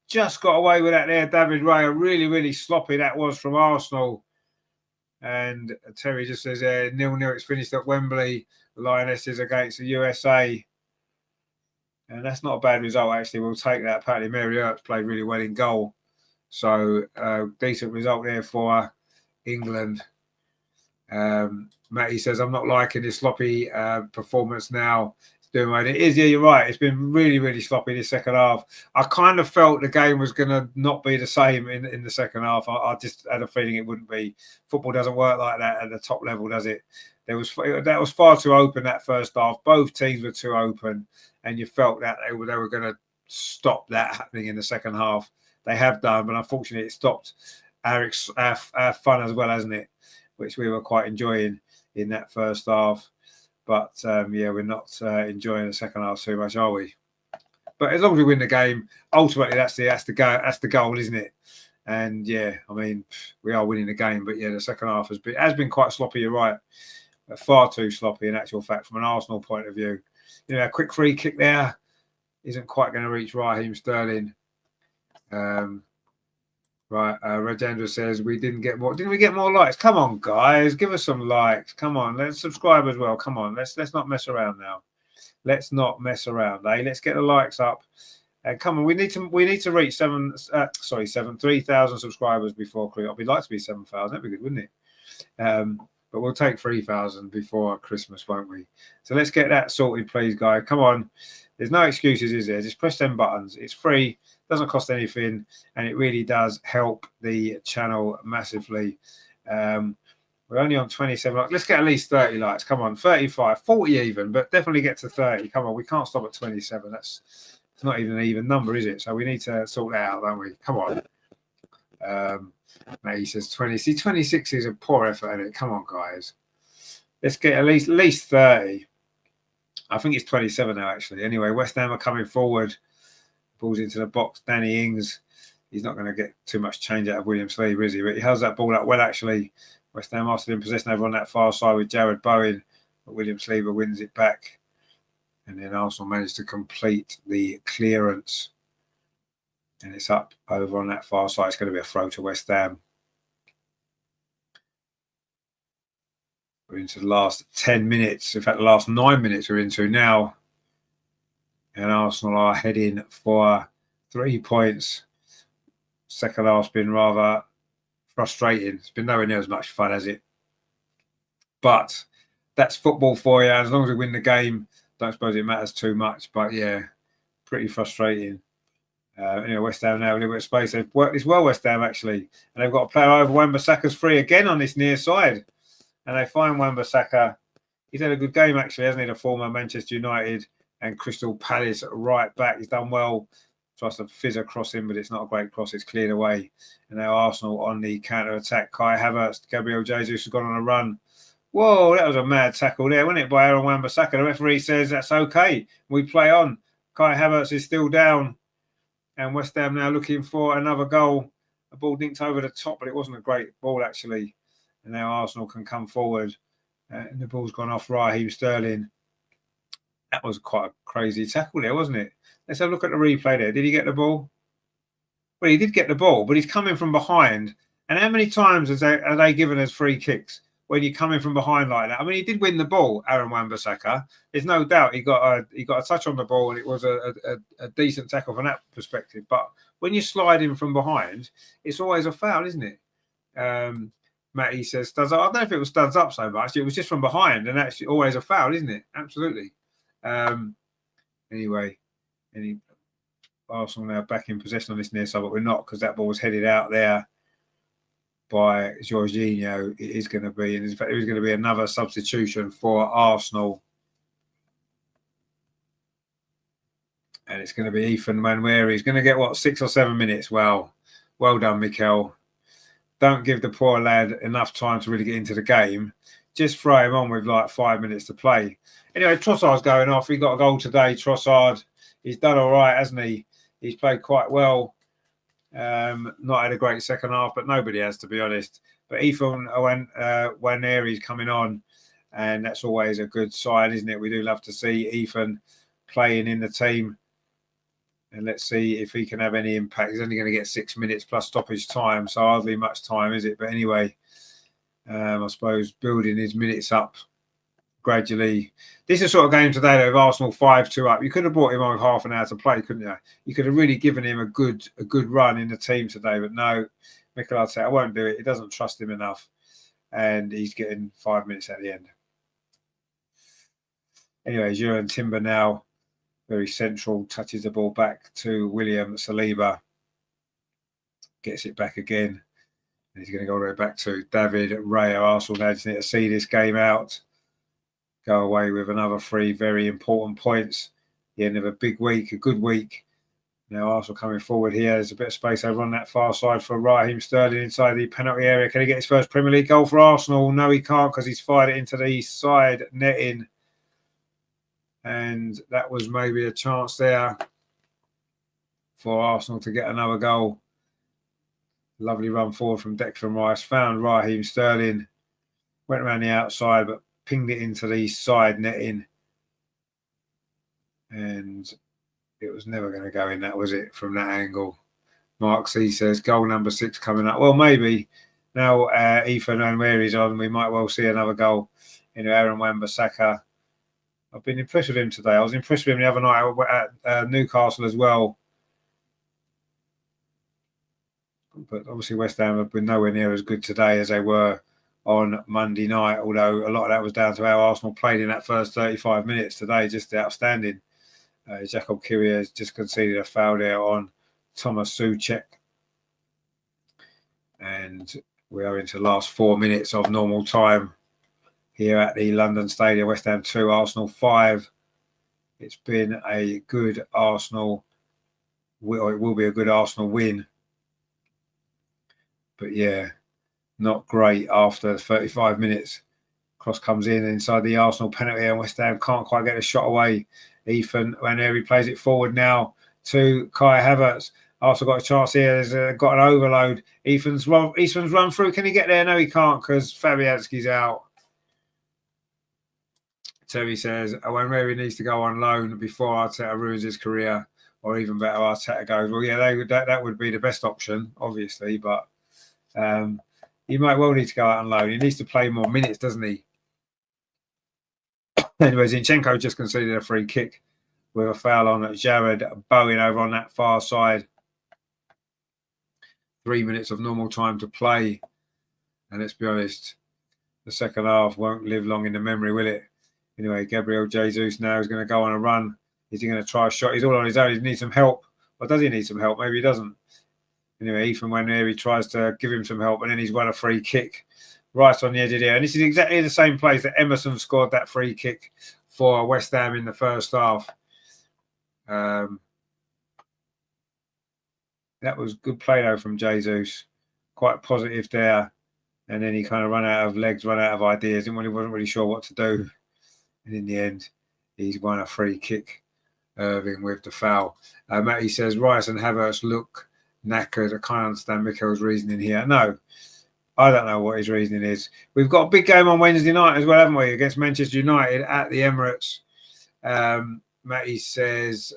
Just got away with that there, David Raya. Really, really sloppy that was from Arsenal. And Terry just says 0-0. It's finished at Wembley. The Lionesses against the USA. And that's not a bad result, actually. We'll take that. Apparently, Mary Earps played really well in goal. So, decent result there for England. Matty says, I'm not liking this sloppy performance now. Doing right. It is, yeah, you're right. It's been really, really sloppy this second half. I kind of felt the game was going to not be the same in the second half. I just had a feeling it wouldn't be. Football doesn't work like that at the top level, does it? That was far too open, that first half. Both teams were too open, and you felt that they were going to stop that happening in the second half. They have done, but unfortunately, it stopped our fun as well, hasn't it? Which we were quite enjoying in that first half. But yeah, we're not enjoying the second half too much, are we? But as long as we win the game, ultimately that's the goal, isn't it? And yeah, I mean, we are winning the game, but yeah, the second half has been quite sloppy. You're right, far too sloppy in actual fact from an Arsenal point of view. You know, a quick free kick there isn't quite going to reach Raheem Sterling. Right, Rajendra says we didn't get more. Didn't we get more likes? Come on, guys, give us some likes. Come on, let's subscribe as well. Come on, let's not mess around now. Let's not mess around, eh? Let's get the likes up. And come on, we need to reach 3,000 subscribers before Christmas. I'd like to be 7,000. That'd be good, wouldn't it? But we'll take 3,000 before Christmas, won't we? So let's get that sorted, please, guys. Come on. There's no excuses, is there? Just press them buttons. It's free. Doesn't cost anything, and it really does help the channel massively. We're only on 27 likes. Let's get at least 30 likes. Come on, 35, 40 even, but definitely get to 30. Come on, we can't stop at 27. It's not even an even number, is it? So we need to sort that out, don't we? Come on. Now he says 20. See, 26 is a poor effort, isn't it? Come on, guys. Let's get at least 30. I think it's 27 now, actually. Anyway, West Ham are coming forward. Balls into the box. Danny Ings. He's not going to get too much change out of William Sleeve, is he? But he holds that ball up well, actually. West Ham are still in possession over on that far side with Jared Bowen. But William Sleeve wins it back. And then Arsenal managed to complete the clearance. And it's up over on that far side. It's going to be a throw to West Ham. We're into the last 10 minutes. In fact, the last 9 minutes we're into now. And Arsenal are heading for 3 points. Second half's been rather frustrating. It's been nowhere near as much fun as it. But that's football for you. As long as we win the game, don't suppose it matters too much. But yeah, pretty frustrating. Anyway, West Ham now a little bit of space. They've worked this well, West Ham, actually. And they've got a player over. Wan-Bissaka's free again on this near side. And they find Wan-Bissaka. He's had a good game, actually, hasn't he? The former Manchester United and Crystal Palace right back. He's done well. Tries to fizz a cross in, but it's not a great cross. It's cleared away. And now Arsenal on the counter-attack. Kai Havertz, Gabriel Jesus has gone on a run. Whoa, that was a mad tackle there, wasn't it, by Aaron Wan-Bissaka? The referee says that's okay. We play on. Kai Havertz is still down. And West Ham now looking for another goal. A ball dinked over the top, but it wasn't a great ball, actually. And now Arsenal can come forward. And the ball's gone off Raheem Sterling. That was quite a crazy tackle there, wasn't it? Let's have a look at the replay there. Did he get the ball? Well, he did get the ball, but he's coming from behind. And how many times are they given us free kicks when you're coming from behind like that? I mean, he did win the ball, Aaron Wan-Bissaka. There's no doubt he got a touch on the ball, and it was a decent tackle from that perspective. But when you're sliding from behind, it's always a foul, isn't it? Matty says studs up. I don't know if it was studs up so much. It was just from behind, and that's always a foul, isn't it? Absolutely. Anyway, Arsenal now back in possession on this near side, but we're not because that ball was headed out there by Jorginho. It is going to be, and in fact, it was going to be another substitution for Arsenal. And it's going to be Ethan Nwaneri. He's going to get, what, 6 or 7 minutes? Well done, Mikel. Don't give the poor lad enough time to really get into the game. Just throw him on with like 5 minutes to play. Anyway, Trossard's going off. He got a goal today, Trossard. He's done all right, hasn't he? He's played quite well. Not had a great second half, but nobody has, to be honest. But Ethan Nwaneri's coming on, and that's always a good sign, isn't it? We do love to see Ethan playing in the team. And let's see if he can have any impact. He's only going to get 6 minutes plus stoppage time, so hardly much time, is it? But anyway, I suppose building his minutes up gradually. This is the sort of game today, though, with Arsenal 5-2 up. You could have brought him on with half an hour to play, couldn't you? You could have really given him a good run in the team today, but no. Mikel Arteta won't do it. He doesn't trust him enough, and he's getting 5 minutes at the end. Anyway, Jurgen Timber now. Very central, touches the ball back to William Saliba. Gets it back again. And he's going to go all the way back to David Raya. Arsenal now just need to see this game out. Go away with another 3 very important points. The end of a big week, a good week. Now Arsenal coming forward here. There's a bit of space over on that far side for Raheem Sterling inside the penalty area. Can he get his first Premier League goal for Arsenal? No, he can't, because he's fired it into the side netting. And that was maybe a chance there for Arsenal to get another goal. Lovely run forward from Declan Rice. Found Raheem Sterling. Went around the outside, but pinged it into the side netting. And it was never going to go in, that was it, from that angle. Mark C says, goal number 6 coming up. Well, maybe. Now Ethan Nwaneri's on, we might well see another goal. Aaron Wan-Bissaka. I've been impressed with him today. I was impressed with him the other night at Newcastle as well. But obviously West Ham have been nowhere near as good today as they were on Monday night, although a lot of that was down to how Arsenal played in that first 35 minutes today. Just outstanding. Jacob Kiwior has just conceded a foul there on Thomas Souček. And we are into the last 4 minutes of normal time here at the London Stadium. West Ham 2, Arsenal 5. It's been a good Arsenal, or it will be a good Arsenal win. But yeah, not great after 35 minutes. Cross comes in inside the Arsenal penalty, and West Ham can't quite get a shot away. Ethan Nwaneri plays it forward now to Kai Havertz. Arsenal got a chance here. There's got an overload. Ethan's run through. Can he get there? No, he can't, because Fabianski's out. Terry says, Nwaneri needs to go on loan before Arteta ruins his career, or even better, Arteta goes. Well, yeah, that would be the best option, obviously, but he might well need to go out on loan. He needs to play more minutes, doesn't he? Anyway, Zinchenko just conceded a free kick with a foul on Jared Bowen over on that far side. 3 minutes of normal time to play. And let's be honest, the second half won't live long in the memory, will it? Anyway, Gabriel Jesus now is going to go on a run. Is he going to try a shot? He's all on his own. He needs some help. Or does he need some help? Maybe he doesn't. Anyway, Ethan Nwaneri tries to give him some help, and then he's won a free kick right on the edge of the area. And this is exactly the same place that Emerson scored that free kick for West Ham in the first half. That was good play, though, from Jesus. Quite positive there. And then he kind of ran out of legs, ran out of ideas. He wasn't really sure what to do. And in the end, he's won a free kick, Irving, with the foul. Matty says, Rice and Havertz look knackered. I can't understand Mikel's reasoning here. No, I don't know what his reasoning is. We've got a big game on Wednesday night as well, haven't we? Against Manchester United at the Emirates. Matty says,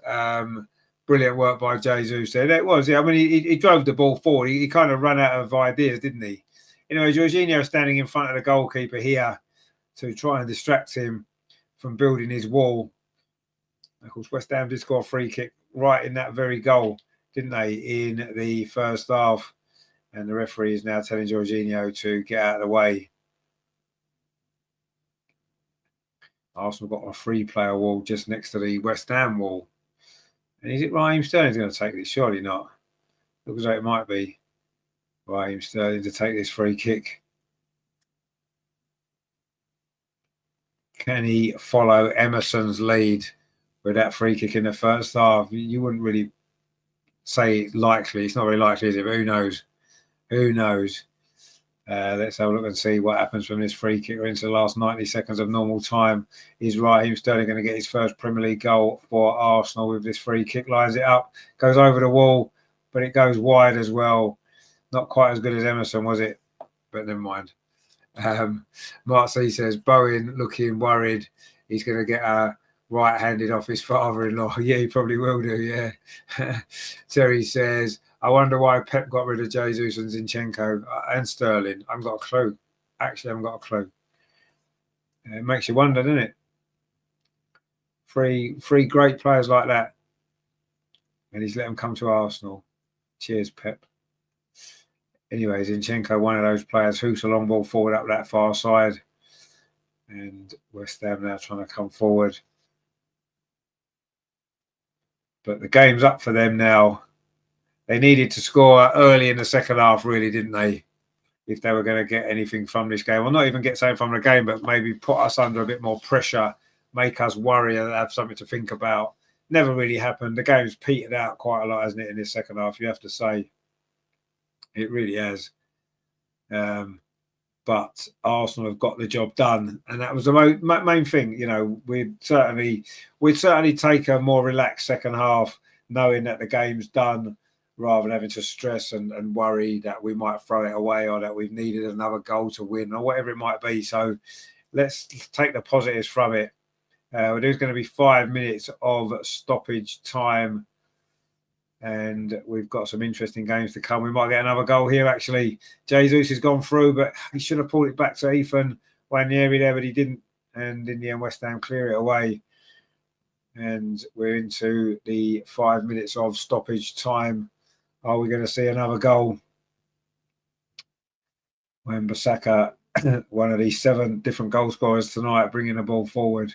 brilliant work by Jesus. It was, yeah. I mean, he drove the ball forward. He kind of ran out of ideas, didn't he? Anyway, Jorginho standing in front of the goalkeeper here to try and distract him from building his wall. Of course, West Ham did score a free kick right in that very goal, didn't they, in the first half. And the referee is now telling Jorginho to get out of the way. Arsenal got a free-player wall just next to the West Ham wall. And is it Raheem Sterling's going to take this? Surely not. Looks like it might be Raheem Sterling to take this free kick. Can he follow Emerson's lead with that free kick in the first half? You wouldn't really say likely. It's not very likely, is it? But who knows? Who knows? Let's have a look and see what happens from this free kick. We're into the last 90 seconds of normal time. Is Raheem Sterling going to get his first Premier League goal for Arsenal with this free kick? Lines it up, goes over the wall, but it goes wide as well. Not quite as good as Emerson, was it? But never mind. Mark C says, Bowen looking worried. He's going to get a right-handed off his father-in-law. Yeah, he probably will do, yeah. Terry says, I wonder why Pep got rid of Jesus and Zinchenko and Sterling. I haven't got a clue. Actually, I haven't got a clue. It makes you wonder, doesn't it? Three great players like that. And he's let them come to Arsenal. Cheers, Pep. Anyway, Zinchenko, one of those players, hooks a long ball forward up that far side. And West Ham now trying to come forward. But the game's up for them now. They needed to score early in the second half, really, didn't they? If they were going to get anything from this game. Well, not even get something from the game, but maybe put us under a bit more pressure, make us worry and have something to think about. Never really happened. The game's petered out quite a lot, hasn't it, in this second half, you have to say. It really has. But Arsenal have got the job done. And that was the main thing. You know, we'd certainly take a more relaxed second half, knowing that the game's done, rather than having to stress and worry that we might throw it away or that we've needed another goal to win or whatever it might be. So let's take the positives from it. There's going to be 5 minutes of stoppage time. And we've got some interesting games to come. We might get another goal here, actually. Jesus has gone through, but he should have pulled it back to Ethan Wanyeri there, but he didn't. And in the end, West Ham clear it away. And we're into the 5 minutes of stoppage time. Are we going to see another goal? When Bissaka, one of these 7 different goal scorers tonight, bringing the ball forward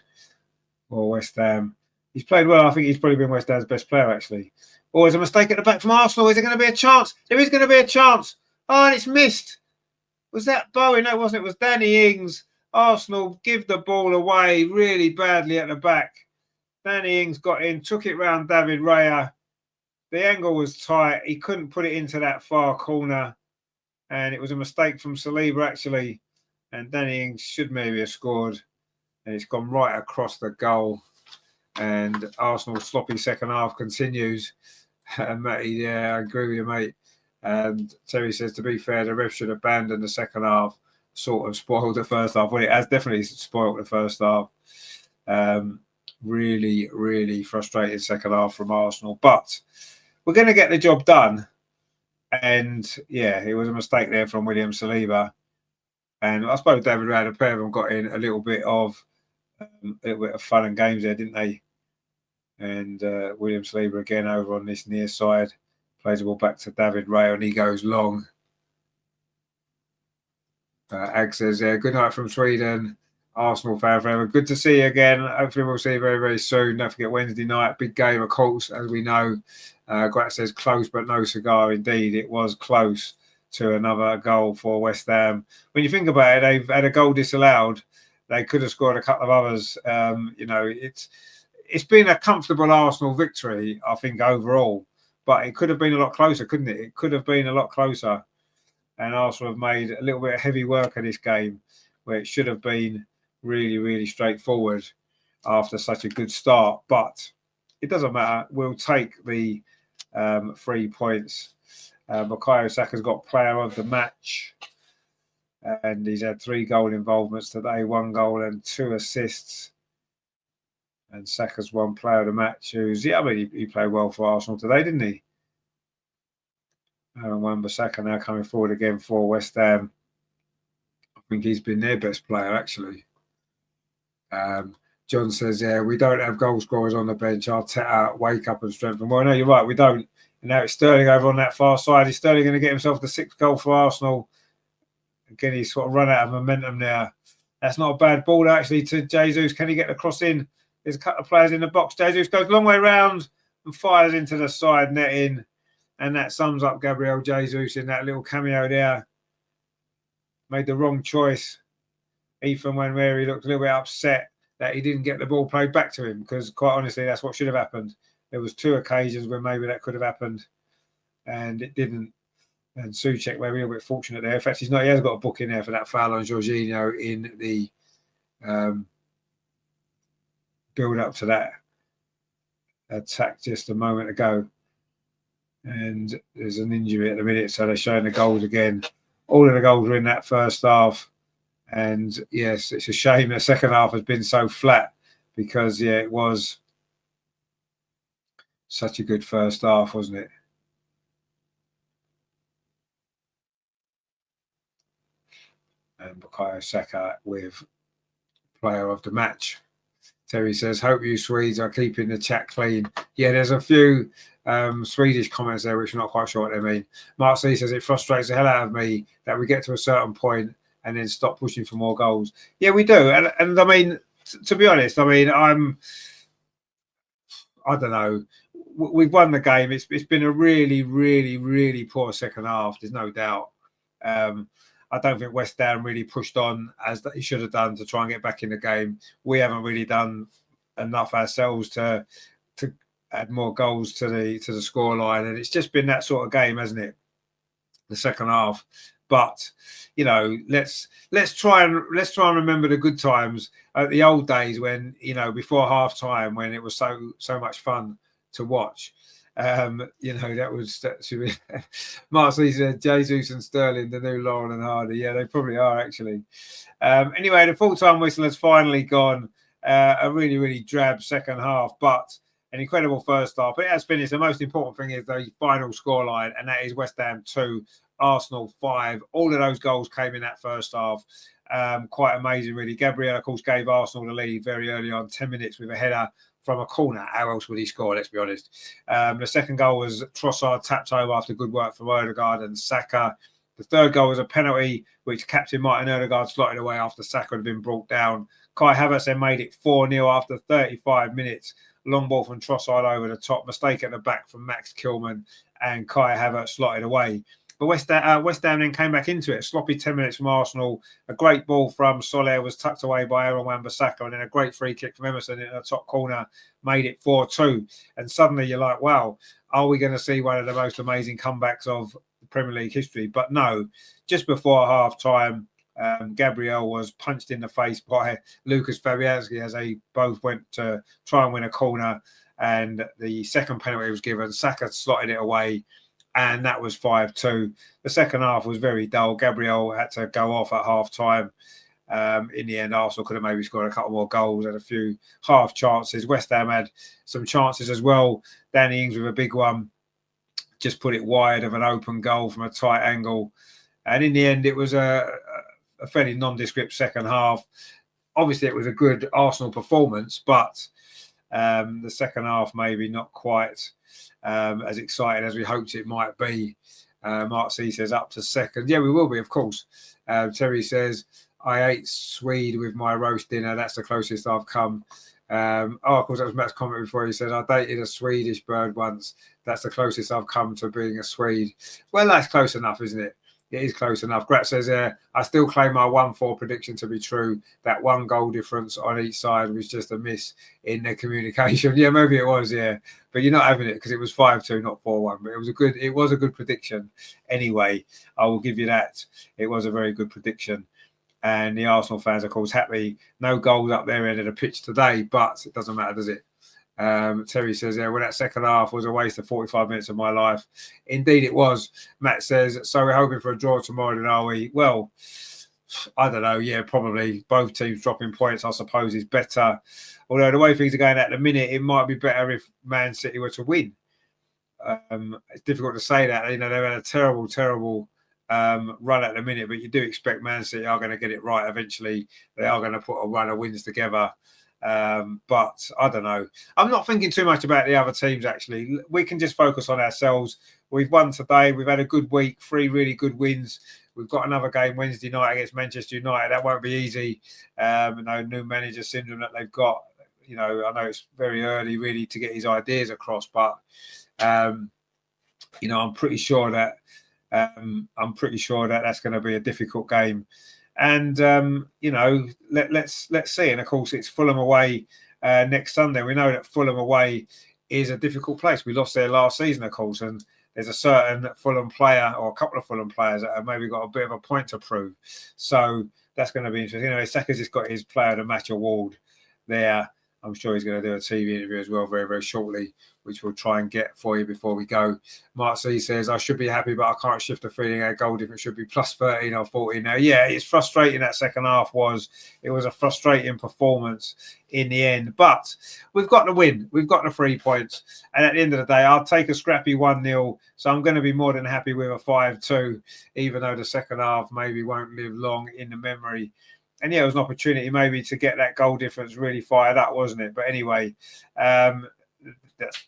for West Ham. He's played well. I think he's probably been West Ham's best player, actually. Oh, there's a mistake at the back from Arsenal. Is there going to be a chance? There is going to be a chance. Oh, and it's missed. Was that Bowen? No, it wasn't. It was Danny Ings. Arsenal give the ball away really badly at the back. Danny Ings got in, took it round David Raya. The angle was tight. He couldn't put it into that far corner. And it was a mistake from Saliba, actually. And Danny Ings should maybe have scored. And it's gone right across the goal. And Arsenal's sloppy second half continues. Matty, yeah, I agree with you, mate. And Terry says, to be fair, the ref should abandon the second half. Sort of spoiled the first half. Well, it has definitely spoiled the first half. Really, really frustrating second half from Arsenal. But we're going to get the job done. And, yeah, it was a mistake there from William Saliba. And I suppose David Raya, a pair of them got in a little bit of fun and games there, didn't they? And William Saliba again over on this near side. Plays the ball back to David Raya and he goes long. Ag says, good night from Sweden. Arsenal fan forever. Good to see you again. Hopefully we'll see you very, very soon. Don't forget Wednesday night. Big game, of course, as we know. Grat says, close but no cigar. Indeed, it was close to another goal for West Ham. When you think about it, they've had a goal disallowed. They could have scored a couple of others. You know, it's been a comfortable Arsenal victory, I think, overall. But it could have been a lot closer, couldn't it? It could have been a lot closer. And Arsenal have made a little bit of heavy work of this game, where it should have been really, really straightforward after such a good start. But it doesn't matter. We'll take the 3 points. Bukayo Saka's got player of the match. And he's had 3 goal involvements today, 1 goal and 2 assists. And Saka's one player of the match. He played well for Arsenal today, didn't he? And Wan-Bissaka now coming forward again for West Ham. I think he's been their best player, actually. John says, we don't have goal scorers on the bench. Arteta, wake up and strengthen. Well, no, you're right. We don't. And now it's Sterling over on that far side. Is Sterling going to get himself the 6th goal for Arsenal? Again, he's sort of run out of momentum now. That's not a bad ball, actually, to Jesus. Can he get the cross in? There's a couple of players in the box. Jesus goes a long way round and fires into the side netting. And that sums up Gabriel Jesus in that little cameo there. Made the wrong choice. Ethan Wanweri looked a little bit upset that he didn't get the ball played back to him, because quite honestly, that's what should have happened. There was 2 occasions where maybe that could have happened and it didn't. And Souček, we're a little bit fortunate there. In fact, he has got a book in there for that foul on Jorginho in the build up to that attack just a moment ago. And there's an injury at the minute, so they're showing the goals again. All of the goals were in that first half. And yes, it's a shame the second half has been so flat, because it was such a good first half, wasn't it? And Bukayo Saka with player of the match. Terry says, hope you Swedes are keeping the chat clean. Yeah, there's a few Swedish comments there which I'm not quite sure what they mean. Mark C says, it frustrates the hell out of me that we get to a certain point and then stop pushing for more goals. Yeah, we do. And I mean, to be honest, I mean, I don't know. We've won the game. It's been a really, really, really poor second half. There's no doubt. I don't think West Ham really pushed on as he should have done to try and get back in the game. We haven't really done enough ourselves to add more goals to the scoreline, and it's just been that sort of game, hasn't it? The second half. But you know, let's try and remember the good times, the old days when, you know, before half time, when it was so much fun to watch. You know, that should be Marcy said Jesus and Sterling, the new Lauren and Hardy. Yeah, they probably are, actually. Anyway, the full-time whistle has finally gone. A really, really drab second half, but an incredible first half. But it has finished. The most important thing is the final scoreline, and that is West Ham 2, Arsenal 5. All of those goals came in that first half. Quite amazing, really. Gabriel, of course, gave Arsenal the lead very early on, 10 minutes with a header from a corner. How else would he score? Let's be honest. The second goal was Trossard tapped over after good work from Odegaard and Saka. The third goal was a penalty, which captain Martin Odegaard slotted away after Saka had been brought down. Kai Havertz then made it 4-0 after 35 minutes. Long ball from Trossard over the top. Mistake at the back from Max Kilman, and Kai Havertz slotted away. But West Ham then came back into it. A sloppy 10 minutes from Arsenal. A great ball from Soler was tucked away by Aaron Wan-Bissaka, and then a great free kick from Emerson in the top corner made it 4-2. And suddenly you're like, wow, are we going to see one of the most amazing comebacks of Premier League history? But no, just before half-time, Gabriel was punched in the face by Lucas Fabianski as they both went to try and win a corner, and the second penalty was given. Saka slotted it away, and that was 5-2. The second half was very dull. Gabriel had to go off at half-time. In the end, Arsenal could have maybe scored a couple more goals, had a few half chances. West Ham had some chances as well. Danny Ings with a big one, just put it wide of an open goal from a tight angle. And in the end, it was a fairly nondescript second half. Obviously, it was a good Arsenal performance, but the second half maybe not quite as exciting as we hoped it might be. Mark C says up to second. Yeah, we will be, of course. Terry says, I ate Swede with my roast dinner. That's the closest I've come. Of course, that was Matt's comment before. He said, I dated a Swedish bird once. That's the closest I've come to being a Swede. Well, that's close enough, isn't it? It is close enough. Grat says, I still claim my 1-4 prediction to be true. That 1 goal difference on each side was just a miss in the communication. Yeah, maybe it was, yeah. But you're not having it because it was 5-2, not 4-1. But it was a good prediction. Anyway, I will give you that. It was a very good prediction. And the Arsenal fans, of course, happy. No goals up their end of the pitch today, but it doesn't matter, does it? Terry says, well, that second half was a waste of 45 minutes of my life. Indeed, it was. Matt says, so we're hoping for a draw tomorrow, then are we? Well, I don't know. Yeah, probably. Both teams dropping points, I suppose, is better. Although the way things are going at the minute, it might be better if Man City were to win. It's difficult to say that. You know, they've had a terrible, terrible run at the minute, but you do expect Man City are going to get it right eventually. They are going to put a run of wins together. But I don't know. I'm not thinking too much about the other teams, actually. We can just focus on ourselves. We've won today. We've had a good week, 3 really good wins. We've got another game Wednesday night against Manchester United. That won't be easy. New manager syndrome that they've got. I know it's very early, really, to get his ideas across, but I'm pretty sure that that's going to be a difficult game. And let's see. And of course, it's Fulham away next Sunday. We know that Fulham away is a difficult place. We lost there last season, of course, and there's a certain Fulham player or a couple of Fulham players that have maybe got a bit of a point to prove. So that's going to be interesting. Saka's just got his player of the match award there. I'm sure he's going to do a TV interview as well very, very shortly, which we'll try and get for you before we go. Mark C says, I should be happy, but I can't shift the feeling our goal difference should be plus 13 or 14 now. Yeah, it's frustrating. That second half was a frustrating performance in the end. But we've got the win. We've got the 3 points. And at the end of the day, I'll take a scrappy 1-0. So I'm going to be more than happy with a 5-2, even though the second half maybe won't live long in the memory. And yeah, it was an opportunity maybe to get that goal difference really fired up, wasn't it? But anyway, it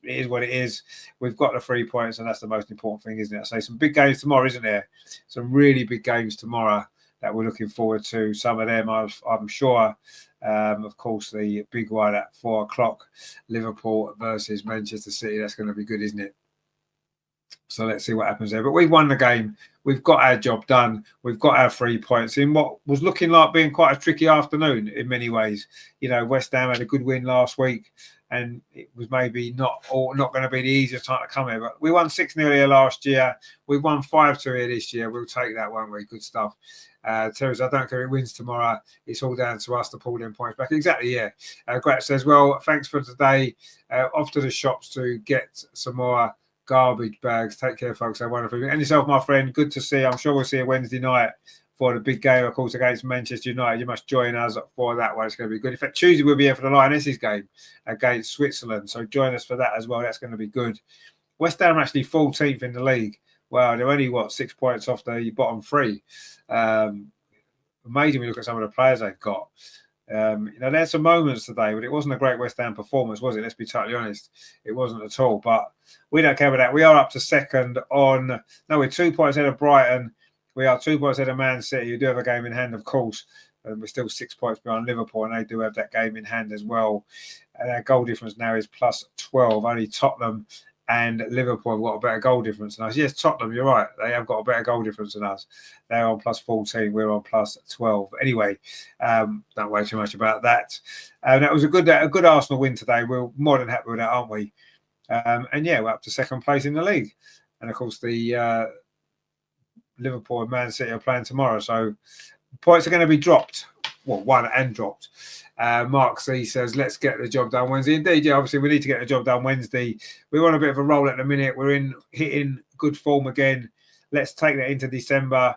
is what it is. We've got the 3 points, and that's the most important thing, isn't it? So some big games tomorrow, isn't there? Some really big games tomorrow that we're looking forward to. Some of them, I'm sure. Of course, the big one at 4 o'clock, Liverpool versus Manchester City. That's going to be good, isn't it? So let's see what happens there. But we've won the game. We've got our job done. We've got our 3 points in what was looking like being quite a tricky afternoon in many ways. West Ham had a good win last week, and it was maybe not going to be the easiest time to come here. But we won 6-0 here last year. We won 5-2 here this year. We'll take that, won't we? Good stuff. Terry, I don't care if it wins tomorrow. It's all down to us to pull them points back. Exactly, yeah. Grat says, well, thanks for today. Off to the shops to get some more garbage bags. Take care, folks. Have a wonderful evening. And yourself, my friend. Good to see you. I'm sure we'll see you Wednesday night for the big game, of course, against Manchester United. You must join us for that one. It's going to be good. In fact, Tuesday we'll be here for the Lionesses game against Switzerland. So join us for that as well. That's going to be good. West Ham actually 14th in the league. Wow, they're only, 6 points off the bottom 3. Amazing when you look at some of the players they've got. There's some moments today, but it wasn't a great West Ham performance, was it? Let's be totally honest. It wasn't at all, but we don't care about that. We are up to second we're 2 points ahead of Brighton. We are 2 points ahead of Man City, who do have a game in hand, of course. And we're still 6 points behind Liverpool, and they do have that game in hand as well. And our goal difference now is plus 12. Only Tottenham and Liverpool have got a better goal difference than us. Yes, Tottenham, you're right. They have got a better goal difference than us. They're on plus 14. We're on plus 12. Anyway, don't worry too much about that. That was a good Arsenal win today. We're more than happy with that, aren't we? And yeah, we're up to second place in the league. And of course, the Liverpool and Man City are playing tomorrow. So points are going to be dropped. Well, one and dropped. Mark C says, let's get the job done Wednesday. Indeed, yeah, obviously we need to get the job done Wednesday. We're on a bit of a roll at the minute. We're hitting good form again. Let's take that into December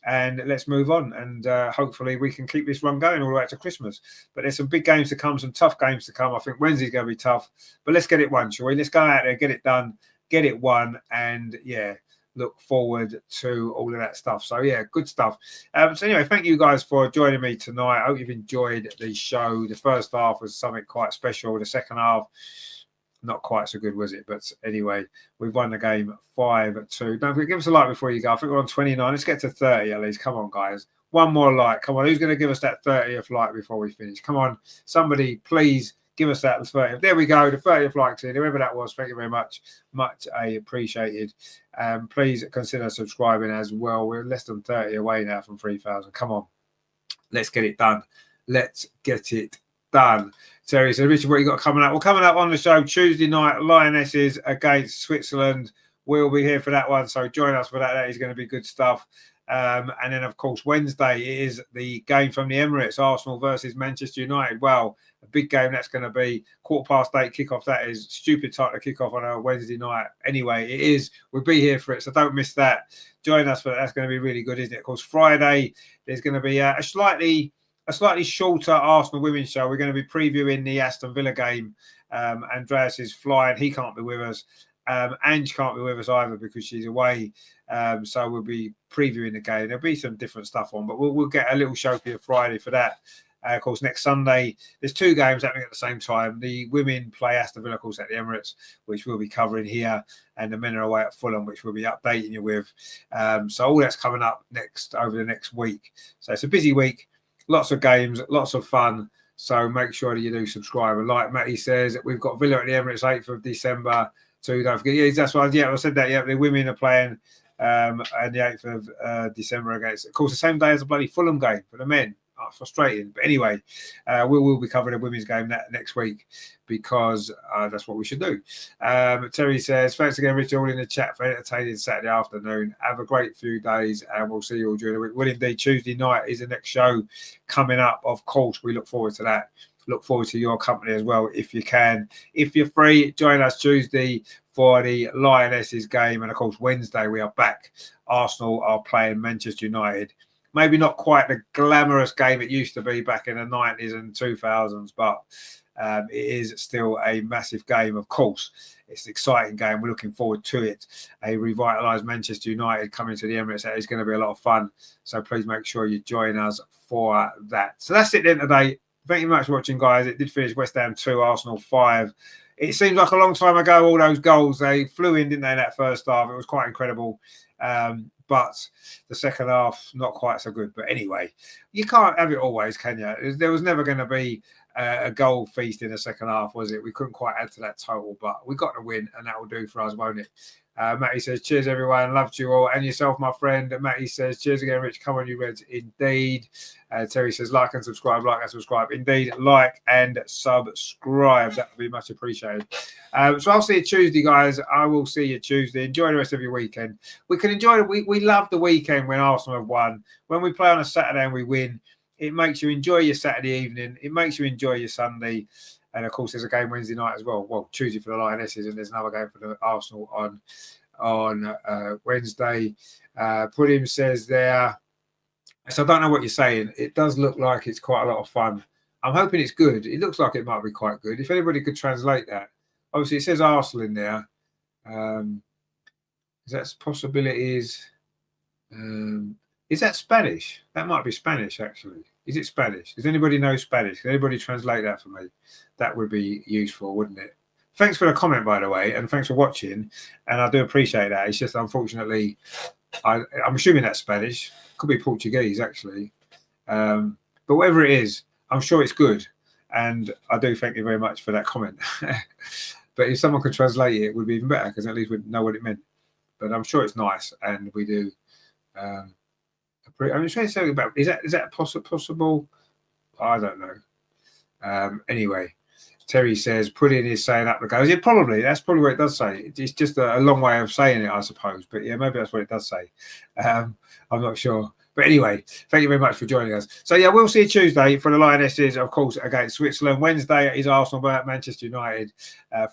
and let's move on. And hopefully we can keep this run going all the way up to Christmas. But there's some big games to come, some tough games to come. I think Wednesday's going to be tough. But let's get it won, shall we? Let's go out there, get it done, get it won. And yeah, look forward to all of that stuff. So yeah, good stuff. So anyway, thank you guys for joining me tonight. I hope you've enjoyed the show. The first half was something quite special. The second half, not quite so good, was it? But anyway, we've won the game 5-2. Don't forget, give us a like before you go. I think we're on 29. Let's get to 30 at least. Come on, guys. One more like. Come on, who's going to give us that 30th like before we finish? Come on, somebody, please. Give us that 30th. There we go. The 30th like to whoever that was. Thank you very much. Much appreciated. Please consider subscribing as well. We're less than 30 away now from 3,000. Come on. Let's get it done. Let's get it done. Terry said, Richard, what you got coming up? Well, coming up on the show Tuesday night, Lionesses against Switzerland. We'll be here for that one. So join us for that. That is going to be good stuff. And then, of course, Wednesday is the game from the Emirates, Arsenal versus Manchester United. Well, a big game that's going to be 8:15 kickoff. That is stupid time to kick off on a Wednesday night. Anyway, it is. We'll be here for it, so don't miss that. Join us for that. That's going to be really good, isn't it? Of course, Friday, there's going to be a slightly shorter Arsenal women's show. We're going to be previewing the Aston Villa game. Andreas is flying. He can't be with us. Ange can't be with us either because she's away. So we'll be previewing the game. There'll be some different stuff on, but we'll get a little show for you Friday for that. Of course, next Sunday, there's 2 games happening at the same time. The women play Aston Villa, of course, at the Emirates, which we'll be covering here, and the men are away at Fulham, which we'll be updating you with. So all that's coming up over the next week. So it's a busy week, lots of games, lots of fun. So make sure that you do subscribe. And like Matty says, we've got Villa at the Emirates 8th of December. So don't forget, yeah, that's why. Yeah, I said that. Yeah, the women are playing and the 8th of December against, of course, the same day as a bloody Fulham game for the men. Oh, frustrating. But anyway, we will be covering a women's game next week because that's what we should do. Terry says, thanks again, Richard, all in the chat for entertaining Saturday afternoon. Have a great few days and we'll see you all during the week. Well, indeed, Tuesday night is the next show coming up. Of course, we look forward to that. Look forward to your company as well if you can. If you're free, join us Tuesday for the Lionesses game. And of course, Wednesday we are back. Arsenal are playing Manchester United. Maybe not quite the glamorous game it used to be back in the 90s and 2000s, but it is still a massive game, of course. It's an exciting game. We're looking forward to it. A revitalised Manchester United coming to the Emirates. That is going to be a lot of fun. So please make sure you join us for that. So that's it then today. Thank you very much for watching, guys. It did finish West Ham 2, Arsenal 5. It seems like a long time ago, all those goals. They flew in, didn't they, in that first half? It was quite incredible. But the second half, not quite so good. But anyway, you can't have it always, can you? There was never going to be a goal feast in the second half, was it? We couldn't quite add to that total, but we got the win, and that will do for us, won't it? Matty says, cheers, everyone. Loved you all. And yourself, my friend. Matty says, cheers again, Rich. Come on, you Reds. Indeed. Terry says, like and subscribe. Like and subscribe. Indeed, like and subscribe. That would be much appreciated. So I'll see you Tuesday, guys. I will see you Tuesday. Enjoy the rest of your weekend. We can enjoy it. We love the weekend when Arsenal have won. When we play on a Saturday and we win, it makes you enjoy your Saturday evening. It makes you enjoy your Sunday. And of course, there's a game Wednesday night as well. Well, Tuesday for the Lionesses, and there's another game for the Arsenal on Wednesday. Pudim says there. So I don't know what you're saying. It does look like it's quite a lot of fun. I'm hoping it's good. It looks like it might be quite good. If anybody could translate that. Obviously, it says Arsenal in there. Is that possibilities? Is that Spanish? That might be Spanish, actually. Is it Spanish? Does anybody know Spanish? Can anybody translate that for me? That would be useful, wouldn't it? Thanks for the comment, by the way, and thanks for watching. And I do appreciate that. It's just, unfortunately, I'm assuming that's Spanish. Could be Portuguese, actually. But whatever it is, I'm sure it's good. And I do thank you very much for that comment. But if someone could translate it, it would be even better, because at least we'd know what it meant. But I'm sure it's nice, and we do. I'm trying to say about, is that possible? I don't know. Anyway, Terry says pudding is saying up the goes. Yeah, probably. That's probably what it does say. It's just a long way of saying it, I suppose. But yeah, maybe that's what it does say. I'm not sure. But anyway, thank you very much for joining us. So yeah, we'll see you Tuesday for the Lionesses, of course, against Switzerland. Wednesday is Arsenal at Manchester United.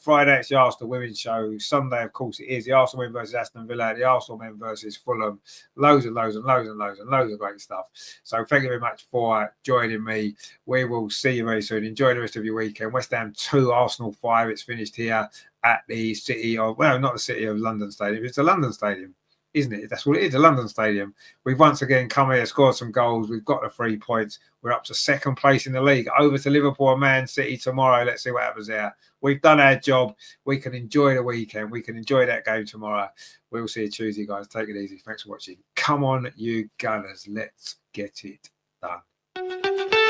Friday it's the Arsenal Women's Show. Sunday, of course, it is the Arsenal men versus Aston Villa, the Arsenal men versus Fulham. Loads and loads and loads and loads and loads of great stuff. So thank you very much for joining me. We will see you very soon. Enjoy the rest of your weekend. West Ham 2, Arsenal 5. It's finished here at the City of, well, not the City of London Stadium. It's the London Stadium, isn't it? That's what it is, the London Stadium. We've once again come here, scored some goals. We've got the 3 points. We're up to second place in the league. Over to Liverpool and Man City tomorrow. Let's see what happens there. We've done our job. We can enjoy the weekend. We can enjoy that game tomorrow. We'll see you Tuesday, guys. Take it easy. Thanks for watching. Come on, you Gunners. Let's get it done.